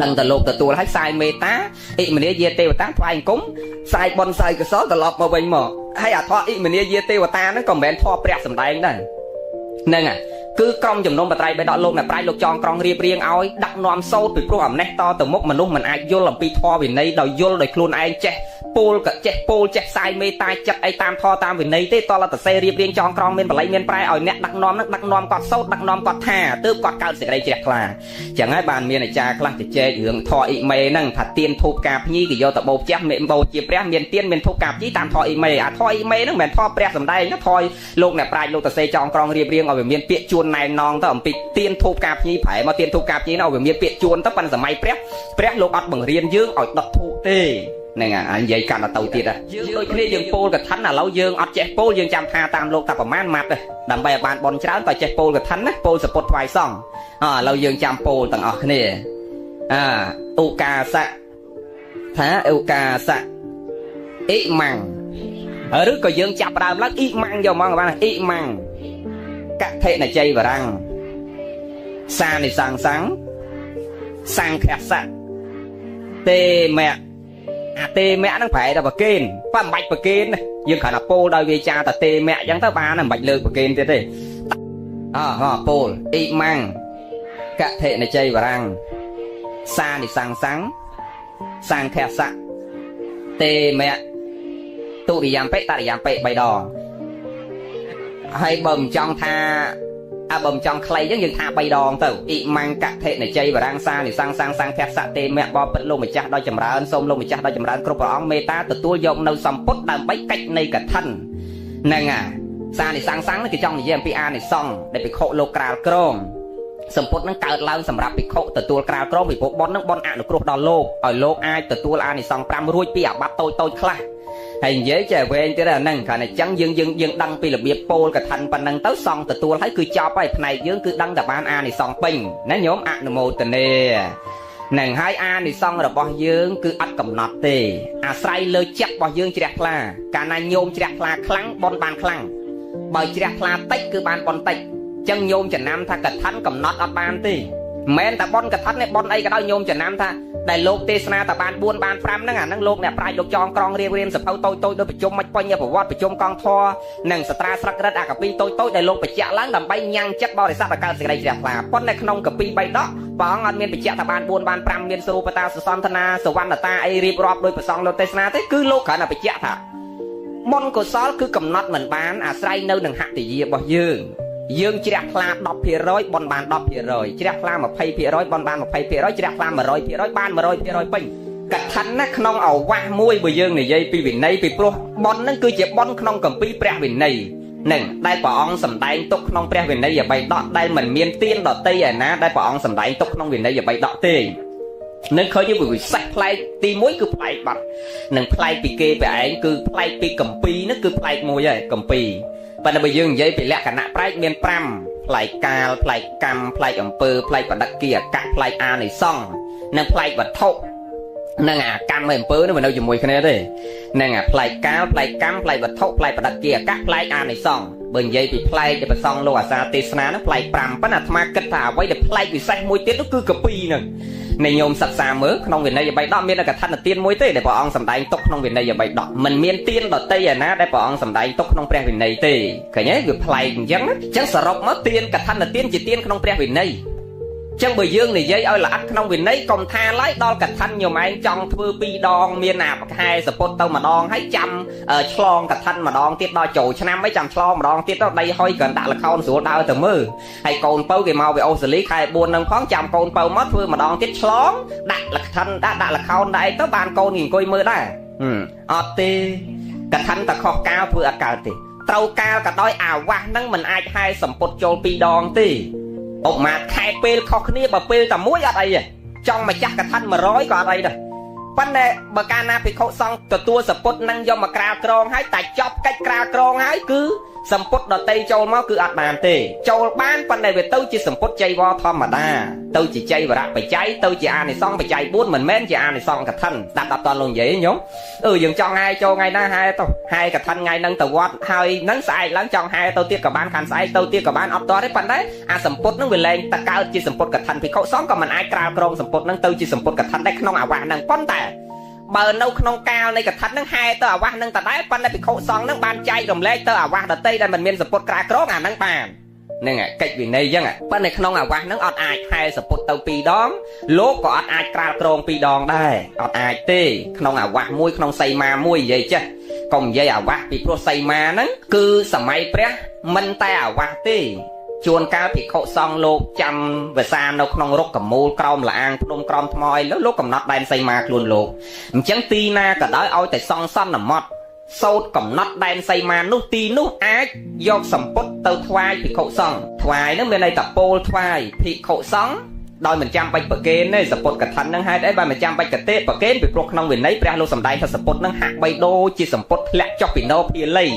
ងតែលោកទទួលឲ្យផ្សាយមេត្តាអិមនីយាទេវតាថ្វាយអង្គមផ្សាយបុណ្យផ្សាយកុសលត្រឡប់មកវិញមកហើយអាធម៌អិមនីយាទេវតាហ្នឹងក៏មិនមែនធម៌ព្រះសម្ដែងដែរហ្នឹងគឺក្រុមជំនុំបត្រៃបេដកលោកអ្នកប្រាជ្ញលោកចងក្រងរៀបរៀងឲ្យដាក់នាំសោតពីព្រោះអំណេះតទៅមុខមនុស្សមិនអាចយល់អំពីធម៌វិន័យដោយយល់ដោយខ្លួនឯងចេះពោលក៏ចេះពោលចេះផ្សាយមេត្តាចិត្តអីតាមធម៌តាមវិន័យទេតលតសេរៀបរៀងចងក្រងមានបល័យមានប្រែឲ្យអ្នកដាក់នាំនឹងដាក់នាំគាត់សោតដាក់នាំគាត់ថាទើបគាត់កើតសេចក្តីជ្រះថ្លាចឹងហើយបានមានអាចារ្យខ្លះទៅចែករឿងធម៌អ៊ីមេហ្នឹងថាទៀនធូបការភ្ញីគេយកទៅបោផ្ទះមេបោជាព្រះមានទៀនមានធូបការភ្ញីតាមធម៌អ៊ីមេអាធម៌អ៊ីមេហ្នឹងមិនមែនធម៌ព្រះសម្ដែងណាធម៌លោកអ្នកប្រាជ្ញលោកតសេចងក្រងរៀបរៀងឲ្យវាមានពាក្យជួនណែនងទៅអំពីទៀនធូបការភ្ញីប្រែមកទៀនធូបការភ្ញីនោះវាមានពាក្យជួនទៅប៉ុន្តែសម័យព្រះលោកអត់បង្រៀនយើងឲ្យដុតធូបទេហ្នឹងនិយាយកាន់ទៅទៀតយើងដូចគ្នាយើងពោលកឋិនឥឡូវយើងអត់ចេះពោលយើងចាំថាតាមលោកតែប្រមាណម៉ាត់ដើម្បីឲ្យបានបនច្រើនតែចេះពោលកឋិនណាពោលសពុតថ្វាយសង្ឃឥឡូវយើងចាំពោលទាំងអស់គ្នាឧកាសៈថាឧកាសៈអ៊ីម៉ាំងឬក៏យើងចាប់ដើមឡើងអ៊ីម៉ាំងយកមកបានអ៊ីម៉ាំងកថេនជ័យវរាំងសានិសង្សੰសង្ឃសៈទេមៈអាទេមៈហ្នឹងប្រែតែប្រកេនប៉មិនបាច់ប្រកេនយើងគ្រាន់តែពោលដោយវាចាតែទេមៈអញ្ចឹងទៅបានមិនបាច់លើកប្រកេនទៀតទេពោលអ៊ីម៉ាំងកថេនជ័យវរាំងសានិសង្សੰសង្ឃសៈទេមៈទុរិយំពេតរិយំពេ3ដងហើយបើមិនចង់ថាបើមិនចង់ខ្លីអញ្ចឹងយើងថា3ដងទៅអ៊ីម៉ាំងកថេនជ័យវរាំងសានិសង្សੰសង្ឃសៈទេមៈបបិទ្ធលោកម្ចាស់ដ៏ចម្រើនសូមលោកម្ចាស់ដ៏ចម្រើនគ្រប់ព្រះអង្គមេត្តាទទួលយកនៅសម្ពុតដើម្បីកិច្ចនៃកឋិនហ្នឹងសានិសង្សੰគេចង់និយាយអំពីអានិសង្ឃដែលភិក្ខុលោកក្រាលក្រមសម្ពុតនឹងកើតឡើងសម្រាប់ភិក្ខុទទួលក្រាលក្រមពីព្រោះបុណ្យនឹងបុណ្យអនុគ្រោះដល់លោកឲ្យលោកអាចទទួលអានិសង្ឃ5រួចពីអាបត្តិតូចខ្លះហើយនិយាយចេះវែងទៀតអាហ្នឹងគ្រាន់តែចឹងយើងដឹងពីរបៀបពោលកឋិនប៉ុណ្ណឹងទៅសង្ឃទទួលហើយគឺចប់ហើយផ្នែកយើងគឺដឹងតែបានអានិសង្ឃពេញណាញោមអនុមោទនានឹងហើយអានិសង្ឃរបស់យើងគឺអត់កំណត់ទេអាស្រ័យលើចិត្តរបស់យើងជ្រះថ្លាកាលណាញោមជ្រះថ្លាខ្លាំងបុណ្យបានខ្លាំងបើជ្រះថ្លាតិចគឺបានបុណ្យតិច ចឹងញោមចំណាំថាកថាកំណត់អត់បានទេមិនតែបនកថានេះបនអីក៏ដោយញោមចំណាំថាដែលលោកទេសនាតាបាន4បាន5ហ្នឹងអាហ្នឹងលោកអ្នកប្រាជ្ញលោកចងក្រងរៀបសភៅតូចតូចដោយប្រជុំមិនបញ្ញប្រវត្តិប្រជុំកងធរនិងសត្រាស្រឹករឹតអាកាពីតូចតូចដែលលោកបញ្ជាក់ឡើងដើម្បីញ៉ាំងចិត្តបរិស័ទឲ្យកើតសេចក្តីជ្រះថ្លាប៉ុន្តែក្នុងកាពី3ដកព្រះអង្គអត់មានបញ្ជាក់ថាបាន4បាន5មានសរូបតាសសន្តានាសវណ្ណតាអីរៀបរាប់ដោយព្រះសង្ឃលោកទេសនាទេគឺលោកគ្រាន់តែបញ្ជាក់ថាបុណ្យកុសលគឺកំណត់មិនបានអាស្រ័យនៅនឹងហត្ថយារបស់យើងជ្រះថ្លា 10% បនបាន 10% ជ្រះថ្លា 20% បនបាន 20% ជ្រះថ្លា 100% បាន 100% ពេញកថាណាក្នុងអវាសមួយបើយើងនិយាយពីវិន័យពីព្រោះបនហ្នឹងគឺជាបនក្នុងគម្ពីរព្រះវិន័យនឹងដែលព្រះអង្គសម្ដែងទុកក្នុងព្រះវិន័យ3ដកដែលមិនមានទានដតីឯណាដែលព្រះអង្គសម្ដែងទុកក្នុងវិន័យ3ដកទេនឹងឃើញវាវិសេសប្លែកទី1គឺប្លែកបាត់នឹងប្លែកពីគេពីឯងគឺប្លែកពីគម្ពីរហ្នឹងគឺប្លែកមួយហើយគម្ពីរប៉ុន្តែបើយើងនិយាយពីលក្ខណៈប្លែកមាន5ប្លែកកាលប្លែកកម្មប្លែកអំពើប្លែកបដិគិអកៈប្លែកអានិសង្ឃនិងប្លែកវត្ថុនឹងអាកម្មហើយអំពើនេះមិននៅជាមួយគ្នាទេនឹងអាប្លែកកាលប្លែកកម្មប្លែកវត្ថុប្លែកបដិគិអកៈប្លែកអានិសង្ឃបើនិយាយពីប្លែកដែលប្រសងលោកអាសាទេសនាហ្នឹងប្លែក5ប៉ុន្តែអាត្មាគិតថាអ្វីដែលប្លែកពិសេសមួយទៀតនោះគឺកាពីហ្នឹងនៃញោមសិក្សាមើលក្នុងវិន័យ3ដកមានកថាទានមួយទេដែលព្រះអង្គសម្ដែងទុកក្នុងវិន័យ3ដកមិនមានទានដតីឯណាដែលព្រះអង្គសម្ដែងទុកក្នុងព្រះវិន័យទេឃើញទេវាប្លែកអញ្ចឹងសរុបមកទានកថាទានជាទានក្នុងព្រះវិន័យចឹងបើយើងនិយាយឲ្យល្អិតក្នុងវិន័យកុំថាឡើយដល់កថាញោមឯងចង់ធ្វើ2ដងមានអាប្រខែសពុតទៅម្ដងហើយចាំឆ្លងកថាម្ដងទៀតដល់ចូលឆ្នាំអីចាំឆ្លងម្ដងទៀតទៅដៃហុយគ្រាន់ដាក់លខោនស្រួលដើរទៅមើលហើយកូនពៅគេមកពីអូស្ត្រាលីខែ4នឹងផងចាំកូនពៅមកធ្វើម្ដងទៀតឆ្លងដាក់លខិនដាក់លខោនដែរទៅបានកូនគេអង្គុយមើលដែរអត់ទេកថាតែខុសកាលធ្វើអត់កើតទេត្រូវកាលក៏ដោយអាវាសហ្នឹងមិនអាចហែសម្ពុតចូល2ដងទេអុកម៉ាតខែពេលខុសគ្នាបើពេលតែមួយអត់អីទេចង់មកចាស់កថា100ក៏អត់អីដែរប៉ុន្តែបើកាលណាភិក្ខុសង្ឃទទួលសពុតនឹងយកមកក្រាលក្រងហើយតែចប់កិច្ចក្រាលក្រងហើយគឺសម្ពុតដតីចូលមកគឺអត់បានទេចូលបានប៉ុន្តែវាទៅជាសម្ពុតចៃវរធម្មតាទៅជាចៃវរៈបច្ច័យទៅជាអានិសង្ឃបច្ច័យ4មិនមែនជាអានិសង្ឃកថាដាក់តលោកនិយាយញោមយើងចង់ហែចូលថ្ងៃណាហែទៅហែកថាថ្ងៃហ្នឹងទៅវត្តហើយហ្នឹងស្អែកឡើងចង់ហែទៅទៀតក៏បានខាន់ស្អែកទៅទៀតក៏បានអត់តទេប៉ុន្តែអាសម្ពុតហ្នឹងវាលែងតកើតជាសម្ពុតកថាភិក្ខុសង្ឃក៏មិនអាចក្រាលក្រងសម្ពុតហ្នឹងទៅជាសម្ពុតកថាដែរក្នុងអាវាសហ្នឹងប៉ុន្តែបើនៅក្នុងកាលនៃកថាហ្នឹងហែទៅអាវាសហ្នឹងតដែរប៉ុន្តែភិក្ខុសង្ឃហ្នឹងបានចែករំលែកទៅអាវាសដតីដែលមិនមានសម្ពុតក្រាលក្រងអាហ្នឹងបានហ្នឹងកិច្ចវិន័យអញ្ចឹងប៉ុន្តែក្នុងអាវាសហ្នឹងអត់អាចហែសម្ពុតទៅ2ដងលោកក៏អត់អាចក្រាលក្រង2ដងដែរអត់អាចទេក្នុងអាវាសមួយក្នុងសីមាមួយនិយាយចេះកុំនិយាយអាវាសពីព្រោះសីមាហ្នឹងគឺសម័យព្រះមិនតែអាវាសទេជួនកាលភិក្ខុសង្ឃលោកចាំភាសានៅក្នុងរុក្ខមូលក្រោមលាងភ្នំក្រោមថ្មអីលោកកំណត់ដែនសីមាខ្លួនលោកអញ្ចឹងទីណាក៏ដោយឲ្យតែសង្ឃសន្មត់សោតកំណត់ដែនសីមានោះទីនោះអាចយកសម្ពុតទៅថ្វាយភិក្ខុសង្ឃថ្វាយហ្នឹងមានន័យថាពោលថ្វាយភិក្ខុសង្ឃដោយមិនចាំបាច់ប្រគេនទេសពុតកថាហ្នឹងហេតុអីបើមិនចាំបាច់កទេប្រគេនពីព្រោះក្នុងវិន័យព្រះលោកសម្ដែងថាសពុតហ្នឹងហាក់បីដូរជាសពុតធ្លាក់ចុះពីណោភាលី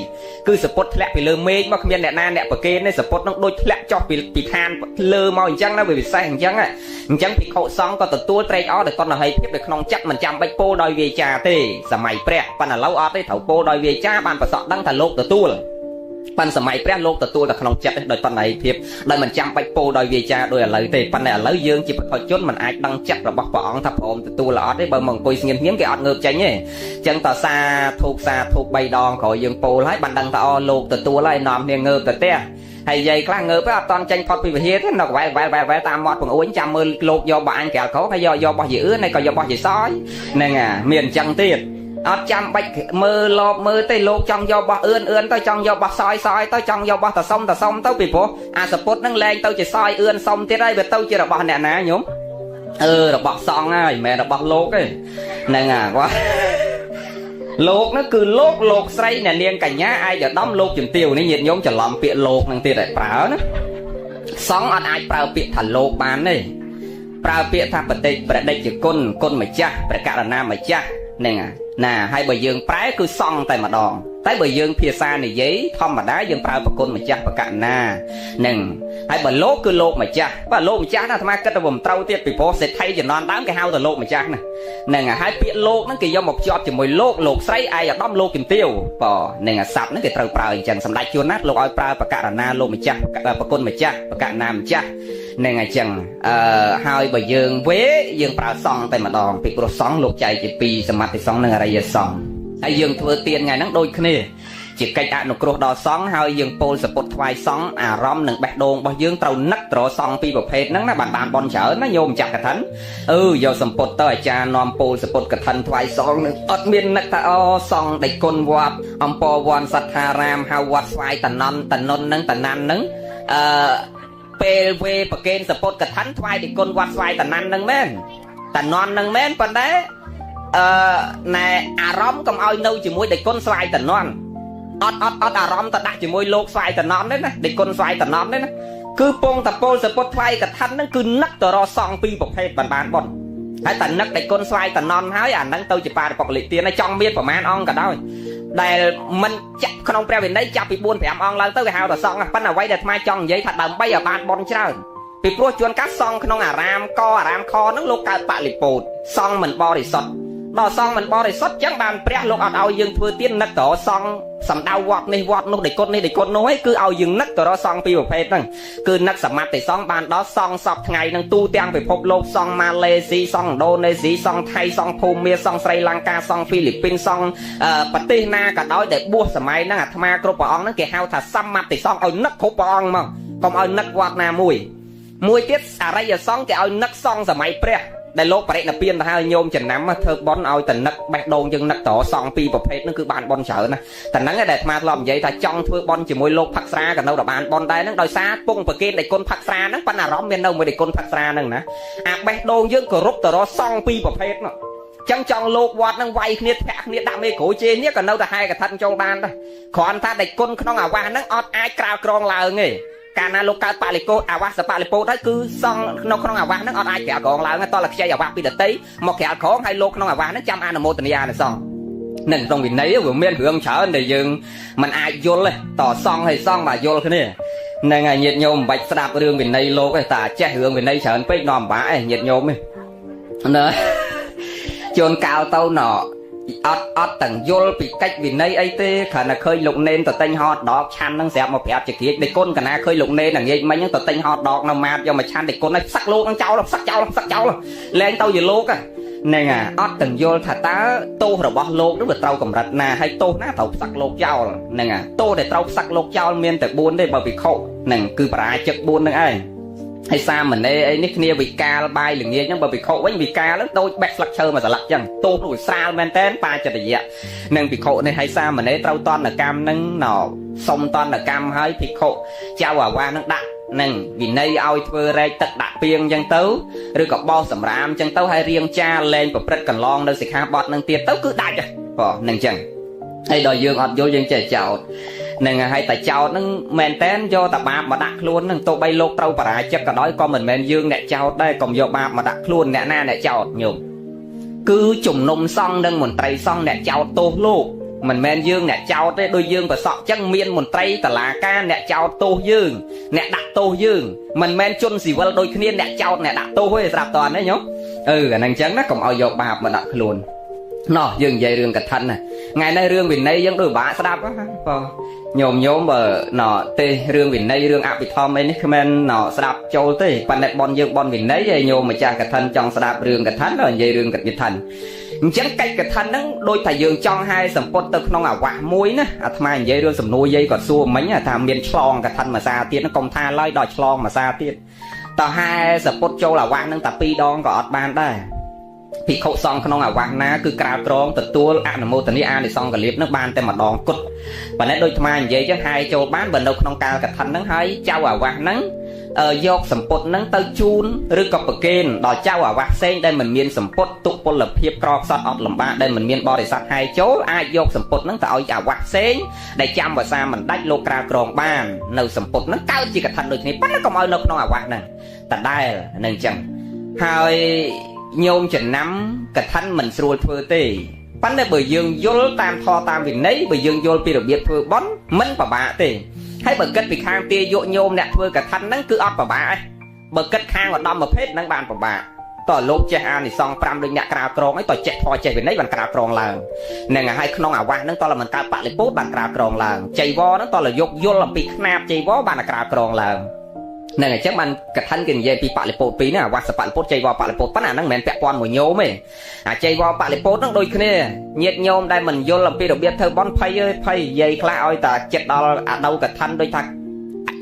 គឺសពុតធ្លាក់ពីលើមេឃមកគ្មានអ្នកណាអ្នកប្រគេនទេសពុតហ្នឹងដូចធ្លាក់ចុះពីឋានលើមកអញ្ចឹងណាវាពិសេសអញ្ចឹងភិក្ខុសង្ឃក៏ទទួលត្រេកអរដោយតណ្ហិភាពនៅក្នុងចិត្តមិនចាំបាច់ពោលដោយវាចាទេសម័យព្រះប៉ុន្តែឥឡូវអត់ទេត្រូវពោលដោយវាចាបានប្រសក់ដឹងថាលោកទទួលប៉ុន្តែសម័យព្រះលោកទទួលតែក្នុងចិត្តដោយតណ្ហិភាពដោយមិនចាំបាច់ពោលដោយវាចាដោយឥឡូវទេប៉ុន្តែឥឡូវយើងជាបុគ្គលជនមិនអាចដឹងចិត្តរបស់ព្រះអង្គថាព្រមទទួលអត់ទេបើមកអង្គុយស្ងៀមៗគេអត់ងើបចេញទេអញ្ចឹងតសាធូប3ដងក្រោយយើងពោលហើយបានដឹងថាលោកទទួលហើយនាំគ្នាងើបទៅផ្ទះហើយយាយខ្លះងើបអត់តន់ចេញផុតពីវិហារទេនៅកវែលតាមមាត់បង្អួនចាំមើលលោកយកបោះអញក្រាលក្រោហើយយករបស់យឺអឿនហើយក៏យករបស់យឺសយហ្នឹងមានអញ្ចឹងទៀតអត់ចាំបាច់មើលលបមើលទេលោកចង់យកបោះអឿនទៅចង់យកបោះសយទៅចង់យកបោះតសុំទៅពីព្រោះអាសពុតនឹងលែងទៅជាសយអឿនសុំទៀតហើយវាទៅជារបស់អ្នកណាញោមរបស់សង្ឃហើយមិនមែនរបស់លោកទេហ្នឹងគាត់លោកនោះគឺលោកស្រីអ្នកនាងកញ្ញាឯកឧត្តមលោកជំទាវនេះញាតិញោមច្រឡំពាក្យលោកនឹងទៀតឲ្យប្រើណាសង្ឃអត់អាចប្រើពាក្យថាលោកបានទេប្រើពាក្យថាបតិប្រតិជគុណម្ចាស់ព្រះករុណាម្ចាស់ហ្នឹង ណាហើយបើយើងប្រែគឺសង់តែម្ដងតែបើយើងភាសានិយាយធម្មតាយើងប្រើប្រគុណម្ចាស់បកណានឹងហើយបើលោកគឺលោកម្ចាស់បើលោកម្ចាស់ណាអាត្មាគិតថាមិនត្រូវទៀតពីព្រោះសេដ្ឋីជំនាន់ដើមគេហៅថាលោកម្ចាស់ណាហ្នឹងហើយពាក្យលោកហ្នឹងគេយកមកភ្ជាប់ជាមួយលោកស្រីឯកឧត្តមលោកជំទាវហ្នឹងអាស័ព្ទហ្នឹងគេត្រូវប្រើអញ្ចឹងសម្ដេចជួនណាស់លោកឲ្យប្រើបកណាលោកម្ចាស់ប្រគុណម្ចាស់បកណាម្ចាស់ហ្នឹងអញ្ចឹងហើយបើយើងវេយើងប្រើសង្ឃតែម្ដងពីព្រោះសង្ឃលោកចែកជាពីរសមាធិសង្ឃនិងអរិយសង្ឃហើយយើងធ្វើទានថ្ងៃហ្នឹងដូចគ្នាជាកិច្ចអនុគ្រោះដល់សង្ឃហើយយើងពោលសពុតថ្វាយសង្ឃអារម្មណ៍និងបេះដូងរបស់យើងត្រូវនឹកត្រសង្ឃពីរប្រភេទហ្នឹងណាបានបនច្រើនណាញោមម្ចាស់កឋិនយកសម្ពុតទៅអាចារ្យនាំពោលសពុតកឋិនថ្វាយសង្ឃនឹងអត់មាននឹកថាសង្ឃដេចគុណវត្តអំពរវ័នសត្ថារាមហៅវត្តស្វាយតនន្តនុនហ្នឹងតណាន់ហ្នឹងពេលវេប្រកេនសពុតកឋិនថ្វាយដេចគុណវត្តស្វាយតណាន់ហ្នឹងមែនតនន្តហ្នឹងមែនប៉ុន្តែណែអារម្មណ៍កុំឲ្យនៅជាមួយដេចគុណស្វាយតនន្តអត់អារម្មណ៍ទៅដាក់ជាមួយលោកស្វាយតនន្តទេណាដេចគុណស្វាយតនន្តទេណាគឺពងតពលសពុតថ្វាយកឋិនហ្នឹងគឺនឹកទៅរកសង្ឃពីរប្រភេទបានបុណ្យហើយតែនឹកដេចគុណស្វាយតនន្តហើយអាហ្នឹងទៅជាបារពកលិទានចង់មានប្រមាណអង្គក៏ដោយដែលមិនចាក់ក្នុងព្រះវិន័យចាប់ពី 4-5 អង្គឡើងទៅគេហៅថាសង្ឃប៉ុន្តែអ្វីដែលអាត្មាចង់និយាយថាដើម្បីឲ្យបានបុណ្យច្រើនពីព្រោះជួនកាលសង្ឃក្នុងអារាមកអារាមខហ្នឹងលោកកើតបលិពោតសង្ឃមិនបរិសុទ្ធដល់សង្ឃមិនបរិសុទ្ធចឹងបានព្រះលោកអត់ឲ្យយើងធ្វើទាននឹកទៅរកសង្ឃសំដៅវត្តនេះវត្តនោះដេកគុណនេះដេកគុណនោះឯងគឺឲ្យយើងនឹកទៅរកសង្ឃពីរប្រភេទហ្នឹងគឺនឹកសមាធិសង្ឃបានដល់សង្ឃសពថ្ងៃហ្នឹងទូទាំងពិភពលោកសង្ឃម៉ាឡេស៊ីសង្ឃឥណ្ឌូនេស៊ីសង្ឃថៃសង្ឃភូមាសង្ឃស្រីលង្កាសង្ឃហ្វីលីពីនសង្ឃប្រទេសណាក៏ដោយដែលបួសសម័យហ្នឹងអាត្មាគ្រប់ព្រះអង្គហ្នឹងគេហៅថាសមាធិសង្ឃឲ្យនឹកគ្រប់ព្រះអង្គមកកុំឲ្យនឹកវត្តណាមួយទៀតអរិយសង្ឃគេឲ្យនឹកសង្ឃសម័យព្រះដែលលោកបរិណិព្វានទៅហើយញោមចំណាំធ្វើបន់ឲ្យតនឹកបេះដូងយើងនឹកតរសងពីរប្រភេទហ្នឹងគឺបានបន់ច្រើនណាតែហ្នឹងដែលអាត្មាធ្លាប់និយាយថាចង់ធ្វើបន់ជាមួយលោកផឹកស្រាក៏នៅតែបានបន់ដែរហ្នឹងដោយសារពងប្រគេនដៃគុណផឹកស្រាហ្នឹងប៉ុន្តែអារម្មណ៍មាននៅមួយដៃគុណផឹកស្រាហ្នឹងណាអាបេះដូងយើងគោរពតរសងពីរប្រភេទហ្នឹងចឹងចង់លោកវត្តហ្នឹងវាយគ្នាធាក់គ្នាដាក់មេក្រូជេនេះក៏នៅតែហែកឋិនចូលបានដែរគ្រាន់តែដៃគុណក្នុងអាវាសហ្នឹងអត់អាចក្រៅក្រងឡើងទេកាលណាលោកកើតបលិកោអាវាសបលិពោតហើយគឺសង់ក្នុងអាវាសហ្នឹងអត់អាចក្រៅក្រងឡើងទេតោះតែខ្ចីអាវាសពីដតីមកក្រៅក្រងហើយលោកក្នុងអាវាសហ្នឹងចាំអនុមោទនាអានិសង្ឃនឹងក្នុងវិន័យវាមានរឿងច្រើនដែលយើងមិនអាចយល់ទេតសង្ឃហើយសង្ឃមកយល់គ្នាហ្នឹងហើយញាតិញោមមិនបាច់ស្ដាប់រឿងវិន័យលោកទេតែចេះរឿងវិន័យច្រើនពេកនាំពិបាកឯងញាតិញោមទេណាជួនកាលទៅណអត់ទាំងយល់ពីកិច្ចវិន័យអីទេគ្រាន់តែឃើញលោកនេនទៅទិញហតដកឆាន់ហ្នឹងស្រាប់មកប្រាប់ជាក្រៀកដេកគុណកណាឃើញលោកនេននិយាយមិញហ្នឹងទៅទិញហតដកនៅម៉ាតយកមកឆាន់ដេកគុណឲ្យផ្សឹកលោកហ្នឹងចោលផ្សឹកចោលលែងទៅជាលោកហ្នឹងអត់ទាំងយល់ថាតើទោសរបស់លោកនោះវាត្រូវកម្រិតណាហើយទោសណាត្រូវផ្សឹកលោកចោលហ្នឹងទោសដែលត្រូវផ្សឹកលោកចោលមានតែ4ទេបើវិខុហ្នឹងគឺបរាជិក4ហ្នឹងឯងហើយសាមណេរអីនេះគ្នាវិកាលបាយល្ងាចហ្នឹងបើភិក្ខុវិញវិកាលហ្នឹងដូចបេះស្លឹកឈើមួយស្លឹកចឹងទោសនោះស្រាលមែនតែនបាចិត្តយៈនឹងភិក្ខុនេះហើយសាមណេរត្រូវតន្តកម្មហ្នឹងសុំតន្តកម្មហើយភិក្ខុចៅអាវាសហ្នឹងដាក់នឹងវិន័យឲ្យធ្វើរែកទឹកដាក់ពីងចឹងទៅឬក៏បោសសម្រាមចឹងទៅហើយរៀងចាលែងប្រព្រឹត្តកន្លងនៅសិក្ខាបទហ្នឹងទៀតទៅគឺដាច់ហ្នឹងចឹងហើយដល់យើងអត់យល់យើងចេះចោតនឹងហើយតែចោតហ្នឹងមែនតែនយកតែបាបមកដាក់ខ្លួនហ្នឹងទោះបីលោកត្រូវបរាជិកក៏ដោយក៏មិនមែនយើងអ្នកចោតដែរកុំយកបាបមកដាក់ខ្លួនអ្នកណាអ្នកចោតញោមគឺជំនុំសង្ឃនិងមន្ត្រីសង្ឃអ្នកចោតទោសលោកមិនមែនយើងអ្នកចោតទេដូចយើងប្រសក់ចឹងមានមន្ត្រីតុលាការអ្នកចោតទោសយើងអ្នកដាក់ទោសយើងមិនមែនជនស៊ីវិលដូចគ្នាអ្នកចោតអ្នកដាក់ទោសទេស្រាប់តើណាញោមអាហ្នឹងចឹងណាកុំឲ្យយកបាបមកដាក់ខ្លួនណោះយើងនិយាយរឿងកឋិនណាថ្ងៃនេះរឿងវិន័យយើងដូចបាក់ស្ដាប់ញោមបើទេរឿងវិន័យរឿងអភិធម្មអីនេះគ្មានស្ដាប់ចូលទេប៉ុន្តែបនយើងបនវិន័យហើយញោមម្ចាស់កឋិនចង់ស្ដាប់រឿងកឋិនដល់និយាយរឿងកឋិនអញ្ចឹងកិច្ចកឋិនហ្នឹងដូចថាយើងចង់ហែសម្ពុតទៅក្នុងអាវាសមួយណាអាត្មានិយាយរឿងសំណួរយាយគាត់សួរមិញថាមានឆ្លងកឋិនមួយសាទៀតហ្នឹងកុំថាឡើយដល់ឆ្លងមួយសាទៀតតើហែសម្ពុតចូលអាវាសហ្នឹងតែ2ដងក៏អត់បានដែរភិក្ខុសង្ឃក្នុងអាវាសណាគឺក្រៅក្រងទទួលអនុមោទនាអានិសង្ឃលៀបនឹងបានតែម្ដងគត់ប៉ុន្តែដូចថ្មនិយាយចឹងហើយចូលបានបើនៅក្នុងកាលកឋិនហ្នឹងហើយចៅអាវាសហ្នឹងយកសម្ពុតហ្នឹងទៅជូនឬក៏ប្រគេនដល់ចៅអាវាសផ្សេងដែលមិនមានសម្ពុតទុកពលភាពក្រខ្សត់អត់លំបាកដែលមិនមានបរិស័ទហើយចូលអាចយកសម្ពុតហ្នឹងទៅឲ្យអាវាសផ្សេងដែលចាំភាសាមិនដាច់លោកក្រៅក្រងបាននៅសម្ពុតហ្នឹងកើតជាកឋិនដូចគ្នាប៉ុន្តែកុំឲ្យនៅក្នុងអាវាសហ្នឹងដដែលនឹងចឹងហើយញោមចំណាំកឋិនមិនស្រួលធ្វើទេ ប៉ុន្តែបើយើងយល់តាមធម៌តាមវិន័យបើយើងយល់ពីរបៀបធ្វើបុណ្យមិនពិបាកទេហើយបើគិតពីខាងទាយកញោមអ្នកធ្វើកឋិនហ្នឹងគឺអត់ពិបាកឯងបើគិតខាងឧត្តមភេទហ្នឹងបានពិបាកតើលោកចេះអានិសង្ឃ5ដូចអ្នកក្រាលក្រងឯងតើចេះធម៌ចេះវិន័យបានក្រាលក្រងឡើងហ្នឹងហើយក្នុងអាវាសហ្នឹងតើមិនកើតបលិពោតបានក្រាលក្រងឡើងចៃវរហ្នឹងតើយកយល់អំពីខ្នាបចៃវរបានក្រាលក្រងឡើងហ្នឹងអញ្ចឹងបានកឋិនគេនិយាយពីបលិពោតពីរហ្នឹងអាវាសបលិពោតចៃវរបលិពោតប៉ុន្តែអាហ្នឹងមិនមែនពាក់ព័ន្ធមួយញោមទេអាចៃវរបលិពោតហ្នឹងដូចគ្នាញាតិញោមដែលមិនយល់អំពីរបៀបធ្វើបន់ភ័យអើយភ័យនិយាយខ្លះឲ្យតែចិត្តដល់អាដៅកឋិនដូចថា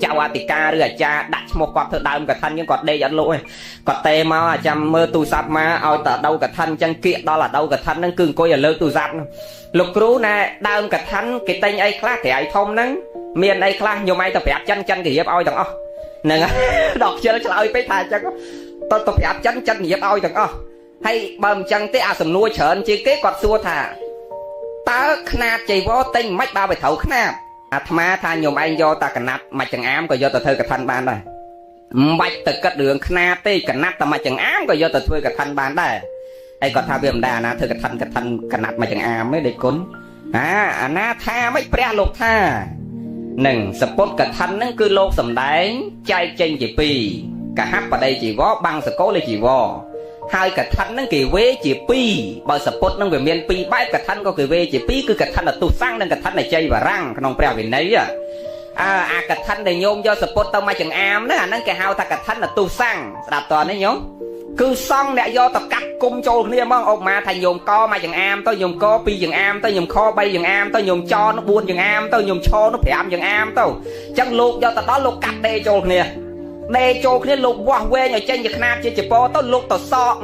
ចៅអធិការឬអាចារ្យដាក់ឈ្មោះគាត់ធ្វើដើមកឋិនយើងគាត់ដេកអត់លក់ទេគាត់ទេមកអាចាំមើលទូរស័ព្ទមកឲ្យតែដៅកឋិនអញ្ចឹងគៀកដល់អាដៅកឋិនហ្នឹងគឺអង្គុយឲ្យលើកទូរស័ព្ទលោកគ្រូណែដើមកឋិនគេតែងអីខ្លះក្រៃធំហ្នឹងមានអីខ្លះញោមឯងទៅប្រាប់ចិនគេរៀបឲ្យទាំងអស់ហ្នឹងដល់ខ្ជិលឆ្លើយពេកថាអញ្ចឹងទៅប្រាប់ចិនរៀបឲ្យទាំងអស់ហើយបើមិនអញ្ចឹងទេអាសំណួរច្រើនជាងគេគាត់សួរថាតើខ្នាតចៃវរទិញមិនបើទៅត្រូវខ្នាតអាត្មាថាញោមឯងយកតាកណាត់មកចង្អាមក៏យកទៅធ្វើកឋិនបានដែរមិនបាច់ទៅគិតរឿងខ្នាតទេកណាត់តែមកចង្អាមក៏យកទៅធ្វើកឋិនបានដែរហើយគាត់ថាវាមិនដែរណាធ្វើកឋិនកណាត់មកចង្អាមទេដេកគុណអាណាថាមិនព្រះលោកថានឹងសពុតកឋិនហ្នឹងគឺលោកសំដែងចែកចេញជាពីរកហបដីជីវរបាំងសកលជីវរហើយកឋិនហ្នឹងគេវេជាពីរបើសពុតហ្នឹងវាមានពីរបែបកឋិនក៏គេវេជាពីរគឺកឋិនទុសាំងនិងកឋិនចៃវរាំងក្នុងព្រះវិន័យអាកឋិនដែលញោមយកសពុតទៅមកចង្អាមហ្នឹងអាហ្នឹងគេហៅថាកឋិនទុសាំងស្ដាប់តើនេះញោមគឺសង់អ្នកយកទៅកាត់គុំចូលគ្នាហ្មងអូម៉ាថាញោមកមកចង្អាមទៅញោមក2ចង្អាមទៅញោមខ3ចង្អាមទៅញោមចនោះ4ចង្អាមទៅញោមឈនោះ5ចង្អាមទៅអញ្ចឹងលោកយកទៅដល់លោកកាត់ដេចូលគ្នាដេចូលគ្នាលោកវាស់វែងឲ្យចេញជាខ្នាតជាចពោទៅលោកទៅសក់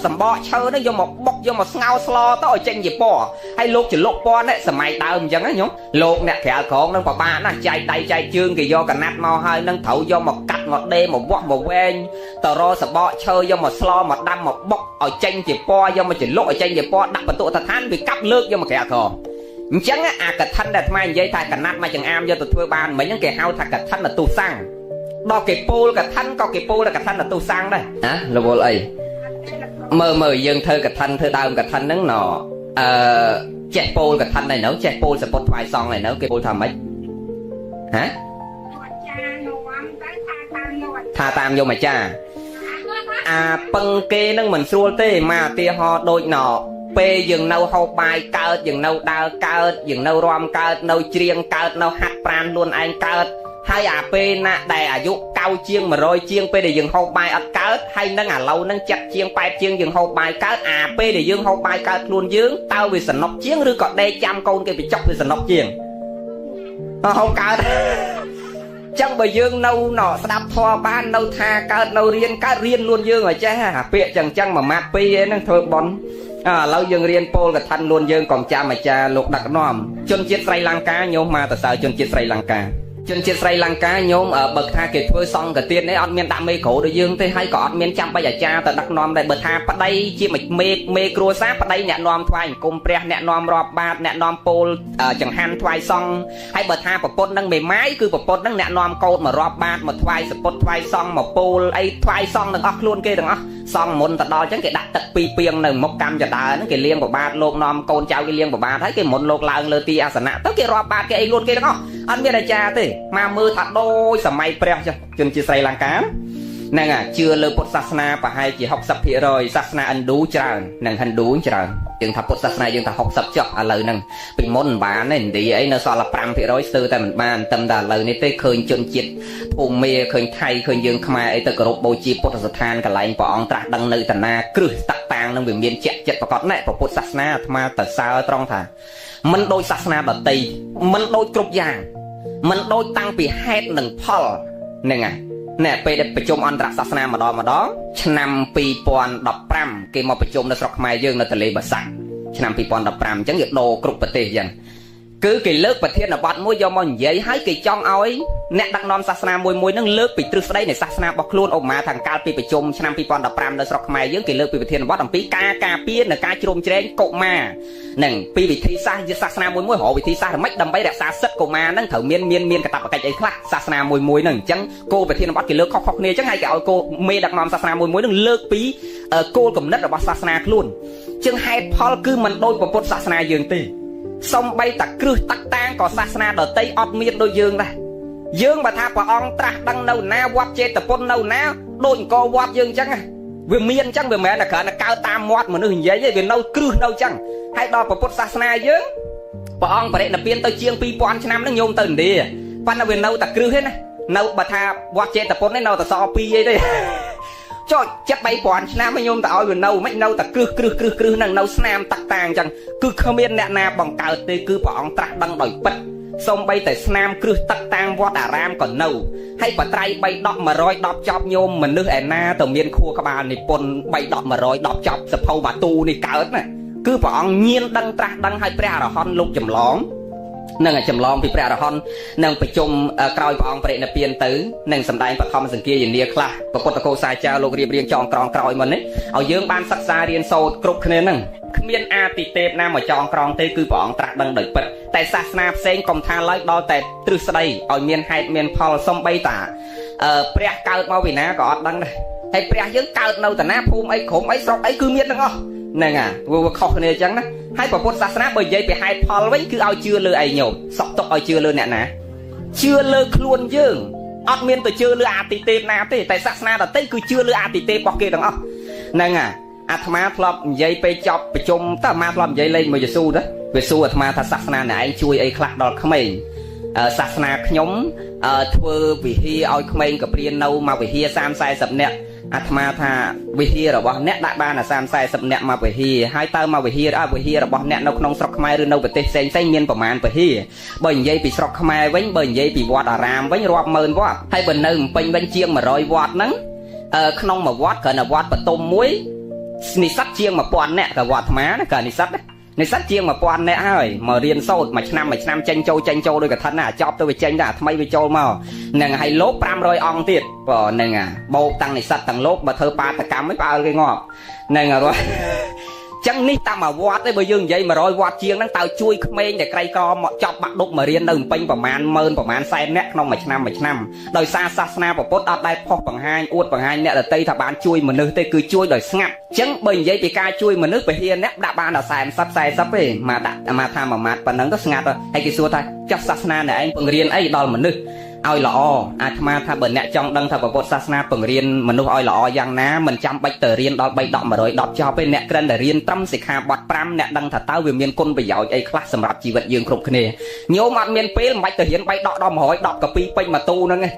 សម្បកឈើហ្នឹងយកមកបុកយកមកស្ងោស្លទៅឲ្យចេញជាពណ៌ហើយលោកចលុកពណ៌នេះសម័យដើមអញ្ចឹងណាញោមលោកអ្នកក្រាលក្រងនឹងពិបាកណាស់ចែកដៃចែកជើងគេយកកណាត់មកហើយនឹងត្រូវយកមកកាត់មកដេមកវាស់មកវែងទៅរកសម្បកឈើយកមកស្លមកដាំមកបុកឲ្យចេញជាពណ៌យកមកចលុកឲ្យចេញជាពណ៌ដាក់បន្ទុកឋានវាកាប់លើកយកមកក្រាលក្រងអញ្ចឹងអាកឋិនដែលថ្មនិយាយថាកណាត់មកចង្អាមយកទៅធ្វើបានមិញហ្នឹងគេហៅថាកឋិនទុសាំងដល់គេពោលកឋិនក៏គេពោលកឋិនទុសាំងដែរណារវល់អីមើលយើងធ្វើកឋិនធ្វើដើមកឋិនហ្នឹងណចេះពោលកឋិនដែរនៅចេះពោលសពុតថ្វាយសងដែរនៅគេពោលថាម៉េចថាតាមយមអាចារ្យអាពឹងគេនឹងមិនស្រួលទេមកឧទាហរណ៍ដូចពេលយើងនៅហូបបាយកើតយើងនៅដើរកើតយើងនៅរាំកើតនៅច្រៀងកើតនៅហាត់ប្រាណខ្លួនឯងកើតហើយអាពេលណាដែលអាយុ90ជាង100ជាងពេលដែលយើងហូបបាយអត់កើតហើយនឹងឥឡូវនឹង70ជាង80ជាងយើងហូបបាយកើតអាពេលដែលយើងហូបបាយកើតខ្លួនយើងតើវាសំណុកជាងឬក៏ដេកចាំកូនគេបញ្ចុកវាសំណុកជាងហូបកើតចឹងបើយើងនៅស្ដាប់ធម៌បាននៅថាកើតនៅរៀនកើតរៀនluônយើងឲ្យចេះអាពាក្យចឹងមួយម៉ាត់ពីរហ្នឹងធ្វើបន់ឥឡូវយើងរៀនពោលកឋិនluônយើងកុំចាំអាចារ្យលោកដឹកនាំជនជាតិស្រីលង្កាញោមមកតសើជនជាតិស្រីលង្កាជនជាតិស្រីលង្កាញោមបើថាគេធ្វើសង្ឃទាននេះអត់មានដាក់មេក្រូដូចយើងទេហើយក៏អត់មានចាំបាច់អាចារ្យទៅដឹកនាំដែរបើថាប្តីជាមេគ្រួសារប្តីអ្នកនាំថ្វាយអង្គមព្រះអ្នកនាំរាប់បាតអ្នកនាំពោលចង្ហាន់ថ្វាយសង្ឃហើយបើថាប្រពន្ធនឹងមេម៉ាយគឺប្រពន្ធនឹងអ្នកនាំកូនមករាប់បាតមកថ្វាយសពុតថ្វាយសង្ឃមកពោលអីថ្វាយសង្ឃនឹងអស់ខ្លួនគេទាំងអស់សង្ឃមុនទៅដល់អញ្ចឹងគេដាក់ទឹក2ពាងនៅមុខកម្មចដាហ្នឹងគេលាងប្របាទលោកនាំកូនចៅគេលាងប្របាទហើយគេមុនលោកឡើងលើទីអាសនៈទៅគេរាប់បាតគេអីខ្លួនគេទាំងអស់អត់មានអាចារ្យទេមកមើលថាដូចសម័យព្រះជនជាតិស្រីលង្កាហ្នឹងជឿលើពុទ្ធសាសនាប្រហែលជា 60% សាសនាឥណ្ឌូច្រើននិងហិណ្ឌូច្រើនយើងថាពុទ្ធសាសនាយើងថា60ចុះឥឡូវហ្នឹងពីមុនមិនបានទេឥណ្ឌាអីនៅសល់តែ 5% ស្ទើរតែមិនបានតែឥឡូវនេះទេឃើញជនជាតិភូមាឃើញថៃឃើញយើងខ្មែរអីទៅគោរពបូជាពុទ្ធស្ថានកន្លែងព្រះអង្គត្រាស់ដឹងនៅតាណាគ្រឹះតាក់តាំងនឹងវាមានជាក់ចិត្តប្រកបណែព្រះពុទ្ធសាសនាអាត្មាទៅសើត្រង់ថាមិនដូចសាសនាដទៃមិនដូចគ្រប់យ៉ាងមិនដូចតាំងពីហេតុនិងផលហ្នឹងហើយណែពេលដែលប្រជុំអន្តរសាសនាម្ដងឆ្នាំ2015គេមកប្រជុំនៅស្រុកខ្មែរយើងនៅទន្លេបាសាក់ឆ្នាំ2015អញ្ចឹងវាដូរគ្រប់ប្រទេសអញ្ចឹង គឺគេលើកប្រធានបទមួយយកមកនិយាយហើយគេចង់ឲ្យអ្នកដឹកនាំសាសនាមួយនឹងលើកពីទ្រឹស្ដីនៃសាសនារបស់ខ្លួនឧបមាថាកាលពីប្រជុំឆ្នាំ2015នៅស្រុកខ្មែរយើងគេលើកពីប្រធានបទអំពីការការពារនិងការជ្រោមជ្រែងកុមារនឹងពីវិធីសាស្ត្រសាសនាមួយរកវិធីសាស្ត្រមិនដើម្បីរក្សាសិទ្ធិកុមារនឹងត្រូវមានកាតព្វកិច្ចអីខ្លះសាសនាមួយនឹងអញ្ចឹងគោលប្រធានបទគេលើកខុសៗគ្នាអញ្ចឹងហើយគេឲ្យគោលមេដឹកនាំសាសនាមួយនឹងលើកពីគោលគំនិតរបស់សាសនាខ្លួនអញ្ចឹងហេតុផលគឺមិនដូចពុទ្ធសាសនាយើងទេសំបីតាគ្រឹះតាក់តាងក៏សាសនាដតីអត់មានដូចយើងដែរយើងបើថាព្រះអង្គត្រាស់ដឹងនៅណាវត្តចេតពុននៅណាដូចអង្គរវត្តយើងអញ្ចឹងវាមានអញ្ចឹងវាមិនមែនតែគ្រាន់តែកើតតាមមាត់មនុស្សនិយាយទេវានៅគ្រឹះនៅអញ្ចឹងហើយដល់ពុទ្ធសាសនាយើងព្រះអង្គបរិនិព្វានទៅជាង2000ឆ្នាំហ្នឹងញោមទៅឥណ្ឌាប៉ុន្តែវានៅតែគ្រឹះទេណានៅបើថាវត្តចេតពុននេះនៅតែសល់2អីទេចុចចិត្ត3000ឆ្នាំញោមទៅឲ្យវានៅមិននៅតែគ្រឹះហ្នឹងនៅស្នាមតាក់តាងអញ្ចឹងគឺគ្មានអ្នកណាបង្កើតទេគឺព្រះអង្គត្រាស់ដឹងដោយពិតសូម្បីតែស្នាមគ្រឹះតាក់តាងវត្តអារាមក៏នៅហើយបត្រៃ310 110ចប់ញោមមនុស្សឯណាទៅមានខួរក្បាលនិពន្ធ310 110ចប់សភៅបាទូនេះកើតណាគឺព្រះអង្គញៀនដឹងត្រាស់ដឹងឲ្យព្រះអរហន្តលោកចម្លងនឹងចម្លងពីព្រះអរហន្តនឹងប្រជុំក្រោយព្រះអង្គបរិនិព្វានទៅនឹងសម្ដែងបឋមសង្គាយនាខ្លះពុទ្ធកោសាចារ្យលោករៀបរៀងចងក្រងក្រោយមកនេះឲ្យយើងបានសិក្សារៀនសូត្រគ្រប់គ្នានឹងគ្មានអាទិទេពណាមកចងក្រងទេគឺព្រះអង្គត្រាស់ដឹងដោយពិតតែសាសនាផ្សេងកុំថាឡើយដល់តែទ្រឹស្ដីឲ្យមានហេតុមានផលសំបីតាព្រះកើតមកពីណាក៏អត់ដឹងដែរហើយព្រះយើងកើតនៅតាណាភូមិអីក្រុមអីស្រុកអីគឺមានទាំងអស់ហ្នឹងវាខុសគ្នាអញ្ចឹងណាហើយពុទ្ធសាសនាបើនិយាយពីហេតុផលវិញគឺឲ្យជឿលើឯងញោមសក់ទុកឲ្យជឿលើអ្នកណាជឿលើខ្លួនយើងអត់មានទៅជឿលើអាទិទេពណាទេតែសាសនាដទៃគឺជឿលើអាទិទេពរបស់គេទាំងអស់ហ្នឹងអាត្មាធ្លាប់និយាយពេលចប់ប្រជុំតើអាត្មាធ្លាប់និយាយលេងមួយយេស៊ូទៅវាសួរអាត្មាថាសាសនាអ្នកឯងជួយអីខ្លះដល់ក្មេងសាសនាខ្ញុំធ្វើវិហារឲ្យក្មេងកព្រាននៅមកវិហារ30-40នាក់អាត្មាថាវិហាររបស់អ្នកដាក់បាន30-40នាក់មកវិហារហើយតើមកវិហាររបស់អ្នកនៅក្នុងស្រុកខ្មែរឬនៅប្រទេសផ្សេងមានប្រមាណវិហារបើនិយាយពីស្រុកខ្មែរវិញបើនិយាយពីវត្តអារាមវិញរាប់ម៉ឺនវត្តហើយបើនៅភ្នំពេញវិញជាង100វត្តហ្នឹងក្នុងមួយវត្តគ្រាន់តែវត្តបតុមមួយនិស្សិតជាង1000នាក់ក៏វត្តអាត្មាណាក៏និស្សិតជាង1000នាក់ហើយមករៀនសូត្រមួយឆ្នាំចេញចូលដោយកឋិនណាចប់ទៅវាចេញតែអាថ្មីវាចូលមកហ្នឹងហើយលោក500អង្គទៀតបើហ្នឹងបោកតាំងនិស្សិតទាំងលោកបើធ្វើបាតកម្មហ្នឹងផ្អើលគេងាប់ហ្នឹងហើយចឹងនេះតាមអាវត្តទេបើយើងនិយាយ100វត្តជាងហ្នឹងតើជួយក្មេងតែក្រីក្រមកចប់បាក់ដុកមករៀននៅភ្នំពេញប្រមាណ10000ប្រមាណ100,000នាក់ក្នុងមួយឆ្នាំដោយសារសាសនាពុទ្ធអត់ដែលផុសបង្ហាញអួតបង្ហាញអ្នកដតីថាបានជួយមនុស្សទេគឺជួយដោយស្ងាត់ចឹងបើនិយាយពីការជួយមនុស្សពហិអ្នកដាក់បានដល់30-40ទេមកដាក់អាមាថាមួយម៉ាត់ប៉ុណ្ណឹងទៅស្ងាត់ហើយគេសួរថាចុះសាសនាអ្នកឯងបង្រៀនអីដល់មនុស្សឲ្យល្អអាត្មាថាបើអ្នកចង់ដឹងថាពុទ្ធសាសនាបង្រៀនមនុស្សឲ្យល្អយ៉ាងណាមិនចាំបាច់ទៅរៀនដល់310 110ចប់ទេអ្នកគ្រាន់តែរៀនត្រឹមសិក្ខាបទ5អ្នកដឹងថាតើវាមានគុណប្រយោជន៍អីខ្លះសម្រាប់ជីវិតយើងគ្រប់គ្នាញោមអត់មានពេលមិនបាច់ទៅរៀន310 ដល់110កាពីពេញមួយទូហ្នឹងឯង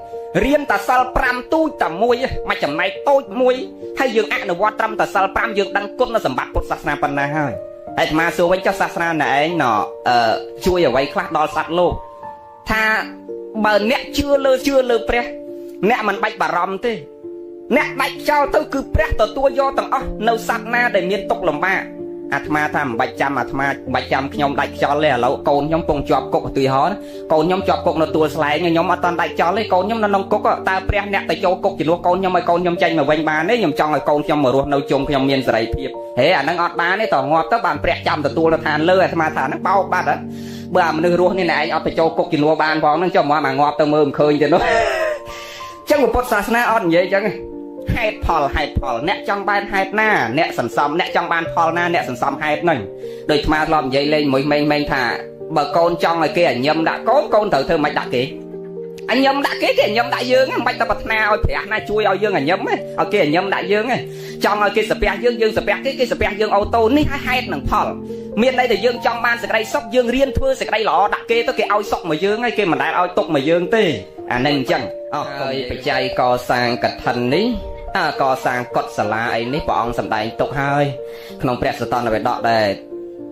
រៀនតែសិល5ទូចតែមួយមិនចំណែកតូចមួយហើយយើងអនុវត្តត្រឹមតែសិល5យើងដឹងគុណសម្បត្តិពុទ្ធសាសនាប៉ុណ្ណាហើយអាត្មាសួរវិញចុះសាសនាអ្នកឯងជួយអ្វីខ្លះដល់សត្វលោកថាបើអ្នកជឿលើព្រះអ្នកមិនបាច់បារម្ភទេអ្នកដាច់ចោលទៅគឺព្រះទទួលយកទាំងអស់នៅសត្វណាដែលមានទុក្ខលំបាកអាត្មាថាមិនបាច់ចាំអាត្មាបាច់ចាំខ្ញុំដាច់ខ្យល់ទេឥឡូវកូនខ្ញុំពងជាប់គុកឧទាហរណ៍កូនខ្ញុំជាប់គុកនៅទួលស្លែងខ្ញុំអត់តាន់ដាច់ចោលទេកូនខ្ញុំនៅក្នុងគុកតើព្រះអ្នកទៅចូលគុកជំនួសកូនខ្ញុំឲ្យកូនខ្ញុំចេញមកវិញបានទេខ្ញុំចង់ឲ្យកូនខ្ញុំមករស់នៅជុំខ្ញុំមានសេរីភាពហេអាហ្នឹងអត់បានទេតើងាប់ទៅបានព្រះចាំទទួលនៅឋានលើអាត្មាថាហ្នឹងបោកបាត់ហ៎បើអាមនុស្សរស់នេះឯងអត់ទៅចូលគុកជំនួសបានផងហ្នឹងចុះមកងាប់ទៅមើលមិនឃើញទេនោះចឹងពុទ្ធសាសនាអត់និយាយចឹងហេតុផលអ្នកចង់បានហេតុណាអ្នកសន្សំអ្នកចង់បានផលណាអ្នកសន្សំហេតុហ្នឹងដូចអាត្មាធ្លាប់និយាយលេងមួយម៉េងថាបើកូនចង់ឲ្យគេអញឹមដាក់កូនត្រូវធ្វើមិនដាក់គេអញឹមដាក់គេអញឹមដាក់យើងមិនបាច់ទៅប្រាថ្នាឲ្យព្រះណាជួយឲ្យយើងអញឹមទេឲ្យគេអញឹមដាក់យើងទេចង់ឲ្យគេសាពះយើងសាពះគេសាពះយើងអូតូនេះហេតុនឹងផលមានន័យថាយើងចង់បានសេចក្តីសុខយើងរៀនធ្វើសេចក្តីល្អដាក់គេទៅគេឲ្យសុខមកយើងហើយគេមិនដែលឲ្យទុកមកយើងទេអានឹងអញ្ចឹងហើយបច្ច័យកសាងកឋិននេះកសាងកុដិសាលាអីនេះព្រះអង្គសម្ដែងទុកហើយក្នុងព្រះសតនវេដកដែល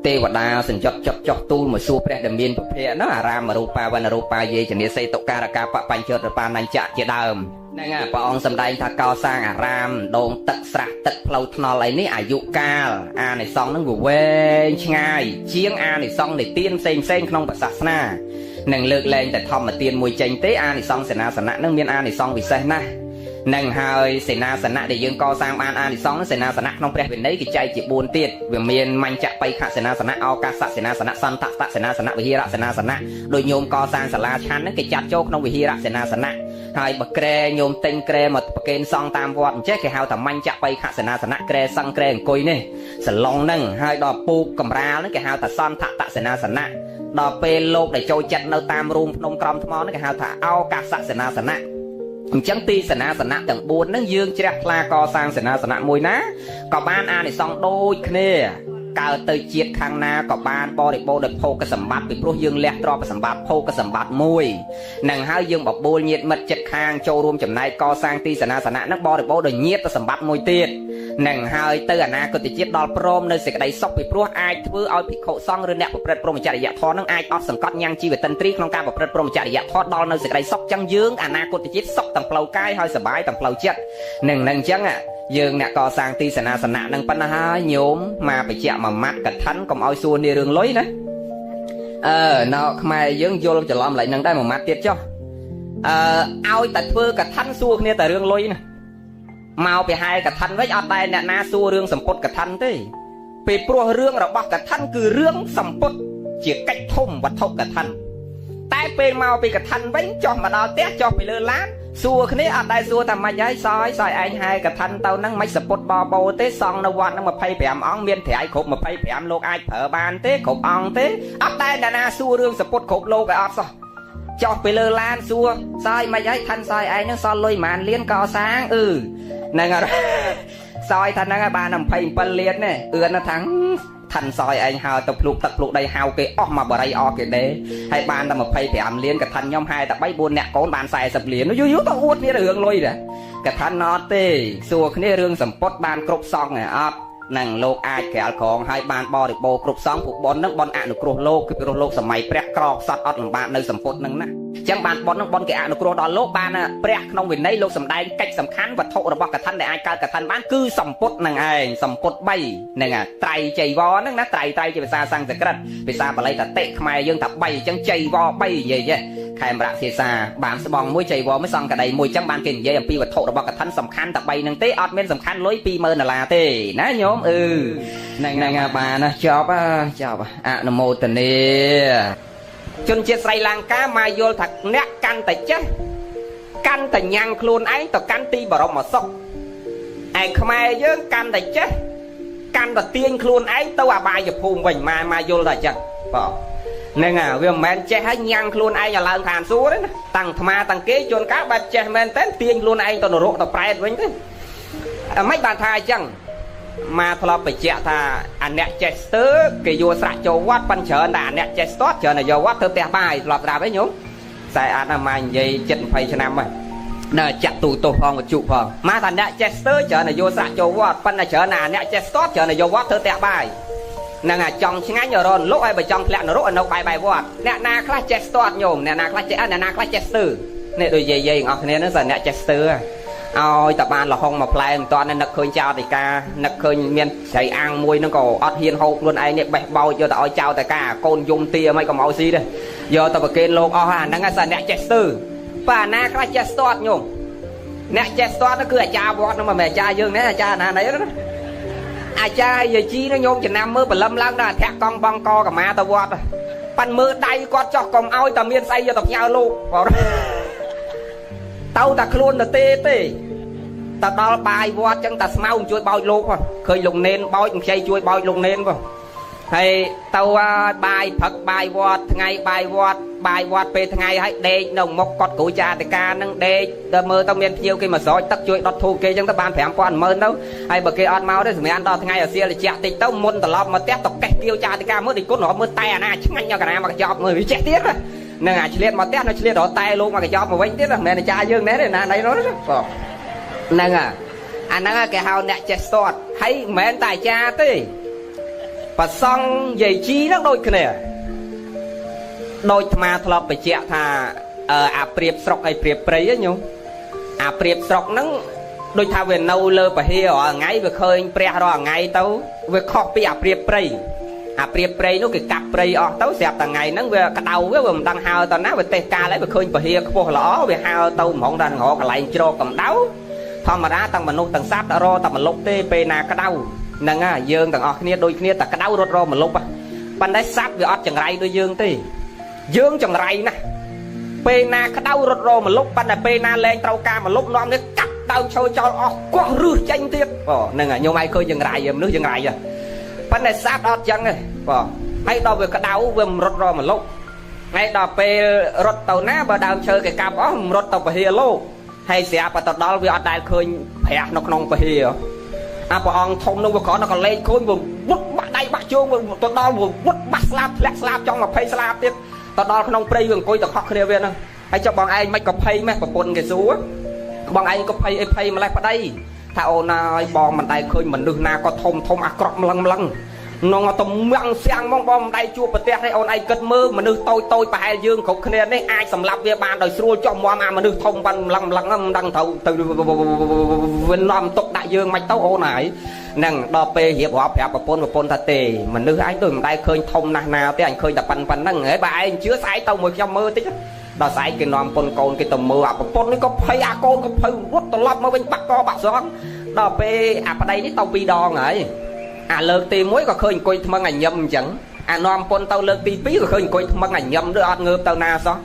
ទេវតាសញ្ចត់ចុះទូលមកសួរព្រះដែលមានពុភៈនោះអារាមរូបាវណ្ណរូបាយេចនេសេតុការកាបបញ្ចតរបាណញ្ចៈជាដើម ហ្នឹងហើយព្រះអង្គសម្ដែងថាកសាងអារាមដងទឹកស្រះទឹកផ្លូវថ្នល់អីនេះអាយុកាលអានិសង្ឃហ្នឹងវាវែងឆ្ងាយជាងអានិសង្ឃនៃទានផ្សេងក្នុងសាសនានឹងលើកលែងតែធម្មទានមួយចេញទេអានិសង្ឃសេនាសនៈហ្នឹងមានអានិសង្ឃពិសេសណាស់នឹងហើយសេនាសនៈដែលយើងកសាងបានអានិសង្ឃសេនាសនៈក្នុងព្រះវិន័យគេចែកជា4ទៀតវាមានមញ្ចបៃខសេនាសនៈឱកាសសេនាសនៈសន្តតសេនាសនៈវិហារសេនាសនៈដោយញោមកសាងសាលាឆាន់ហ្នឹងគេចាត់ចូលក្នុងវិហារសេនាសនៈហើយបើក្រែញោមទិញក្រែមកប្រគេនសង្ឃតាមវត្តអញ្ចេះគេហៅថាមញ្ចបៃខសេនាសនៈក្រែសង្ឃក្រែអង្គុយនេះសឡុងហ្នឹងហើយដល់ពូកកំរាលហ្នឹងគេហៅថាសន្តតសេនាសនៈដល់ពេលលោកដែលចូលចិត្តនៅតាមរូងភ្នំក្រំថ្មហ្នឹងគេហៅថាឱកាសសេនាសនៈអញ្ចឹងទីសេនាសនៈទាំង4ហ្នឹងយើងជ្រះថ្លាកសាងសេនាសនៈមួយណាក៏បានអានិសង្ឃដូចគ្នាកើតទៅជាតិខាងណាក៏បានបរិបូរដោយភោគសម្បត្តិពីព្រោះយើងលះទ្រព្យសម្បត្តិភោគសម្បត្តិមួយនឹងហើយយើងបបួលញាតិមិត្តចិត្តខាងចូលរួមចំណែកកសាងទីសេនាសនៈហ្នឹងបរិបូរដោយញាតិសម្បត្តិមួយទៀតនឹងហើយទៅអនាគតជាតិដល់ព្រមនៅសេចក្តីសុខពីព្រោះអាចធ្វើឲ្យភិក្ខុសង្ឃឬអ្នកប្រព្រឹត្តព្រហ្មចរិយធម៌ហ្នឹងអាចអត់សង្កត់ញ៉ាំងជីវតិន្ទ្រីក្នុងការប្រព្រឹត្តព្រហ្មចរិយធម៌ដល់នៅសេចក្តីសុខចឹងយើងអនាគតជាតិសុខទាំងផ្លូវកាយហើយសុបាយទាំងផ្លូវចិត្តនឹងអញ្ចឹងយើងអ្នកកសាងទីសេនាសនៈនឹងប៉ុណ្ណាហើយញោមមកបញ្ជាក់មួយម៉ាត់កថាកុំឲ្យសួរនេះរឿងលុយណានៅខ្មែរយើងយល់ច្រឡំlạiនឹងដែរមួយម៉ាត់ទៀតចុះឲ្យតែធ្វើកថាសួរគ្នាតែរឿងលុយណាមកពីហែកថាវិញអត់ដែរអ្នកណាសួររឿងសម្ពុតកថាទេពីព្រោះរឿងរបស់កថាគឺរឿងសម្ពុតជាកិច្ចធំវត្ថុកថាតែពេលមកពីកថាវិញចុះមកដល់ផ្ទះចុះពីលើឡានសួរគ្នាអត់ដែរសួរថាម៉េចហើយសយឯងហែកថាទៅហ្នឹងមិនសពុតបបោទេសង់នៅវត្តហ្នឹង25អង្គមានត្រៃគ្រប់25លោកអាចប្រើបានទេគ្រប់អង្គទេអត់ដែរអ្នកណាសួររឿងសពុតគ្រប់លោកឲ្យអត់សោះចុះពីលើឡានសួរសយមិនហើយថាសយឯងហ្នឹងសល់លុយប៉ុន្មានលានកសាងហ្នឹងសយថាហ្នឹងបាន27លានទេអឿនថាថាសយឯងហើទៅភ្លុកទឹកភ្លុកដីហៅគេអស់មកបរិយអស់គេដែរហើយបានតែ25លានកថាខ្ញុំហែតែ3 4អ្នកកូនបាន40លានយូរទៅអួតមានរឿងលុយដែរកថាអត់ទេសួរគ្នារឿងសម្ពុតបានគ្រប់សងអត់នឹងលោកអាចក្រាលក្រងហើយបានបរិបូរគ្រប់សងពួកប៉ុននឹងប៉ុនអនុគ្រោះលោកគឺគ្រោះលោកសម័យព្រះក្រខ្សត់អត់លំបាកនៅសម្ពុតនឹងណាអញ្ចឹងបានប៉ុននឹងប៉ុនគេអនុគ្រោះដល់លោកបានព្រះក្នុងវិន័យលោកសម្ដែងកិច្ចសំខាន់វត្ថុរបស់កថាដែលអាចកើតកថាបានគឺសម្ពុតនឹងឯងសម្ពុត3ហ្នឹងត្រៃចៃវរហ្នឹងណាត្រៃជាភាសាសំស្ក្រឹតភាសាបាលីតតិខ្មែរយើងថា3អញ្ចឹងចៃវរ3និយាយខេមរៈភាសាបានស្បងមួយចៃវរមួយសង្កដីមួយអញ្ចឹងបានគេនិយាយអំពីវត្ថុរបស់កថាសំខាន់តែ3ហ្នឹងទេអត់មានសំខាន់លុយ$20000ទេណាញោមហ្នឹងបានណាចប់អនុមោទនាជនជាតិស្រីលង្កាមកយល់ថាអ្នកកាន់តែចេះកាន់តែញ៉ាំងខ្លួនឯងទៅកាន់ទីបរមសុខឯខ្មែរយើងកាន់តែចេះកាន់តែទាញខ្លួនឯងទៅអបាយភូមិវិញមកយល់ថាអញ្ចឹងបងហ្នឹងវាមិនមែនចេះឲ្យញ៉ាំងខ្លួនឯងឲ្យឡើងឋានសួគ៌ទេណាតាំងអាត្មាតាំងគេជួនកាលបែបចេះមែនតើទាញខ្លួនឯងទៅនរកទៅប្រែតវិញទេមិនបានថាអញ្ចឹងមកធ្លាប់បញ្ជាក់ថាអាអ្នកចេះស្ទើគេយកស្រាក់ចូលវត្តប៉ុនច្រើនតែអាអ្នកចេះស្ទាត់ច្រើនតែយកវត្តធ្វើផ្ទះបាយធ្លាប់ស្ដាប់ទេញោមខ្សែអាចមកនិយាយ7-20ឆ្នាំហើយនៅចាក់ទូទោសផងវជុផងមកថាអ្នកចេះស្ទើច្រើនតែយកស្រាក់ចូលវត្តប៉ុន្តែច្រើនតែអាអ្នកចេះស្ទាត់ច្រើនតែយកវត្តធ្វើផ្ទះបាយនឹងអាចង់ឆ្ងាញ់រនលុកឲ្យបើចង់ធ្លាក់នរកឲ្យនៅបាយវត្តអ្នកណាខ្លះចេះស្ទាត់ញោមអ្នកណាខ្លះចេះអ្នកណាខ្លះចេះស្ទើនេះដូចយាយទាំងអស់គ្នាហ្នឹងសិនអ្នកចេះស្ទើឲ្យតែបានលហុងមួយផ្លែមិនតាន់នឹកឃើញចោលតៃកានឹកឃើញមានស្រីអាំងមួយហ្នឹងក៏អត់ហ៊ានហូបខ្លួនឯងនេះបេះបោចយកទៅឲ្យចោលតៃកាកូនយំទាមិនកុំឲ្យស៊ីទេយកទៅប្រគេនលោកអស់អាហ្នឹងសិនអ្នកចេះស្ទើបើអាណាខ្លះចេះស្ទាត់ញោមអ្នកចេះស្ទាត់គឺអាចារ្យវត្តហ្នឹងមិនមែនអាចារ្យយើងទេអាចារ្យណាណីអាចារ្យយាយជីនោះញោមចំណាំមើលបលឹមឡើងដល់អាធាក់កង់បងកកម្មាទៅវត្តប៉ាន់មើលដៃគាត់ចោះកុំឲ្យតែមានស្អីយកទៅផ្ញើលោកបងទៅតែខ្លួនទៅទេទៅដល់បាយវត្តចឹងតែស្មៅជួយបោចលោកផងឃើញលោកនេនបោចខ្ចីជួយបោចលោកនេនផងហើយទៅបាយព្រឹកបាយវត្តថ្ងៃបាយវត្តពេលថ្ងៃឲ្យដេកនៅមុខកត់គ្រូចាតិកានឹងដេកដល់មើលទៅមានភ្ញៀវគេមកស្រោចទឹកជួយដុតធូបគេចឹងទៅបាន5,000ទៅហើយបើគេអត់មកទេសម្រាប់ដល់ថ្ងៃអាសៀលតិចតិចទៅមុនត្រឡប់មកផ្ទះទៅកេះទាវចាតិកាមើលដូចគុណរហូតមើលតែអាណាឆ្ងាញ់យកកណាមកកញ្ចប់មើលវាចេះទៀតនឹងអាឆ្លៀតមកផ្ទះនៅឆ្លៀតរកតែលោកមកកញ្ចប់មកវិញទៀតមិនមែនអាចារ្យយើងទេណាណៃនោះបងហ្នឹងអាហ្នឹងគេហៅអ្នកចេះស្ទាត់ហើយមិនមែនតែអាចារ្យទេប្រសង់យាយជីហ្នឹងដូចគ្នាដូចអាត្មាធ្លាប់បញ្ជាក់ថាអាព្រៀបស្រុកឲ្យព្រៀបព្រៃញោម អាព្រៀបស្រុកហ្នឹងដូចថាវានៅលើពហិរាល់ថ្ងៃវាឃើញព្រះរាល់ថ្ងៃទៅវាខុសពីអាព្រៀបព្រៃអាព្រៀបព្រៃនោះគេកាប់ព្រៃអស់ទៅស្រាប់តែថ្ងៃហ្នឹងវាក្តៅវាមិនដឹងហើទៅណាវាទេសកាលហើយវាឃើញពហិរខ្ពស់ល្អវាហើទៅហ្មងដល់កន្លែងជ្រកកម្ដៅធម្មតាទាំងមនុស្សទាំងសត្វរតែម្លប់ទេពេលណាក្តៅហ្នឹងហើយយើងទាំងអស់គ្នាដូចគ្នាតែក្តៅរត់រម្លប់ប៉ុន្តែសត្វវាអត់ចង្រៃដូចយើងទេយើងចង្រៃណាស់ពេលណាក្តៅរត់រម្លប់ប៉ុន្តែពេលណាលែងត្រូវការម្លប់នាំនេះកាប់ដើមឈើចោលអស់កោះរឹសចេញទៀតហ្នឹងហើយខ្ញុំឯងឃើញចង្រៃមនុស្សចង្រៃប៉ុន្តែសត្វអត់ចឹងទេហើយដល់វាក្តៅវាមិនរត់រម្លប់ហើយដល់ពេលរត់ទៅណាបើដើមឈើគេកាប់អស់មិនរត់ទៅពហិរលោកហើយស្រាប់ទៅដល់វាអត់ដែលឃើញព្រះនៅក្នុងពហិរអាព្រះអង្គធំនោះវាគ្រាន់តែកលេចឃើញវាវុតបាក់ដៃបាក់ជើងទៅដល់វាវុតបាក់ស្លាប់ធ្លាក់ស្លាប់ចង់20ស្លាប់ទៀតទៅដល់ក្នុងព្រៃវាអង្គុយទៅខកគ្នាវាហ្នឹងហើយចុះបងឯងមិនក៏ភ័យម៉េះប្រពន្ធគេសួរបងឯងក៏ភ័យអីភ័យម្លេះប្តីថាអូនហើយបងមិនដែលឃើញមនុស្សណាក៏ធំធំអាក្រក់ម្លឹងនងទៅមាំងស្យ៉ាងហ្មងបងមិនដែលជួបប្រទេសនេះអូនឯងគិតមើលមនុស្សតូចប្រហែលយើងគ្រប់គ្នានេះអាចសម្លាប់វាបានដោយស្រួលចុះមកអាមនុស្សធំបានម្លឹងមិនដឹងទៅវានាំទុកដាក់យើងមិនទៅអូនហើយហ្នឹងដល់ពេលរៀបរាប់ប្រាប់ប្រពន្ធថាទេមនុស្សឯងដូចមិនដែលឃើញធំណាស់ណាទេអញឃើញតែប៉ុណ្្នឹងហើយបើឯងជឿស្អែកទៅមួយខ្ញុំមើលតិចដល់ស្អែកគេនាំកូនគេទៅមើលអាប្រពន្ធនេះក៏ភ័យអាកូនក៏ភ័យរត់ត្រឡប់មកវិញបាក់កបាក់ស្រង់ដល់ពេលអាប្តីនេះទៅ2ដងហើយអាលើកទី1ក៏ឃើញអង្គុយថ្មឹងអាញឹមអញ្ចឹងអានាំពុនទៅលើកទី2ក៏ឃើញអង្គុយថ្មឹងអាញឹមដូចអត់ងើបទៅណាសោះ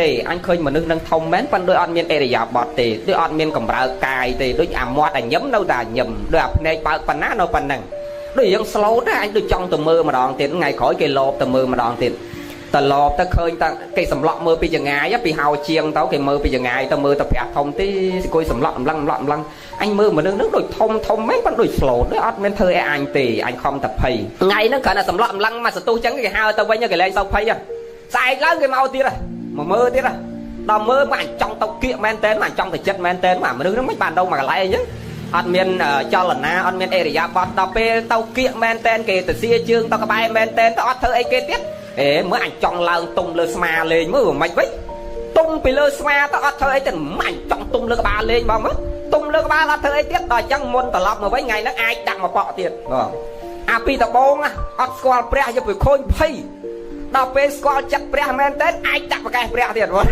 ទេអញឃើញមនុស្សនឹងធំមែនប៉ុន្តែដូចអត់មានអេរិយាបថទេដូចអត់មានកម្រើកកាយទេដូចអាមាត់អាញឹមនៅតែអាញឹមដូចអាភ្នែកបើកប៉ុណ្ណានៅប៉ុណ្ណឹងដូចយើងស្លូតដែរអញដូចចង់ទៅមើលម្ដងទៀតថ្ងៃក្រោយគេលោបទៅមើលម្ដងទៀតតឡប់ទៅឃើញតែគេសម្លក់មើលពីចងាយពីហៅជាងទៅគេមើលពីចងាយទៅមើលទៅប្រាក់ធំទេអង្គុយសម្លក់ម្លឹងអញមើលមនុស្សនឹងដូចធំមែនប៉ុន្តែដូចស្លូតដូចអត់មានធ្វើអីអញទេអញខំតែភ័យថ្ងៃហ្នឹងគ្រាន់តែសម្លក់ម្លឹងមកសន្ទុះចឹងគេហៅទៅវិញគេលែងសោកភ័យស្អែកឡើងគេមកទៀតមកមើលទៀតដល់មើលមកអញចង់ទៅគៀកមែនតើអញចង់ទៅចិត្តមែនតើមកមនុស្សហ្នឹងមិនបានđâuមកកន្លែងអញ្ចឹងអត់មានចលនាអត់មានអេរិយាបថដល់ពេលទៅគៀកមែនតើគេទៅសៀជើងទៅក្បែរមែនតើអត់ធ្វើអីគេទៀតមើលអញចង់ឡើងទុំលើស្មាលេងមើលមិនវិញទុំពីលើស្មាទៅអត់ធ្វើអីទៅអញចង់ទុំលើក្បាលលេងបងមើលទុំលើក្បាលអត់ធ្វើអីទៀតដល់អញ្ចឹងមុនត្រឡប់មកវិញថ្ងៃហ្នឹងអាចដាក់មកប៉ក់ទៀតអាពីដបងអត់ស្គាល់ព្រះយកទៅខូចភ័យដល់ពេលស្គាល់ចិត្តព្រះមែនតើអាចដាក់ប្រកែកព្រះទៀតបង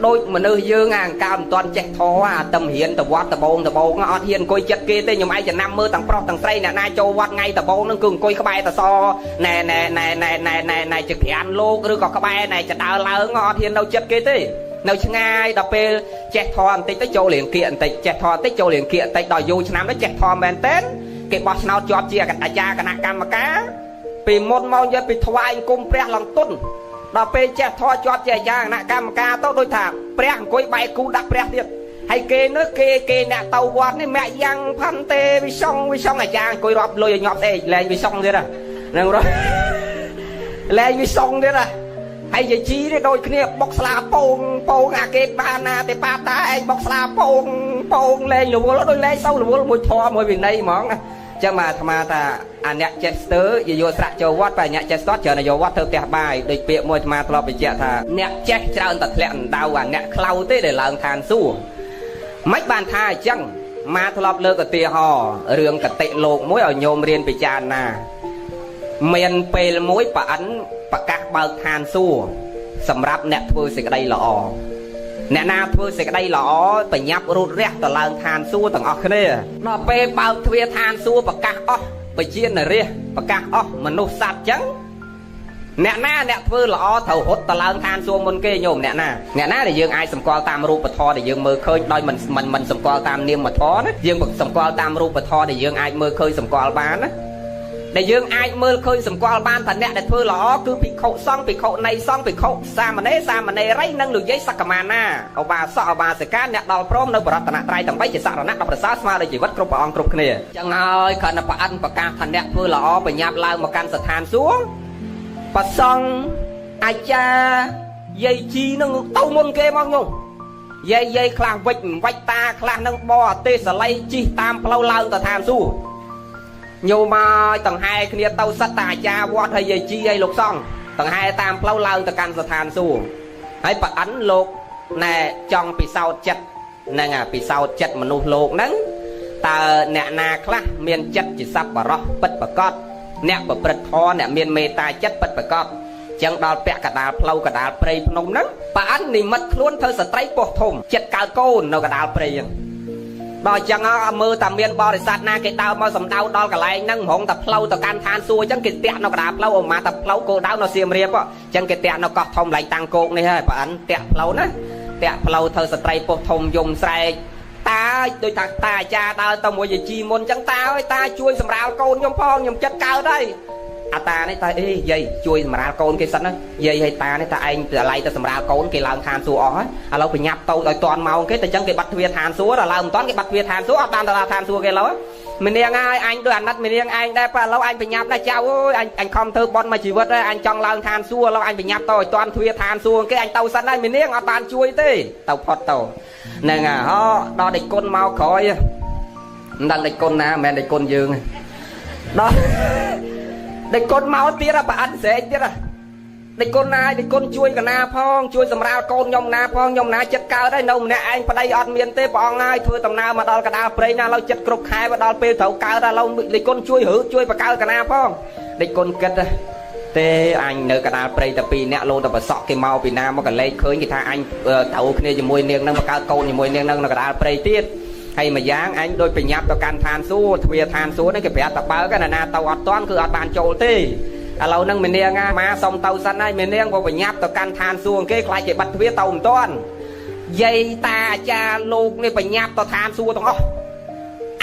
ដូចមនុស្សយើងអាអង្ការមិនទាន់ចេះធေါ်អាតឹមរៀនទៅវត្តដបងអត់ហ៊ានអង្គុយចិត្តគេទេខ្ញុំឯងចំណាំមើលទាំងប្រុសទាំងស្រីអ្នកណាចូលវត្តថ្ងៃដបងហ្នឹងគឺអង្គុយក្បែរតសណែចក្រានលោកឬក៏ក្បែរណែចដើរឡើងអត់ហ៊ាននៅចិត្តគេទេនៅឆ្ងាយដល់ពេលចេះធေါ်បន្តិចទៅចូលរៀងគៀកបន្តិចចេះធေါ်បន្តិចចូលរៀងគៀកបន្តិចដល់យូរឆ្នាំទៅចេះធေါ်មែនតើគេបោះឆ្នោតជាប់ជាអាចារ្យគណៈកម្មការពីមុនមកយកពីថ្វាយអង្គមព្រះឡងទុនដល់ពេលចេះធေါ်ជាប់ជាអាចារ្យគណៈកម្មការទៅដូចថាព្រះអង្គុយបែកគូដាក់ព្រះទៀតហើយគេនោះគេអ្នកទៅវត្តនេះមាក់យ៉ាងផាន់ទេវិសងអាចារ្យអង្គុយរាប់លុយឲ្យញាប់ស្អីលែងវិសងទៀតហ្នឹងរត់លែងវិសងទៀតហើយយាយជីនេះដូចគ្នាបុកស្លាពងអាគេបានណាទេប៉ាតាឯងបុកស្លាពងលែងរវល់ដូចលែងសូវរវល់មួយធေါ်មួយវិន័យហ្មងចឹងមកអាត្មាថាអាអ្នកចេះស្ទើយកស្រាក់ចូលវត្តបែរអ្នកចេះស្ទត់ច្រើនយកវត្តធ្វើផ្ទះបាយដូចពាក្យមួយអាត្មាធ្លាប់បញ្ជាក់ថាអ្នកចេះច្រើនតែធ្លាក់អណ្ដៅអាអ្នកខ្លៅទេដែលឡើងឋានសួគ៌មិនបានថាអញ្ចឹងមកធ្លាប់លើកឧទាហរណ៍រឿងកតិលោកមួយឲ្យញោមរៀនពិចារណាមានពេលមួយប្រអិនប្រកាសបើកឋានសួគ៌សម្រាប់អ្នកធ្វើសេចក្តីល្អអ្នកណាធ្វើសេចក្តីល្អបញ្ញាប់រូតរះទៅឡើងឋានសួគ៌ទាំងអស់គ្នាដល់ពេលបើកទ្វារឋានសួគ៌ប្រកាសអស់បជានរាជប្រកាសអស់មនុស្សសត្វចឹងអ្នកណាអ្នកធ្វើល្អត្រូវរត់ទៅឡើងឋានសួគ៌មុនគេញោមអ្នកណាដែលយើងអាចសម្គាល់តាមរូបធម៌ដែលយើងមើលឃើញដោយមិនសម្គាល់តាមនាមធម៌ណាយើងសម្គាល់តាមរូបធម៌ដែលយើងអាចមើលឃើញសម្គាល់បានណាដែលយើងអាចមើលឃើញសម្គាល់បានថាអ្នកដែលធ្វើល្អគឺភិក្ខុសង្ឃភិក្ខុនៃសង្ឃភិក្ខុសាមណេររីនិងលោកយាយសក្កមាណាឧបាសកឧបាសិកាអ្នកដល់ព្រមនៅបរតនត្រ័យទាំង3ជាសារណៈដល់ប្រសើរស្មើដោយជីវិតគ្រប់ព្រះអង្គគ្រប់គ្នាចឹងហើយគ្រាន់តែប្រអិនប្រកាសថាអ្នកធ្វើល្អបញ្ញាប់ឡើងមកកាន់ស្ថានសួគ៌ប្រសង់អាចារ្យយាយជីនឹងទៅមុនគេមកញោមយាយខ្លះវិចតាខ្លះនឹងបរទេសល័យជីតាមផ្លូវឡើងទៅឋានសួគ៌ញោមមកតង្ហែគ្នាទៅសិតតាអាចារ្យវត្តហើយយាយជីឲ្យលោកសង្ឃតង្ហែតាមផ្លូវឡើងទៅកាន់ស្ថានសួគ៌ហើយប្រអិនលោកណែចង់ពិសោធន៍ចិត្ត នឹងពិសោធន៍ចិត្តមនុស្សលោកហ្នឹងតើអ្នកណាខ្លះមានចិត្តជាសប្បុរសពិតប្រាកដអ្នកប្រព្រឹត្តធម៌អ្នកមានមេត្តាចិត្តពិតប្រាកដចឹងដល់ពាក់កដាលផ្លូវកដាលព្រៃភ្នំហ្នឹងប្រអិននិមិត្តខ្លួនធ្វើស្ត្រីពោះធំចិត្តកើតកូននៅកដាលព្រៃហ្នឹងដល់ចឹងមើលតែមានបរិស័ទណាគេដើរមកសំដៅដល់កន្លែងហ្នឹងហងតែផ្លូវទៅកាន់ឋានសួគ៌ចឹងគេតាក់នៅកដាលផ្លូវអូម៉ាតែផ្លូវគោដៅនៅសៀមរាបចឹងគេតាក់នៅកោះធំឡៃតាំងគោកនេះហើយប្រអិនតាក់ផ្លូវណាតាក់ផ្លូវធ្វើស្ត្រីពោះធំយំស្រែកតាដូចថាតាអាចារ្យដើរទៅមួយយាយជីមុនចឹងតាអើយតាជួយសម្រាលកូនខ្ញុំផងខ្ញុំចិត្តកើតហើយអាតានេះតាអេយាយជួយសម្រាលកូនគេសិនណាយាយឲ្យតានេះតាឯងទៅឡៃទៅសម្រាលកូនគេឡើងឋានសួគ៌អស់ហើយឥឡូវបញ្ញាប់ទៅឲ្យតាន់ម៉ោងគេតែចឹងគេបាត់ទ្វារឋានសួគ៌ដល់ឡើងមិនតាន់គេបាត់ទ្វារឋានសួគ៌អត់បានទៅដល់ឋានសួគ៌គេឡើយម្នាងហើយអញដូចអាណិតម្នាងឯងដែរប៉ឥឡូវអញបញ្ញាប់ដែរចៅអើយអញខំធ្វើបន់មួយជីវិតហើយអញចង់ឡើងឋានសួគ៌ឥឡូវអញបញ្ញាប់ទៅឲ្យតាន់ទ្វារឋានសួគ៌គេអញទៅសិនហើយម្នាងអត់បានជួយទេទៅផុតទៅហ្នឹងដល់ដេចគុណមកក្រោយមិនដឹងដេចគុណណាមិនមែនដេចគុណយើងដល់ដេចគុណមកទៀតប្រអិនស្រែកទៀតដេចគុណណាដេចគុណជួយកណាផងជួយសម្រាលកូនខ្ញុំណាផងខ្ញុំណាចិត្តកើតហើយនៅម្នាក់ឯងប្តីអត់មានទេព្រះអង្គហើយធ្វើដំណើរមកដល់កដាលព្រៃណាឥឡូវចិត្តគ្រប់ខែមកដល់ពេលត្រូវកើតហើយឥឡូវដេចគុណជួយរឺជួយបកកើតកណាផងដេចគុណគិតទេអញនៅកដាលព្រៃតែ2នាក់លោតែប្រសក់គេមកពីណាមកកលេចឃើញគេថាអញត្រូវគ្នាជាមួយនាងនឹងបកកើតកូនជាមួយនាងនឹងនៅកដាលព្រៃទៀតហើយមួយយ៉ាងអញដូចបញ្ញាប់ទៅកាន់ឋានសួគ៌ទ្វារឋានសួគ៌នេះគេប្រាប់តែបើកណាទៅអត់តាន់គឺអត់បានចូលទេឥឡូវហ្នឹងមេនាងមកសុំទៅសិនហើយមេនាងក៏បញ្ញាប់ទៅកាន់ឋានសួគ៌គេខ្លាចគេបាត់ទ្វារទៅមិនតាន់យាយតាអាចារ្យលោកនេះបញ្ញាប់ទៅឋានសួគ៌ទាំងអស់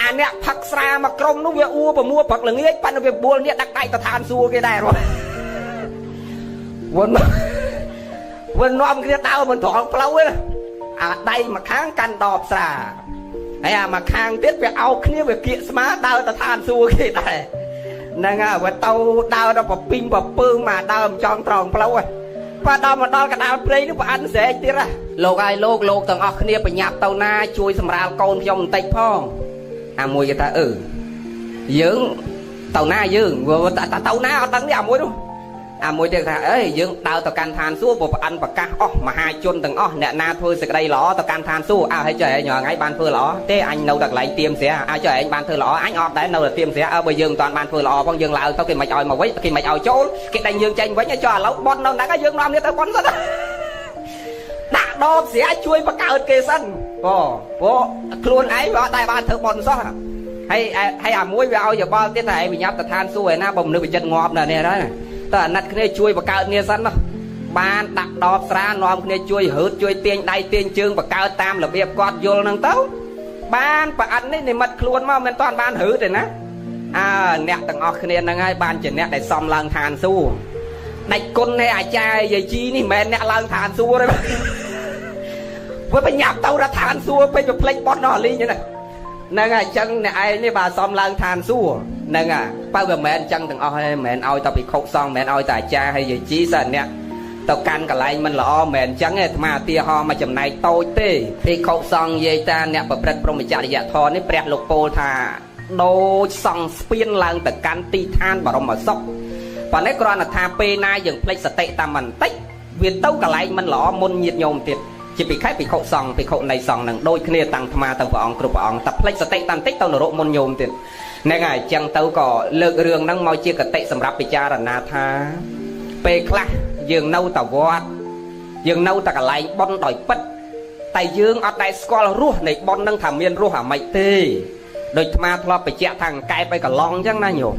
អាអ្នកផឹកស្រាមកក្រុមនោះវាអួប្រមួផឹកល្ងាចប៉ិនវា9នាក់ដាក់ដៃទៅឋានសួគ៌គេដែរវិញនាំគ្នាដើរមិនត្រង់ផ្លូវទេអាដៃមួយខាងកាន់ដបស្រាហើយអាមួយខាងទៀតវាអោបគ្នាវាគៀកស្មាដើរទៅឋានសួគ៌គេដែរហ្នឹងហើយវាទៅដើរដល់ប្រពីងប្រពើងមកដើរមិនចង់ត្រង់ផ្លូវហ៎បើដល់មកដល់កណ្ដាលព្រៃនោះប្រអិនស្រែកទៀតហ៎លោកហើយលោកទាំងអស់គ្នាបញ្ញាប់ទៅណាជួយសម្រាលកូនខ្ញុំបន្តិចផងអាមួយគេថាយើងទៅណាយើងទៅណាអត់ដឹងទេអាមួយនោះអាមួយទៀតថាអេយើងដើរទៅកាន់ឋានសួគ៌ព្រោះប្រអិនប្រកាសអស់មហាជនទាំងអស់អ្នកណាធ្វើសេចក្តីល្អទៅកាន់ឋានសួគ៌ហើយចុះឯងថ្ងៃបានធ្វើល្អទេអញនៅតែកន្លែងទៀមស្រាចុះឯងបានធ្វើល្អអញអត់ដែរនៅតែទៀមស្រាបើយើងមិនតាន់បានធ្វើល្អផងយើងឡើងទៅគេមិនឲ្យមកវិញគេមិនឲ្យចូលគេដេញយើងចេញវិញចុះឥឡូវបន់នៅហ្នឹងយើងនាំគ្នាទៅបន់សិនដាក់ដបស្រាជួយបកកើតគេសិនព្រោះខ្លួនឯងវាអត់ដែរបានធ្វើបន់សោះហើយអាមួយវាឲ្យយោបល់ទៀតតែឯងបញ្ញាប់ទៅឋានសួគ៌ឯណាបើមនុស្សវាចិត្តងាប់ណាស់នេះហើយតើអាណិតគ្នាជួយបកកើតគ្នាសិនណាបានដាក់ដបស្រានាំគ្នាជួយរឺតជួយទាញដៃទាញជើងបកកើតតាមរបៀបគាត់យល់ហ្នឹងទៅបានប្រអិននេះនិមិត្តខ្លួនមកមិនតាន់បានរឺតទេណាអ្នកទាំងអស់គ្នាហ្នឹងហើយបានជាអ្នកដែលសំឡើងឋានសួគ៌ដាច់គុណនៃអាចារ្យយាយជីនេះមិនមែនអ្នកឡើងឋានសួគ៌ទេវាបញ្ញាប់ទៅដល់ឋានសួគ៌ពេកវាភ្លេចបត់ដល់លីងហ្នឹងហ្នឹងហើយអញ្ចឹងអ្នកឯងនេះបាទសំឡើងឋានសួគ៌ហ្នឹងហើយបើវាមិនមែនអញ្ចឹងទាំងអស់ទេមិនមែនឲ្យតែភិក្ខុសង្ឃមិនមែនឲ្យតែអាចារ្យហើយយាយជីសិនអ្នកទៅកាន់កន្លែងមិនល្អមិនមែនអញ្ចឹងទេអាត្មាឧទាហរណ៍មកចំណែកតូចទេភិក្ខុសង្ឃនិយាយតាអ្នកប្រព្រឹត្តព្រហ្មចរិយធម៌នេះព្រះលោកពោលថាដូចសង្ឃស្ពានឡើងទៅកាន់ទីឋានបរមសុខប៉ុន្តែគ្រាន់តែថាពេលណាយើងភ្លេចសតិតាមបន្តិចវាទៅកន្លែងមិនល្អមុនញាតិញោមទៀតជាភិក្ខុភិក្ខុសង្ឃភិក្ខុនៃសង្ឃនឹងដូចគ្នាតាំងអាត្មាទាំងព្រះអង្គគ្រប់ព្រះអង្គតែភ្លេចសតិតាមបន្តិចទៅនរកមុនញោមទៀតហ្នឹងហើយអញ្ចឹងទៅក៏លើករឿងហ្នឹងមកជាកតិសម្រាប់ពិចារណាថាពេលខ្លះយើងនៅតែវត្តយើងនៅតែកន្លែងប៉ុនដោយពិតតែយើងអត់ដែលស្គាល់រសនៃប៉ុនហ្នឹងថាមានរសអាម៉េចទេដូចអាត្មាធ្លាប់បញ្ជាក់ថាអង្កែបឲ្យកន្លងអញ្ចឹងណាញោម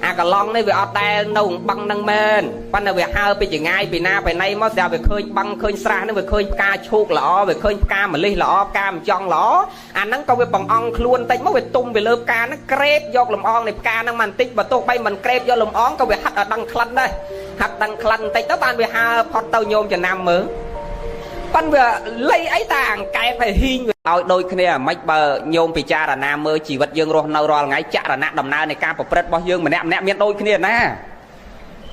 អាកន្លងនេះវាអត់ដែលនៅបឹងហ្នឹងមែនប៉ុន្តែវាហើរពីចងាយពីណាពីណីមកស្រាប់វាឃើញបឹងឃើញស្រះហ្នឹងវាឃើញផ្កាឈូកល្អវាឃើញផ្កាម្លិះល្អផ្កាម្ចង់ល្អអាហ្នឹងក៏វាបង្អង់ខ្លួនតិចមកវាទុំវាលើផ្កាហ្នឹងក្រេបយកលំអងនៃផ្កាហ្នឹងមកបន្តិចបើទោះបីមិនក្រេបយកលំអងក៏វាហាត់ឲ្យដឹងក្លិនដែរហាត់ដឹងក្លិនបន្តិចទៅបានវាហើរផុតទៅញោមចំណាំមើលប៉ុន្តែវាលៃអីតាអង្កែបឲ្យហ៊ីងឲ្យដូចគ្នាអាម៉េចបើញោមពិចារណាមើលជីវិតយើងរស់នៅរាល់ថ្ងៃចរណៈដំណើរនៃការប្រព្រឹត្តរបស់យើងម្នាក់មានដូចគ្នាណា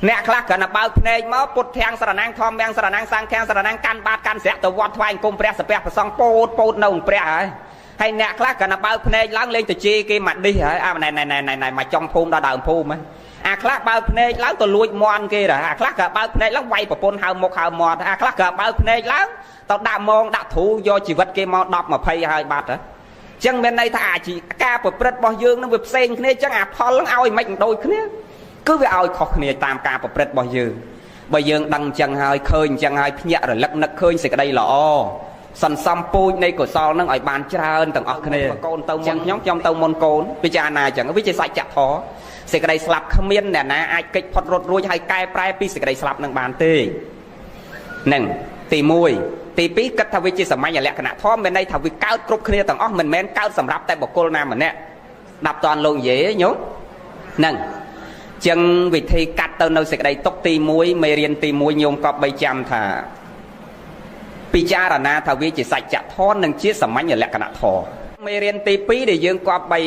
អ្នកខ្លះគ្រាន់តែបើកភ្នែកមកពុទ្ធធាំងស្រណាំងធម្មយ៉ាងស្រណាំងសង្ឃធាំងស្រណាំងកាន់បាតកាន់ស្រាក់ទៅវត្តថ្វាយអង្គមព្រះសពះប្រសងពោតនៅព្រះហើយអ្នកខ្លះគ្រាន់តែបើកភ្នែកឡើងលេងទៅជេរគេមកឌីសហើយណែមកចំភូមិដល់ដើមភូមិ អាខ្លះបើកភ្នែកឡើងទៅលួចមន់គេដែរអាខ្លះក៏បើកភ្នែកឡើងវាយប្រពន្ធហៅមុខហៅមាត់អាខ្លះក៏បើកភ្នែកឡើងទៅដាក់មងដាក់ទ្រូយកជីវិតគេមក10 20ហើយបាត់ហ៎ចឹងមានន័យថាអាជីការប្រព្រឹត្តរបស់យើងនឹងវាផ្សេងគ្នាចឹងអាផលនឹងឲ្យមិនដូចគ្នាគឺវាឲ្យខុសគ្នាតាមការប្រព្រឹត្តរបស់យើងបើយើងដឹងចឹងហើយឃើញចឹងហើយភ្ញាក់រលឹកនឹកឃើញសេចក្តីល្អសន្សំពូជនៃកុសលនឹងឲ្យបានច្រើនទាំងអស់គ្នាកូនទៅមុនខ្ញុំទៅមុនកូនពិចារណាចឹងវាជាសច្ចធម៌សេចក្តីស្លាប់គ្មានអ្នកណាអាចគេចផុតរត់រួចហើយកែប្រែពីសេចក្តីស្លាប់នឹងបានទេនឹងទី1ទី2គិតថាវាជាសាមញ្ញលក្ខណៈធម៌មានន័យថាវាកើតគ្រប់គ្នាទាំងអស់មិនមែនកើតសម្រាប់តែបុគ្គលណាម្នាក់ដាប់តនលោកនិយាយញោមនឹងចឹងវិធីកាត់ទៅនៅសេចក្តីទុកទី1មេរៀនទី1ញោមក៏បីចាំថាពិចារណាថាវាជាសច្ចធម៌និងជាសាមញ្ញលក្ខណៈធម៌មេរៀនទី2ដែលយើងក៏បី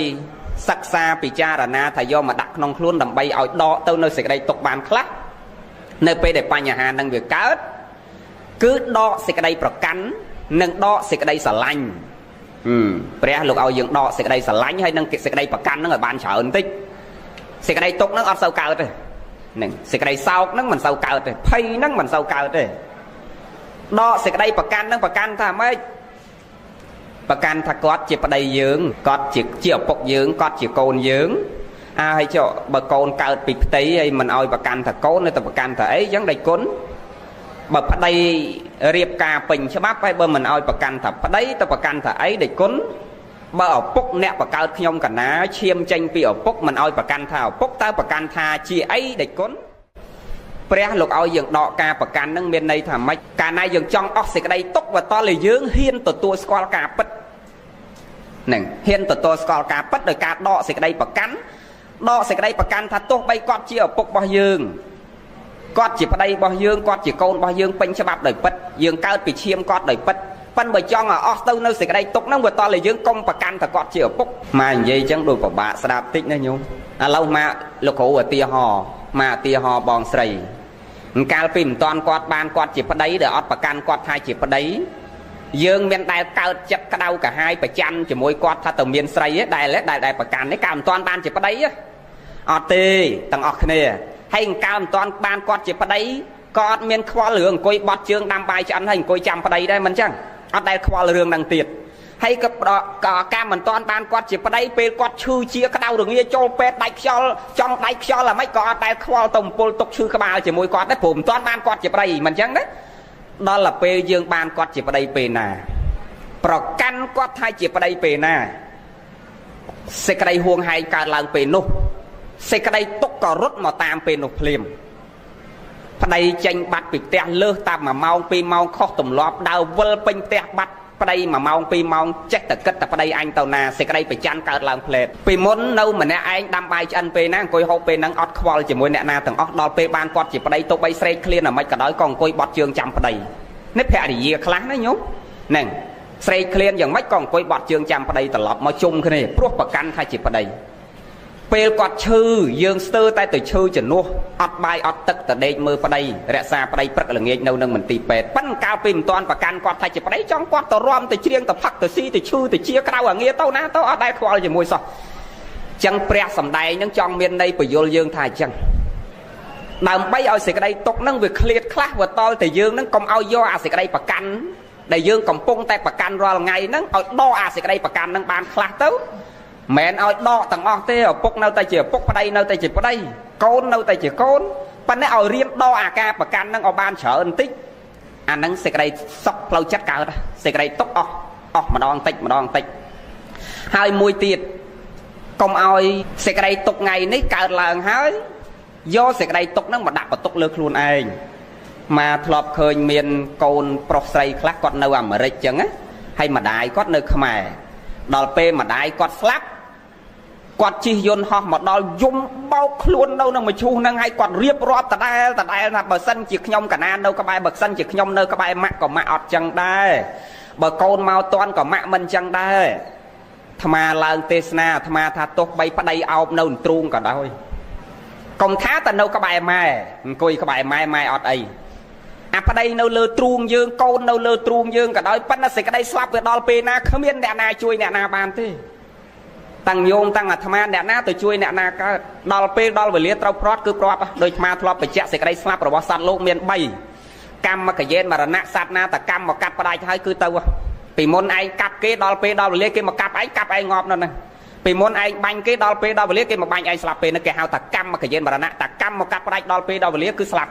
សិក្សាពិចារណាថាយកមកដាក់ក្នុងខ្លួនដើម្បីឲ្យដកទៅនៅសេចក្តីទុកបានខ្លះនៅពេលដែលបញ្ហានឹងវាកើតគឺដកសេចក្តីប្រកាន់និងដកសេចក្តីស្រឡាញ់ព្រះលោកឲ្យយើងដកសេចក្តីស្រឡាញ់ហើយនិងសេចក្តីប្រកាន់នឹងឲ្យបានច្រើនបន្តិចសេចក្តីទុកនឹងអត់សូវកើតទេនឹងសេចក្តីសោកនឹងមិនសូវកើតទេភ័យនឹងមិនសូវកើតទេដកសេចក្តីប្រកាន់នឹងប្រកាន់ថាម៉េចប្រកាន់ថាគាត់ជាប្តីយើងគាត់ជាឪពុកយើងគាត់ជាកូនយើងហើយចុះបើកូនកើតពីផ្ទៃហើយមិនឲ្យប្រកាន់ថាកូននៅតែប្រកាន់ថាអីចឹងដេចគុណបើប្តីរៀបការពេញច្បាប់ហើយបើមិនឲ្យប្រកាន់ថាប្តីទៅប្រកាន់ថាអីដេចគុណបើឪពុកអ្នកបកើតខ្ញុំកណាឈាមចេញពីឪពុកមិនឲ្យប្រកាន់ថាឪពុកតើប្រកាន់ថាជាអីដេចគុណព្រះលោកឲ្យយើងដកការប្រកាន់នឹងមានន័យថាម៉េចកាលណាយើងចង់អស់សេចក្តីទុកវតលយើងហ៊ានទទួលស្គាល់ការពិតនឹងហ៊ានទទួលស្គាល់ការពិតដោយការដកសេចក្តីប្រកាន់ដកសេចក្តីប្រកាន់ថាទោះបីគាត់ជាឪពុករបស់យើងគាត់ជាប្តីរបស់យើងគាត់ជាកូនរបស់យើងពេញច្បាប់ដោយពិតយើងកើតពីឈាមគាត់ដោយពិតប៉ិនបើចង់ឲ្យអស់ទៅនៅសេចក្តីទុកហ្នឹងវាតតែយើងកុំប្រកាន់ថាគាត់ជាឪពុកមកនិយាយអញ្ចឹងដូចពិបាកស្ដាប់តិចណាញោមឥឡូវមកលោកគ្រូឧទាហរណ៍មកឧទាហរណ៍បងស្រីកាលពីមិនតាន់គាត់បានគាត់ជាប្តីដែលអត់ប្រកាន់គាត់ថាជាប្តីយើងមានដែលកើតចិត្តក្តៅកាហាយប្រច័ណ្ឌជាមួយគាត់ថាទៅមានស្រីដែលប្រកាន់នេះកាលមិនតាន់បានជាប្តីអត់ទេទាំងអស់គ្នាហើយកាលមិនតាន់បានគាត់ជាប្តីក៏អត់មានខ្វល់រឿងអង្គុយបត់ជើងដាំបាយឆ្អិនហើយអង្គុយចាំប្តីដែរមិនចឹងអត់ដែលខ្វល់រឿងហ្នឹងទៀតហើយក៏កាលមិនតាន់បានគាត់ជាប្តីពេលគាត់ឈឺជាក្តៅរងាចូលពេទ្យដាច់ខ្យល់ចង់ដាច់ខ្យល់អាម៉េចក៏អត់ដែលខ្វល់ទៅអំពុលទុកឈឺក្បាលជាមួយគាត់ដែរព្រោះមិនតាន់បានគាត់ជាប្តីមិនចឹងណាដល់ទៅពេលយើងបានគាត់ជាប្តីពេលណាប្រកាន់គាត់ថាជាប្តីពេលណាសេចក្តីហួងហែងកើតឡើងពេលនោះសេចក្តីទុកក៏រត់មកតាមពេលនោះភ្លាមប្តីចេញបាត់ពីផ្ទះលើសតាម1ម៉ោង2ម៉ោងខុសទម្លាប់ដើរវិលពេញផ្ទះបាត់ប្តី1ម៉ោង2ម៉ោងចេះតែគិតតែប្តីអញទៅណាសេចក្តីប្រច័ណ្ឌកើតឡើងផ្លែតពីមុននៅម្នាក់ឯងដាំបាយឆ្អិនពេលណាអង្គុយហូបពេលហ្នឹងអត់ខ្វល់ជាមួយអ្នកណាទាំងអស់ដល់ពេលបានគាត់ជាប្តីទៅបីស្រែកឃ្លានអាម៉េចក៏ដោយក៏អង្គុយបត់ជើងចាំប្តីនេះភរិយាខ្លះណាញោមហ្នឹងស្រែកឃ្លានយ៉ាងម៉េចក៏អង្គុយបត់ជើងចាំប្តីត្រឡប់មកជុំគ្នាព្រោះប្រកាន់ថាជាប្តីពេលគាត់ឈឺយើងស្ទើរតែទៅឈឺជំនួសអត់បាយអត់ទឹកទៅដេកមើលប្តីរក្សាប្តីព្រឹកល្ងាចនៅនឹងមន្ទីរពេទ្យប៉ិនកាលពីមិនតាន់ប្រកាន់គាត់ថាជាប្តីចង់គាត់ទៅរំទៅច្រៀងទៅផឹកទៅស៊ីទៅឈឺទៅជាក្រៅអាងារទៅណាទៅអត់ដែលខ្វល់ជាមួយសោះចឹងព្រះសំដែងនឹងចង់មានន័យបញ្យលយើងថាអញ្ចឹងដើម្បីឲ្យសេចក្តីទុកនឹងវាឃ្លាតខ្លះវាតល់តែយើងនឹងកុំឲ្យយកអាសេចក្តីប្រកាន់ដែលយើងកំពុងតែប្រកាន់រាល់ថ្ងៃហ្នឹងឲ្យដកអាសេចក្តីប្រកាន់នឹងបានខ្លះទៅមិនឲ្យដកទាំងអស់ទេឪពុកនៅតែជាឪពុកប្តីនៅតែជាប្តីកូននៅតែជាកូនប៉ុន្តែឲ្យរៀនដកអាការប្រកាន់នឹងឲ្យបានច្រើនបន្តិចអាហ្នឹងសេចក្តីសុខផ្លូវចិត្តកើតសេចក្តីទុកអស់ម្ដងតិចម្ដងតិចហើយមួយទៀតកុំឲ្យសេចក្តីទុកថ្ងៃនេះកើតឡើងហើយយកសេចក្តីទុកហ្នឹងមកដាក់បន្ទុកលើខ្លួនឯងមកធ្លាប់ឃើញមានកូនប្រុសស្រីខ្លះគាត់នៅអាមេរិកចឹងណាហើយម្ដាយគាត់នៅខ្មែរដល់ពេលម្ដាយគាត់ស្លាប់គាត់ជិះយន្តហោះមកដល់យំបោកខ្លួននៅនឹងមឈូសហ្នឹងហើយគាត់រៀបរាប់ដដែលថាបើសិនជាខ្ញុំកណានៅក្បែរបើសិនជាខ្ញុំនៅក្បែរម៉ាក់ក៏ម៉ាក់អត់ចឹងដែរបើកូនមកតន់ក៏ម៉ាក់មិនចឹងដែរអាត្មាឡើងទេសនាអាត្មាថាទោះបីប្តីអោបនៅទ្រូងក៏ដោយកុំថាតែនៅក្បែរម៉ែអង្គុយក្បែរម៉ែអត់អីអាប្តីនៅលើទ្រូងយើងកូននៅលើទ្រូងយើងក៏ដោយប៉ុន្តែសេចក្តីស្លាប់វាដល់ពេលណាគ្មានអ្នកណាជួយអ្នកណាបានទេ តាំងញោមតាំងអាត្មាអ្នកណាទៅជួយអ្នកណាកើតដល់ពេលដល់វេលាត្រូវព្រាត់គឺព្រាត់ដោយអាត្មាធ្លាប់បញ្ជាក់សេចក្តីស្លាប់របស់សត្វលោកមាន3កម្មមកយេនមរណៈសត្វណាតកម្មមកកាត់ផ្ដាច់ហើយគឺទៅពីមុនឯងកាប់គេដល់ពេលដល់វេលាគេមកកាប់ឯងងាប់នៅហ្នឹងពីមុនឯងបាញ់គេដល់ពេលដល់វេលាគេមកបាញ់ឯងស្លាប់ពេលហ្នឹងគេហៅថាកម្មមកយេនមរណៈតកម្មមកកាត់ផ្ដាច់ដល់ពេលដល់វេលាគឺស្លាប់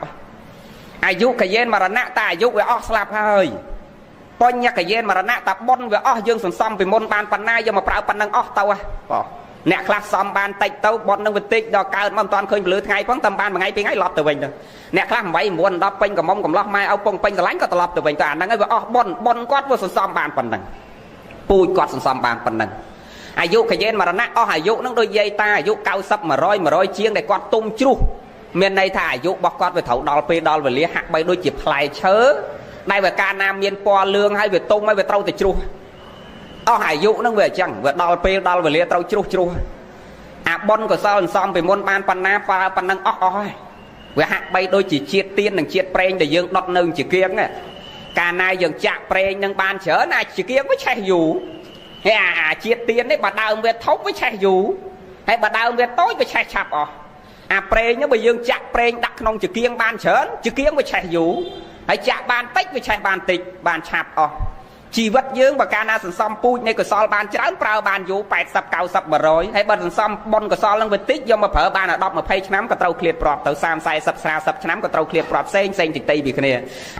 អាយុកយេនមរណៈតែអាយុវាអស់ស្លាប់ហើយបញ្ញកយេនមរណៈតាប៉ុនវាអស់យើងសន្សំពីមុនបានប៉ុណ្ណាយកមកប្រើប៉ុណ្ណឹងអស់ទៅបងអ្នកខ្លះសំបានតិចទៅប៉ុននឹងវាតិចដល់កើតមកមិនតាន់ឃើញពលឺថ្ងៃផងតែបានមួយថ្ងៃពីរថ្ងៃឡប់ទៅវិញទៅអ្នកខ្លះ8 9 10ពេញកំមុំកំឡោះម៉ែឪពងពេញស្រឡាញ់ក៏ត្រឡប់ទៅវិញទៅអាហ្នឹងហើយវាអស់ប៉ុនគាត់វាសន្សំបានប៉ុណ្ណឹងពូជគាត់សន្សំបានប៉ុណ្ណឹងអាយុកយេនមរណៈអស់អាយុហ្នឹងដូចយាយតាអាយុ90 100ជាងដែលគាត់ទុំជ្រុះមានន័យថាអាយុរបស់គាត់វាត្រូវដល់ពេលដល់វេលាហាក់បីដូចជាផ្លែឈើដែលវាកាលណាមានពណ៌លឿងហើយវាទុំហើយវាត្រូវទៅជ្រុះអស់អាយុហ្នឹងវាអញ្ចឹងវាដល់ពេលដល់វេលាត្រូវជ្រុះអាប៉ុនកសលសន្សំពីមុនបានប៉ុណ្ណាប្រើប៉ុណ្ណឹងអស់ហើយវាហាក់បីដូចជាជាតិទៀននិងជាតិប្រេងដែលយើងដុតនៅជាគៀងកាលណាយើងចាក់ប្រេងនឹងបានច្រើនអាចជាគៀងវាឆេះយូរហើយអាជាតិទៀននេះបើដើមវាធំវាឆេះយូរហើយបើដើមវាតូចវាឆេះឆាប់អស់អាប្រេងនេះបើយើងចាក់ប្រេងដាក់ក្នុងជាគៀងបានច្រើនជាគៀងវាឆេះយូរហើយចាក់បានតិចវាឆេះបានតិចបានឆាប់អស់ជីវិតយើងបើកាលណាសន្សំពូជនៃកុសលបានច្រើនប្រើបានយូរ80 90 100ហើយបើសន្សំបុណ្យកុសលនឹងវាតិចយកមកប្រើបាន10 20ឆ្នាំក៏ត្រូវឃ្លាតព្រាត់ទៅ30 40 40ឆ្នាំក៏ត្រូវឃ្លាតព្រាត់ផ្សេងតិចពីគ្នា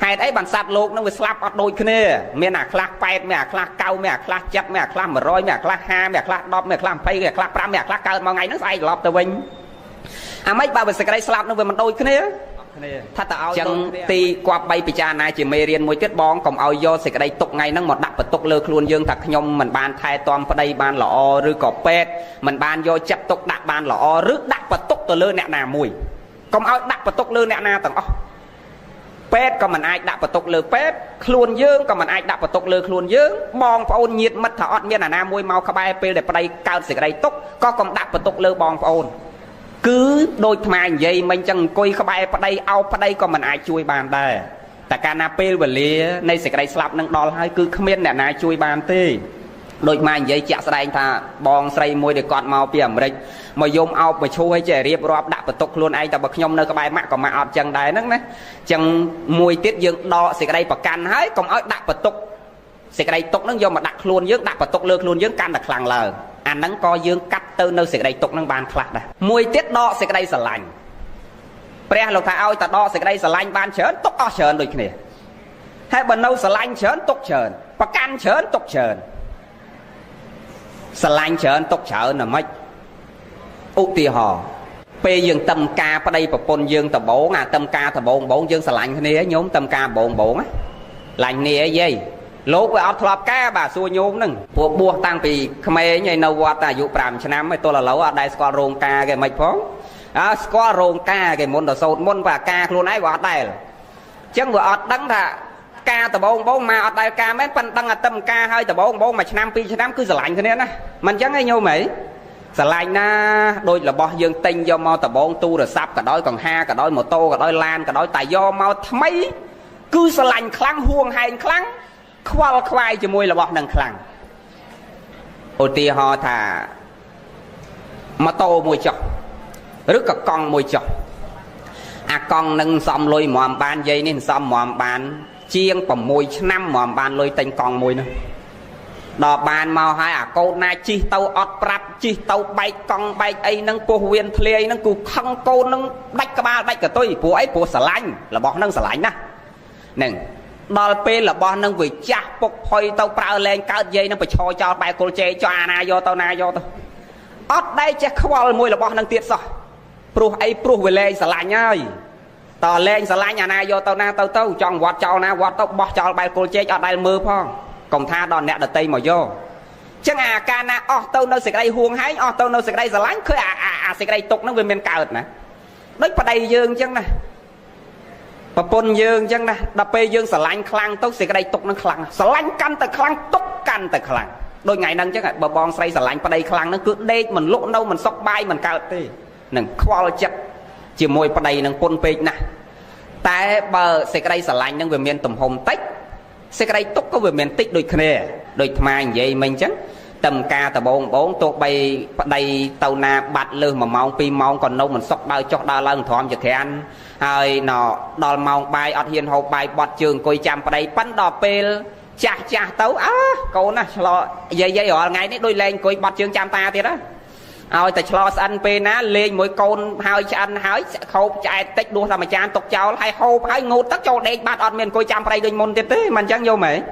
ហេតុអីបានសត្វលោកនឹងវាស្លាប់អត់ដូចគ្នាមានអាខ្លះ8មានអាខ្លះ9មានអាខ្លះ7មានអាខ្លះ100មានអាខ្លះ50មានអាខ្លះ10មានអាខ្លះ20មានអាខ្លះ5មានអាខ្លះកើតមកថ្ងៃហ្នឹងស្អែកត្រឡប់ទៅវិញអាម៉េចបើសេចក្តីស្លាប់នឹងវាមិនដូចគ្នាថាតើឲ្យចឹងទីគប្បីពិចារណាជាមេរៀនមួយទៀតបងកុំឲ្យយកសេចក្តីទុកថ្ងៃហ្នឹងមកដាក់បន្ទុកលើខ្លួនយើងថាខ្ញុំមិនបានថែទាំប្តីបានល្អឬក៏ពេទ្យមិនបានយកចិត្តទុកដាក់បានល្អឬដាក់បន្ទុកទៅលើអ្នកណាមួយកុំឲ្យដាក់បន្ទុកលើអ្នកណាទាំងអស់ពេទ្យក៏មិនអាចដាក់បន្ទុកលើពេទ្យខ្លួនយើងក៏មិនអាចដាក់បន្ទុកលើខ្លួនយើងបងប្អូនញាតិមិត្តថាអត់មានអាណាមួយមកក្បែរពេលដែលប្តីកើតសេចក្តីទុកក៏កុំដាក់បន្ទុកលើបងប្អូនគឺដូចថ្មនិយាយមិញចឹងអង្គុយក្បែរប្តីអោបប្តីក៏មិនអាចជួយបានដែរតែកាលណាពេលវេលានៃសេចក្តីស្លាប់នឹងដល់ហើយគឺគ្មានអ្នកណាជួយបានទេដូចម៉ែនិយាយជាក់ស្ដែងថាបងស្រីមួយដែលគាត់មកពីអាមេរិកមកយំអោបមកឈូឲ្យចេះរៀបរាប់ដាក់បន្ទុកខ្លួនឯងតែបើខ្ញុំនៅក្បែរម៉ាក់ក៏ម៉ាក់អត់ចឹងដែរហ្នឹងណាចឹងមួយទៀតយើងដកសេចក្តីប្រកាន់ហើយកុំឲ្យដាក់បន្ទុកសេចក្តីទុកហ្នឹងយកមកដាក់ខ្លួនយើងដាក់បន្ទុកលើខ្លួនយើងកាន់តែខ្លាំងឡើងអាហ្នឹងក៏យើងកាត់ទៅនៅសេចក្តីទុកហ្នឹងបានខ្លះដែរមួយទៀតដកសេចក្តីស្រឡាញ់ព្រះលោកថាឲ្យតែដកសេចក្តីស្រឡាញ់បានច្រើនទុកអស់ច្រើនដូចគ្នាហើយបើនៅស្រឡាញ់ច្រើនទុកច្រើនប្រកាន់ច្រើនទុកច្រើនស្រឡាញ់ច្រើនទុកច្រើនណាម៉េចឧទាហរណ៍ពេលយើងតឹមការប្តីប្រពន្ធយើងដំបងអាតឹមការដំបងយើងស្រឡាញ់គ្នាញោមតឹមការដំបងណាឡាញ់គ្នាអីយាយលោកវាអត់ធ្លាប់ការបាទសួរញោមហ្នឹងព្រោះបួសតាំងពីក្មេងហើយនៅវត្តអាយុ5ឆ្នាំហើយទល់ឥឡូវអត់ដែលស្គាល់រោងការគេមិនផងស្គាល់រោងការគេមុនទៅសូត្រមុនបាទការខ្លួនឯងវាអត់ដែលអញ្ចឹងវាអត់ដឹងថាការដំបងមកអត់ដែលការមែនប៉ិនដឹងអាតឹមការហើយដំបងមួយឆ្នាំ2ឆ្នាំគឺស្រឡាញ់គ្នាណាមិនអញ្ចឹងឯងញោមហីស្រឡាញ់ណាដូចរបស់យើងទិញយកមកដំបងទូរស័ព្ទក៏ដោយកង្ហាក៏ដោយម៉ូតូក៏ដោយឡានក៏ដោយតែយកមកថ្មីគឺស្រឡាញ់ខ្លាំងហួងហែងខ្លាំងខ្វល់ខ្វាយជាមួយរបស់នឹងខ្លាំងឧទាហរណ៍ថាម៉ូតូមួយចុះឬក៏កង់មួយចុះអាកង់នឹងសំលុយហ្មងបានយាយនេះសំហ្មងបានជាង6ឆ្នាំហ្មងបានលុយទិញកង់មួយនោះដល់បានមកហើយអាកូនណាជិះទៅអត់ប្រាប់ជិះទៅបែកកង់បែកអីហ្នឹងពោះវៀនធ្លាយហ្នឹងគូខឹងកូនហ្នឹងដាច់ក្បាលដាច់កតុយព្រោះអីព្រោះស្រឡាញ់របស់ហ្នឹងស្រឡាញ់ណាហ្នឹងដល់ពេលរបស់នឹងវាចាស់ពុកផុយទៅប្រើលែងកើតយាយនឹងបញ្ឈរចោលបែកគល់ជេចោអាណាយកទៅណាយកទៅអត់ដែរចេះខ្វល់មួយរបស់នឹងទៀតសោះព្រោះអីព្រោះវាលែងស្រឡាញ់ហើយតលែងស្រឡាញ់អាណាយកទៅណាទៅចង់វត្តចោលណាវត្តទៅបោះចោលបែកគល់ជេអត់ដែលមើលផងកុំថាដល់អ្នកដតីមកយកចឹងអាការណាអស់ទៅនៅសេចក្តីហួងហែងអស់ទៅនៅសេចក្តីស្រឡាញ់ឃើញអាសេចក្តីទុកនឹងវាមានកើតណាដូចប្តីយើងចឹងណាប្រពន្ធយើងអញ្ចឹងណាដល់ពេលយើងស្រឡាញ់ខ្លាំងទៅសេចក្តីទុកនឹងខ្លាំងស្រឡាញ់កាន់តែខ្លាំងទុកកាន់តែខ្លាំងដូចថ្ងៃហ្នឹងអញ្ចឹងបើបងស្រីស្រឡាញ់ប្តីខ្លាំងហ្នឹងគឺដេកមិនលក់នៅមិនសុខបាយមិនកើតទេនឹងខ្វល់ចិត្តជាមួយប្តីនឹងពុនពេកណាស់តែបើសេចក្តីស្រឡាញ់ហ្នឹងវាមានទំហំតិចសេចក្តីទុកក៏វាមានតិចដូចគ្នាដូចថ្មនិយាយមិញអញ្ចឹង tâm ca tờ bông tụi bay đây tàu na bạch lư mà mong pi mong còn nông mình sốc đau chót đau lần thòm cho thế anh hơi nọ đòi mong bay ọt hiền hộp bay bọt trường coi chăm vào đây bắn đò pê chà tấu á cô nè lo dây họ ngày nấy đôi lên coi bọt trường chăm ta thì đó ôi ta lo ăn pê ná lên mỗi con hơi ăn hơi khâu chạy tích đua làm mà cha tục cháu hay hộp hay ngột tất cho đây bát ọt miền coi chăm vào đây đôi môn thế mình chẳng vô mày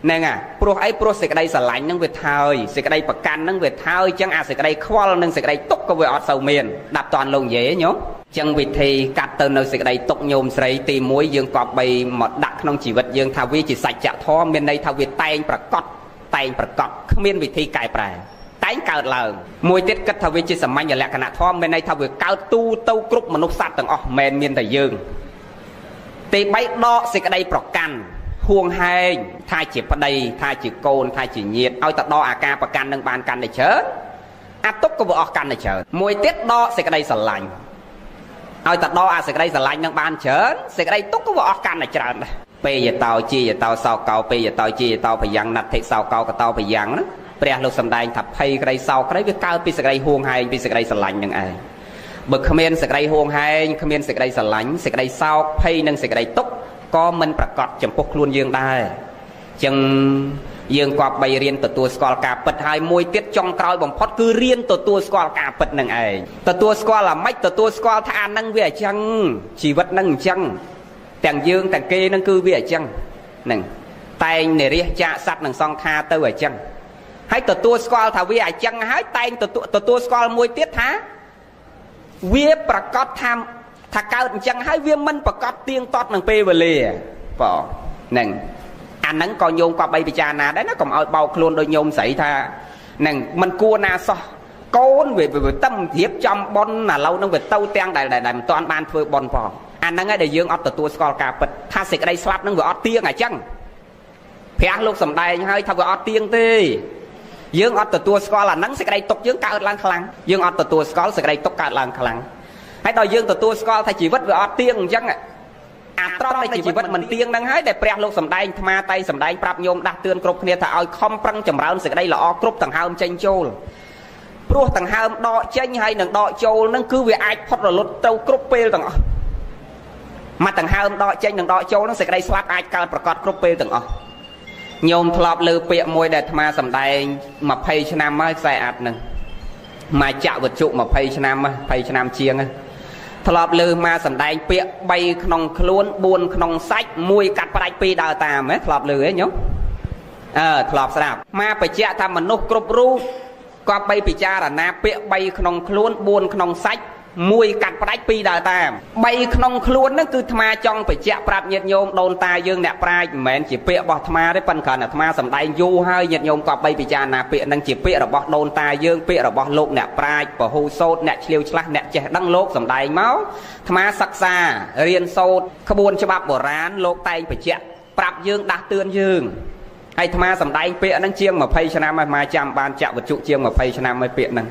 nè à pro ấy pro sẽ cái đây sờ lạnh nâng về thời sẽ cái đây bạc can nâng về thời chẳng à sẽ cái đây khoa nâng sẽ cái đây túc có về ọt sầu miền đạp toàn lồng dễ nhớ chẳng vì thì cắt từ nơi sẽ cái đây túc nhôm sấy tìm muối dương cọp bày một đặc nông chỉ vật dương thao vi chỉ sạch chạ thò miền đây thao vi tay bạc cọt không miền vì thì cài bè tay cào lợn muối tiết cắt thao vi chỉ sầm manh và lẹ cả nạ thò miền đây thao vi cao tu tâu cướp mà nút sát tầng miền tại dương thì bay đo sẽ cái đây bạc can huông hai thay chỉ vào đây thay chỉ côn thay chỉ nhiệt ao ta đo AK và can nâng bàn can này chớ túc có vợ can này chớ mùi tiết đo sẽ cái đây sờ lạnh ao ta đo sẽ cái đây sờ lạnh nâng bàn chớ sẽ cái đây túc có vợ can này chớ bây giờ tao chi giờ tao sau cầu bây giờ tao chi giờ tao phải dặn nặt thịt sau cầu cái tao phải dặn đó bây lúc sầm đai thập hay cái đây sau cái đấy với cao bây sẽ cái đây huông hai bây sẽ cái đây sờ lạnh nâng ai bực comment sẽ cái đây huông hai comment sẽ cái đây sờ lạnh sẽ cái đây sau hay nâng sẽ cái đây túc có mìnhประกอบចំពោះខ្លួនយើងដែរចឹងយើងក៏បីរៀនទទួលស្គាល់ការពិតហើយមួយទៀតចុងក្រោយបំផុតគឺរៀនទទួលស្គាល់ការពិតនឹងឯងទទួលស្គាល់អាម៉េចទទួលស្គាល់ថាអានឹងវាអញ្ចឹងជីវិតនឹងអញ្ចឹងទាំងយើងទាំងគេនឹងគឺវាអញ្ចឹងហ្នឹងតែងនិរិះចាកសัตว์នឹងសង្ខារទៅអញ្ចឹងហើយទទួលស្គាល់ថាវាអញ្ចឹងហើយតែងទទួលស្គាល់មួយទៀតថាវាប្រកបថាកើតអញ្ចឹងហើយវាមិនប្រកបទៀងទាត់នឹងពេលវេលាបងហ្នឹងអាហ្នឹងក៏ញោមក៏បីពិចារណាដែរណាកុំឲ្យបោកខ្លួនដោយញោមស្រីថាហ្នឹងមិនគួរណាសោះកូនវាtâmរៀបចំប៉ុនឥឡូវហ្នឹងវាទៅទាំងដែលមិនទាន់បានធ្វើប៉ុនផងអាហ្នឹងឯងដែលយើងអត់ទទួលស្គាល់ការពិតថាសេចក្តីស្លាប់ហ្នឹងវាអត់ទៀងអញ្ចឹងព្រះលោកសំដែងហើយថាវាអត់ទៀងទេយើងអត់ទទួលស្គាល់អាហ្នឹងសេចក្តីទុកយើងកើតឡើងខ្លាំងយើងអត់ទទួលស្គាល់សេចក្តីទុកកើតឡើងខ្លាំងហើយដល់យើងទទួលស្គាល់ថាជីវិតវាអត់ទៀងអញ្ចឹងអាត្រង់នៃជីវិតមិនទៀងហ្នឹងហើយដែលព្រះលោកសំដែងអាត្មាតែសំដែងប្រាប់ញោមដាស់តឿនគ្រប់គ្នាថាឲ្យខំប្រឹងចម្រើនសេចក្តីល្អគ្រប់ដង្ហើមចេញចូលព្រោះដង្ហើមដកចេញហើយនឹងដកចូលហ្នឹងគឺវាអាចផុតរលត់ទៅគ្រប់ពេលទាំងអស់មកដង្ហើមដកចេញនឹងដកចូលហ្នឹងសេចក្តីស្លាប់អាចកើតប្រកបគ្រប់ពេលទាំងអស់ញោមធ្លាប់លើពាក្យមួយដែលអាត្មាសំដែង20ឆ្នាំហើយខ្សែអាត់ហ្នឹងមកចាក់វត្ថុ20ឆ្នាំ20ឆ្នាំជាងធ្លាប់លើមកសំដែងពាក្យ3ក្នុងខ្លួន4ក្នុងសាច់1កាត់ផ្ដាច់2ដើរតាមធ្លាប់លើហ៎ញោមធ្លាប់ស្ដាប់មកបញ្ជាក់ថាមនុស្សគ្រប់រូបក៏បីពិចារណាពាក្យ3ក្នុងខ្លួន4ក្នុងសាច់1កាត់ផ្ដាច់2ដើរតាម3ក្នុងខ្លួនហ្នឹងគឺអាត្មាចង់បញ្ជាក់ប្រាប់ញាតិញោមដូនតាយើងអ្នកប្រាជ្ញមិនមែនជាពាក្យរបស់អាត្មាទេប៉ុន្តែគ្រាន់តែអាត្មាសំដែងយូរហើយញាតិញោមក៏បីពិចារណាពាក្យហ្នឹងជាពាក្យរបស់ដូនតាយើងពាក្យរបស់លោកអ្នកប្រាជ្ញពហុសូត្រអ្នកឆ្លៀវឆ្លាស់អ្នកចេះដឹងលោកសំដែងមកអាត្មាសិក្សារៀនសូត្រក្បួនច្បាប់បុរាណលោកតែងបញ្ជាក់ប្រាប់យើងដាស់តឿនយើងហើយអាត្មាសំដែងពាក្យហ្នឹងជាង20ឆ្នាំហើយអាត្មាចាំបានចាក់វត្ថុជាង20ឆ្នាំហើយពាក្យហ្នឹង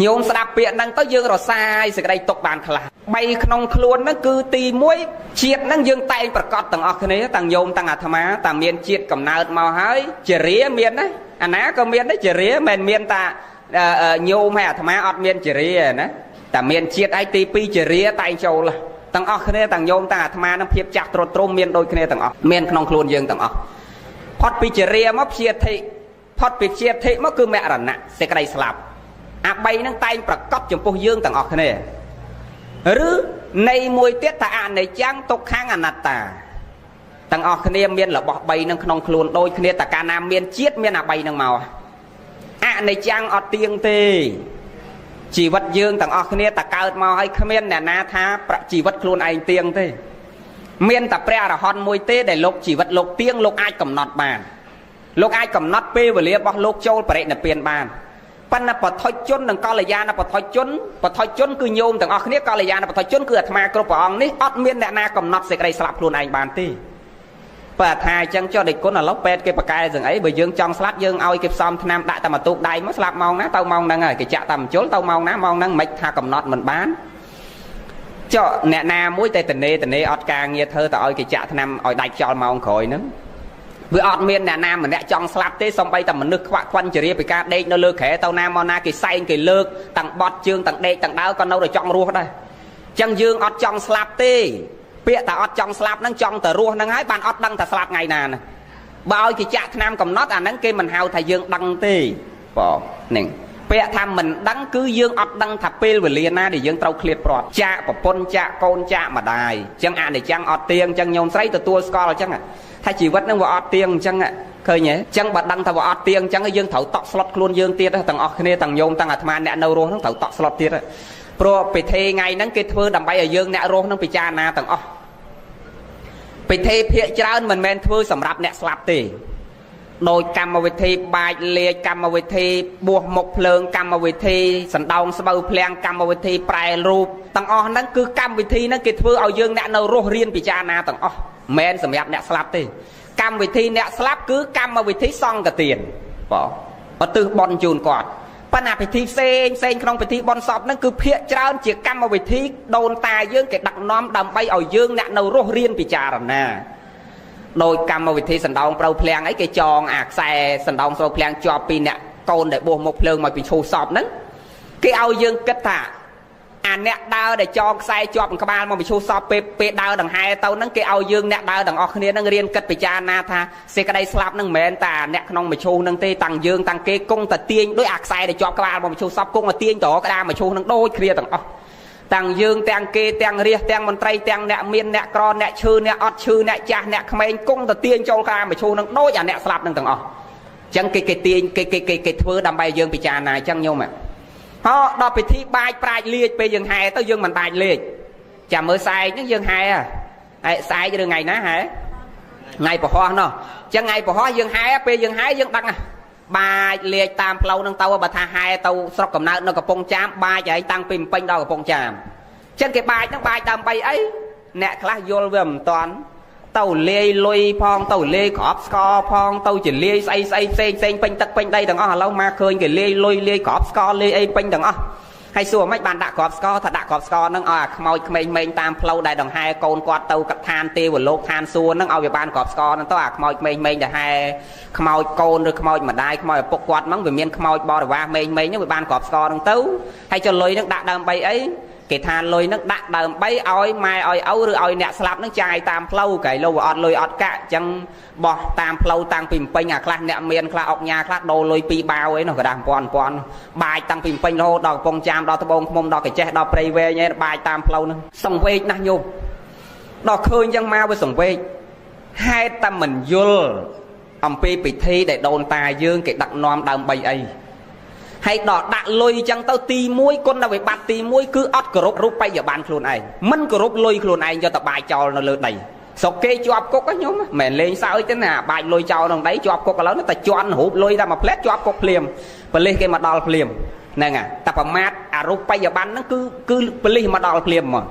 ញោមស្ដាប់ពាក្យហ្នឹងទៅយើងរសាយសេចក្តីទុកបានខ្លះ3ក្នុងខ្លួនហ្នឹងគឺទី1ជាតិហ្នឹងយើងតែងប្រកាសទាំងអស់គ្នាទាំងញោមទាំងអាត្មាតែមានជាតិកំណើតមកហើយជារាមានណាអាណាក៏មានដែរជារាមិនមានតាញោមហើយអាត្មាអត់មានជារាណាតែមានជាតិឯទី2ជារាតែងចូលទាំងអស់គ្នាទាំងញោមទាំងអាត្មានឹងភាពចាស់ត្រុតត្រោមមានដូចគ្នាទាំងអស់មានក្នុងខ្លួនយើងទាំងអស់ផុតពីជារាមកព្យាធិផុតពីព្យាធិមកគឺមរណៈសេចក្តីស្លាប់អា3ហ្នឹងតែងប្រកបចំពោះយើងទាំងអស់គ្នាឬនៃមួយទៀតថាអនិច្ចំទុក្ខំអនត្តាទាំងអស់គ្នាមានរបស់3ហ្នឹងក្នុងខ្លួនដូចគ្នាតែកាលណាមានជាតិមានអា3ហ្នឹងមកអនិច្ចំអត់ទៀងទេជីវិតយើងទាំងអស់គ្នាតែកើតមកហើយគ្មានអ្នកណាថាជីវិតខ្លួនឯងទៀងទេមានតែព្រះអរហន្តមួយទេដែលលោកជីវិតលោកទៀងលោកអាចកំណត់បានលោកអាចកំណត់ពេលវេលារបស់លោកចូលបរិនិព្វានបានប៉ុន្តែបឋិជននិងកល្យាណបឋិជនគឺញោមទាំងអស់គ្នាកល្យាណបឋិជនគឺអាត្មាគ្រប់ព្រះអង្គនេះអត់មានអ្នកណាកំណត់សេចក្តីស្លាប់ខ្លួនឯងបានទេបើថាអញ្ចឹងចុះដេកគុណឥឡូវពេទ្យគេបកកែទាំងអីបើយើងចង់ស្លាប់យើងឲ្យគេផ្សំថ្នាំដាក់តែមកទូកដៃមកស្លាប់ម៉ោងណាទៅម៉ោងហ្នឹងហើយគេចាក់តាមជុលទៅម៉ោងណាមិនថាកំណត់មិនបានចុះអ្នកណាមួយតែតនេអត់ការងារធ្វើទៅឲ្យគេចាក់ថ្នាំឲ្យដាច់ចោលម៉ោងក្រោយហ្នឹង វាអត់មានអ្នកណាម្នាក់ចង់ស្លាប់ទេសំបីតែមនុស្សខ្វាក់ខ្វិនជារៀបពីការដេកនៅលើក្រែទៅណាមកណាគេសែងគេលើកទាំងបត់ជើងទាំងដេកទាំងដើរក៏នៅតែចង់រស់ដែរអញ្ចឹងយើងអត់ចង់ស្លាប់ទេពាក្យតែអត់ចង់ស្លាប់ហ្នឹងចង់តែរស់ហ្នឹងហើយបានអត់ដឹងថាស្លាប់ថ្ងៃណាហ្នឹងបើឲ្យគេចាក់ថ្នាំកំណត់អាហ្នឹងគេមិនហៅថាយើងដឹងទេបងហ្នឹងពាក្យថាមិនដឹងគឺយើងអត់ដឹងថាពេលវេលាណាដែលយើងត្រូវឃ្លាតព្រាត់ចាក់ប្រពន្ធចាក់កូនចាក់ម្ដាយអញ្ចឹងអនិច្ចំអត់ទៀងអញ្ចឹងញោមស្រីទទួលស្គាល់អញ្ចឹងថាជីវិតហ្នឹងវាអត់ទៀងអញ្ចឹងឃើញទេអញ្ចឹងបើដឹងថាវាអត់ទៀងអញ្ចឹងយើងត្រូវតក់ស្លុតខ្លួនយើងទៀតទាំងអស់គ្នាទាំងញោមទាំងអាត្មាអ្នកនៅរស់ហ្នឹងត្រូវតក់ស្លុតទៀតព្រោះពិធីថ្ងៃហ្នឹងគេធ្វើដើម្បីឲ្យយើងអ្នករស់ហ្នឹងពិចារណាទាំងអស់ពិធីភាគច្រើនមិនមែនធ្វើសម្រាប់អ្នកស្លាប់ទេដោយកម្មវិធីបាចលេខកម្មវិធីបួសមុខភ្លើងកម្មវិធីសណ្ដោងស្បូវភ្លៀងកម្មវិធីប្រែរូបទាំងអស់ហ្នឹងគឺកម្មវិធីហ្នឹងគេធ្វើឲ្យយើងអ្នកនៅរស់រៀនពិចារណាទាំងអស់មិនសម្រាប់អ្នកស្លាប់ទេកម្មវិធីអ្នកស្លាប់គឺកម្មវិធីសង្ឃទានបងឧទ្ទិសបុណ្យជូនគាត់ប៉ុន្តែពិធីផ្សេងក្នុងពិធីបុណ្យសពហ្នឹងគឺភាគច្រើនជាកម្មវិធីដូនតាយើងគេដឹកនាំដើម្បីឲ្យយើងអ្នកនៅរស់រៀនពិចារណាដោយកម្មវិធីសណ្ដោងប្រៅភ្លៀងអីគេចងអាខ្សែសណ្ដោងប្រៅភ្លៀងជាប់ពីអ្នកកូនដែលបួសមុខភ្លើងមកពីឈូសសពហ្នឹងគេឲ្យយើងគិតថាអាអ្នកដើរដែលចងខ្សែជាប់ក្បាលមកពីឈូសសពពេលដើរដង្ហែទៅហ្នឹងគេឲ្យយើងអ្នកដើរទាំងអស់គ្នាហ្នឹងរៀនគិតពិចារណាថាសេចក្តីស្លាប់ហ្នឹងមិនមែនតែអ្នកក្នុងមឈូសហ្នឹងទេតាំងយើងតាំងគេគង់តែទាញដោយអាខ្សែដែលជាប់ក្បាលមកពីឈូសសពគង់តែទាញតរក្តារមឈូសហ្នឹងដូចគ្នាទាំងអស់ទាំងយើងទាំងគេទាំងរាជទាំងមន្ត្រីទាំងអ្នកមានអ្នកក្រអ្នកឈឺអ្នកអត់ឈឺអ្នកចាស់អ្នកក្មេងគង់តែទាញចូលក្តារមឈូសហ្នឹងដូចអាអ្នកស្លាប់ហ្នឹងទាំងអស់អញ្ចឹងគេទាញគេធ្វើដើម្បីឲ្យយើងពិចារណាអញ្ចឹងញោមដល់ពិធីបាចប្រាជ្ញលាជពេលយើងហែទៅយើងមិនបាចលេខចាំមើលសែកហ្នឹងយើងហែសែកឬថ្ងៃណាហែថ្ងៃពហុណោះអញ្ចឹងថ្ងៃពហុយើងហែពេលយើងហែយើងដឹងបាចលេខតាមផ្លូវហ្នឹងទៅបើថាហែទៅស្រុកកំណើតនៅកំពង់ចាមបាចហើយតាំងពីម្ពិញដល់កំពង់ចាមអញ្ចឹងគេបាចហ្នឹងបាចដើម្បីអីអ្នកខ្លះយល់វាមិនតាន់ទៅលាយលុយផងទៅលាយក្របស្ករផងទៅជាលាយស្អីផ្សេងពេញទឹកពេញដីទាំងអស់ឥឡូវមកឃើញគេលាយលុយលាយក្របស្ករលាយអីពេញទាំងអស់ហើយសួរមិនបានដាក់ក្របស្ករថាដាក់ក្របស្ករហ្នឹងឲ្យអាខ្មោចក្មេងៗតាមផ្លូវដែលដង្ហែកូនគាត់ទៅកឋានទេវលោកឋានសួគ៌ហ្នឹងឲ្យវាបានក្របស្ករហ្នឹងទៅអាខ្មោចក្មេងៗដែលហែខ្មោចកូនឬខ្មោចម្ដាយខ្មោចឪពុកគាត់ហ្នឹងវាមានខ្មោចបរិវារមេងហ្នឹងវាបានក្របស្ករហ្នឹងទៅហើយចុះលុយហ្នឹងដាក់ដើម្បីអីគេថាលុយហ្នឹងដាក់ដើម្បីឲ្យម៉ែឲ្យឪឬឲ្យអ្នកស្លាប់ហ្នឹងចាយតាមផ្លូវកែលោអត់លុយអត់កាក់អញ្ចឹងបោះតាមផ្លូវតាំងពីម្ពិញអាខ្លះអ្នកមានខ្លះអុកញ៉ាខ្លះដូរលុយ2បាវអីនោះក៏ដាក់ពាន់បាចតាំងពីម្ពិញរហូតដល់កំពង់ចាមដល់ត្បូងឃ្មុំដល់កញ្ចេះដល់ព្រៃវែងឯងបាចតាមផ្លូវហ្នឹងសង្វេគណាស់ញោមដល់ឃើញអញ្ចឹងមកវាសង្វេគហេតុតែមិនយល់អំពីពិធីដែលដូនតាយើងគេដឹកនាំដើម្បីអីហើយដល់ដាក់លុយអញ្ចឹងទៅទី1គុណវិបត្តិទី1គឺអត់គោរពរូបបិយប័ណ្ណខ្លួនឯងមិនគោរពលុយខ្លួនឯងយកទៅបាចចោលនៅលើដីស្រុកគេជាប់គុកហ្នឹងញោមមិនមែនលេងសើចទេណាបាចលុយចោលក្នុងដីជាប់គុកឥឡូវតែជន់រូបលុយតែមួយផ្លែតជាប់គុកភ្លាមប៉ូលីសគេមកដល់ភ្លាមហ្នឹងតែប្រមាថអារូបបិយប័ណ្ណហ្នឹងគឺប៉ូលីសមកដល់ភ្លាមមក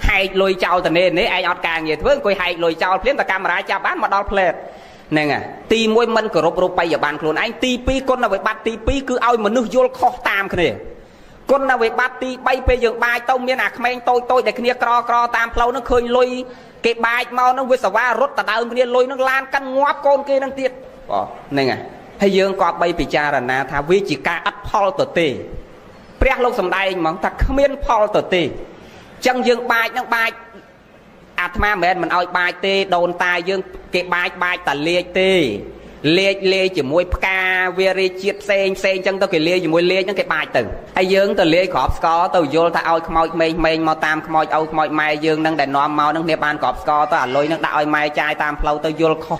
ហែកលុយចោលទៅនេះឯងអត់ការងារធ្វើអង្គុយហែកលុយចោលភ្លាមតែកាមេរ៉ាចាប់បានមកដល់ផ្លែតហ្នឹងទី1មិនគោរពរូបិយប័ណ្ណខ្លួនឯងទី2គុណវិបត្តិទី2គឺឲ្យមនុស្សយល់ខុសតាមគ្នាគុណវិបត្តិទី3ពេលយើងបាចទៅមានអាក្មេងតូចដែលគ្នាក្រតាមផ្លូវហ្នឹងឃើញលុយគេបាចមកហ្នឹងវាសវ៉ារត់ដដើមគ្នាលុយហ្នឹងឡានកាន់ងាប់កូនគេហ្នឹងទៀតហ្នឹងហើយយើងក៏បីពិចារណាថាវាជាការអត់ផលទៅទេព្រះលោកសំដែងហ្មងថាគ្មានផលទៅទេអញ្ចឹងយើងបាចហ្នឹងបាចអាត្មាមិនមែនមិនឲ្យបាចទេដូនតាយើងគេបាចតែលេខទេលេខជាមួយផ្កាវារីជាតិផ្សេងអញ្ចឹងទៅគេលេខជាមួយលេខហ្នឹងគេបាចទៅហើយយើងទៅលេខក្របស្ករទៅយល់ថាឲ្យខ្មោចក្មេងមកតាមខ្មោចឪខ្មោចម៉ែយើងហ្នឹងដែលនាំមកហ្នឹងគ្នាបានក្របស្ករទៅអាលុយហ្នឹងដាក់ឲ្យម៉ែចាយតាមផ្លូវទៅយល់ខុស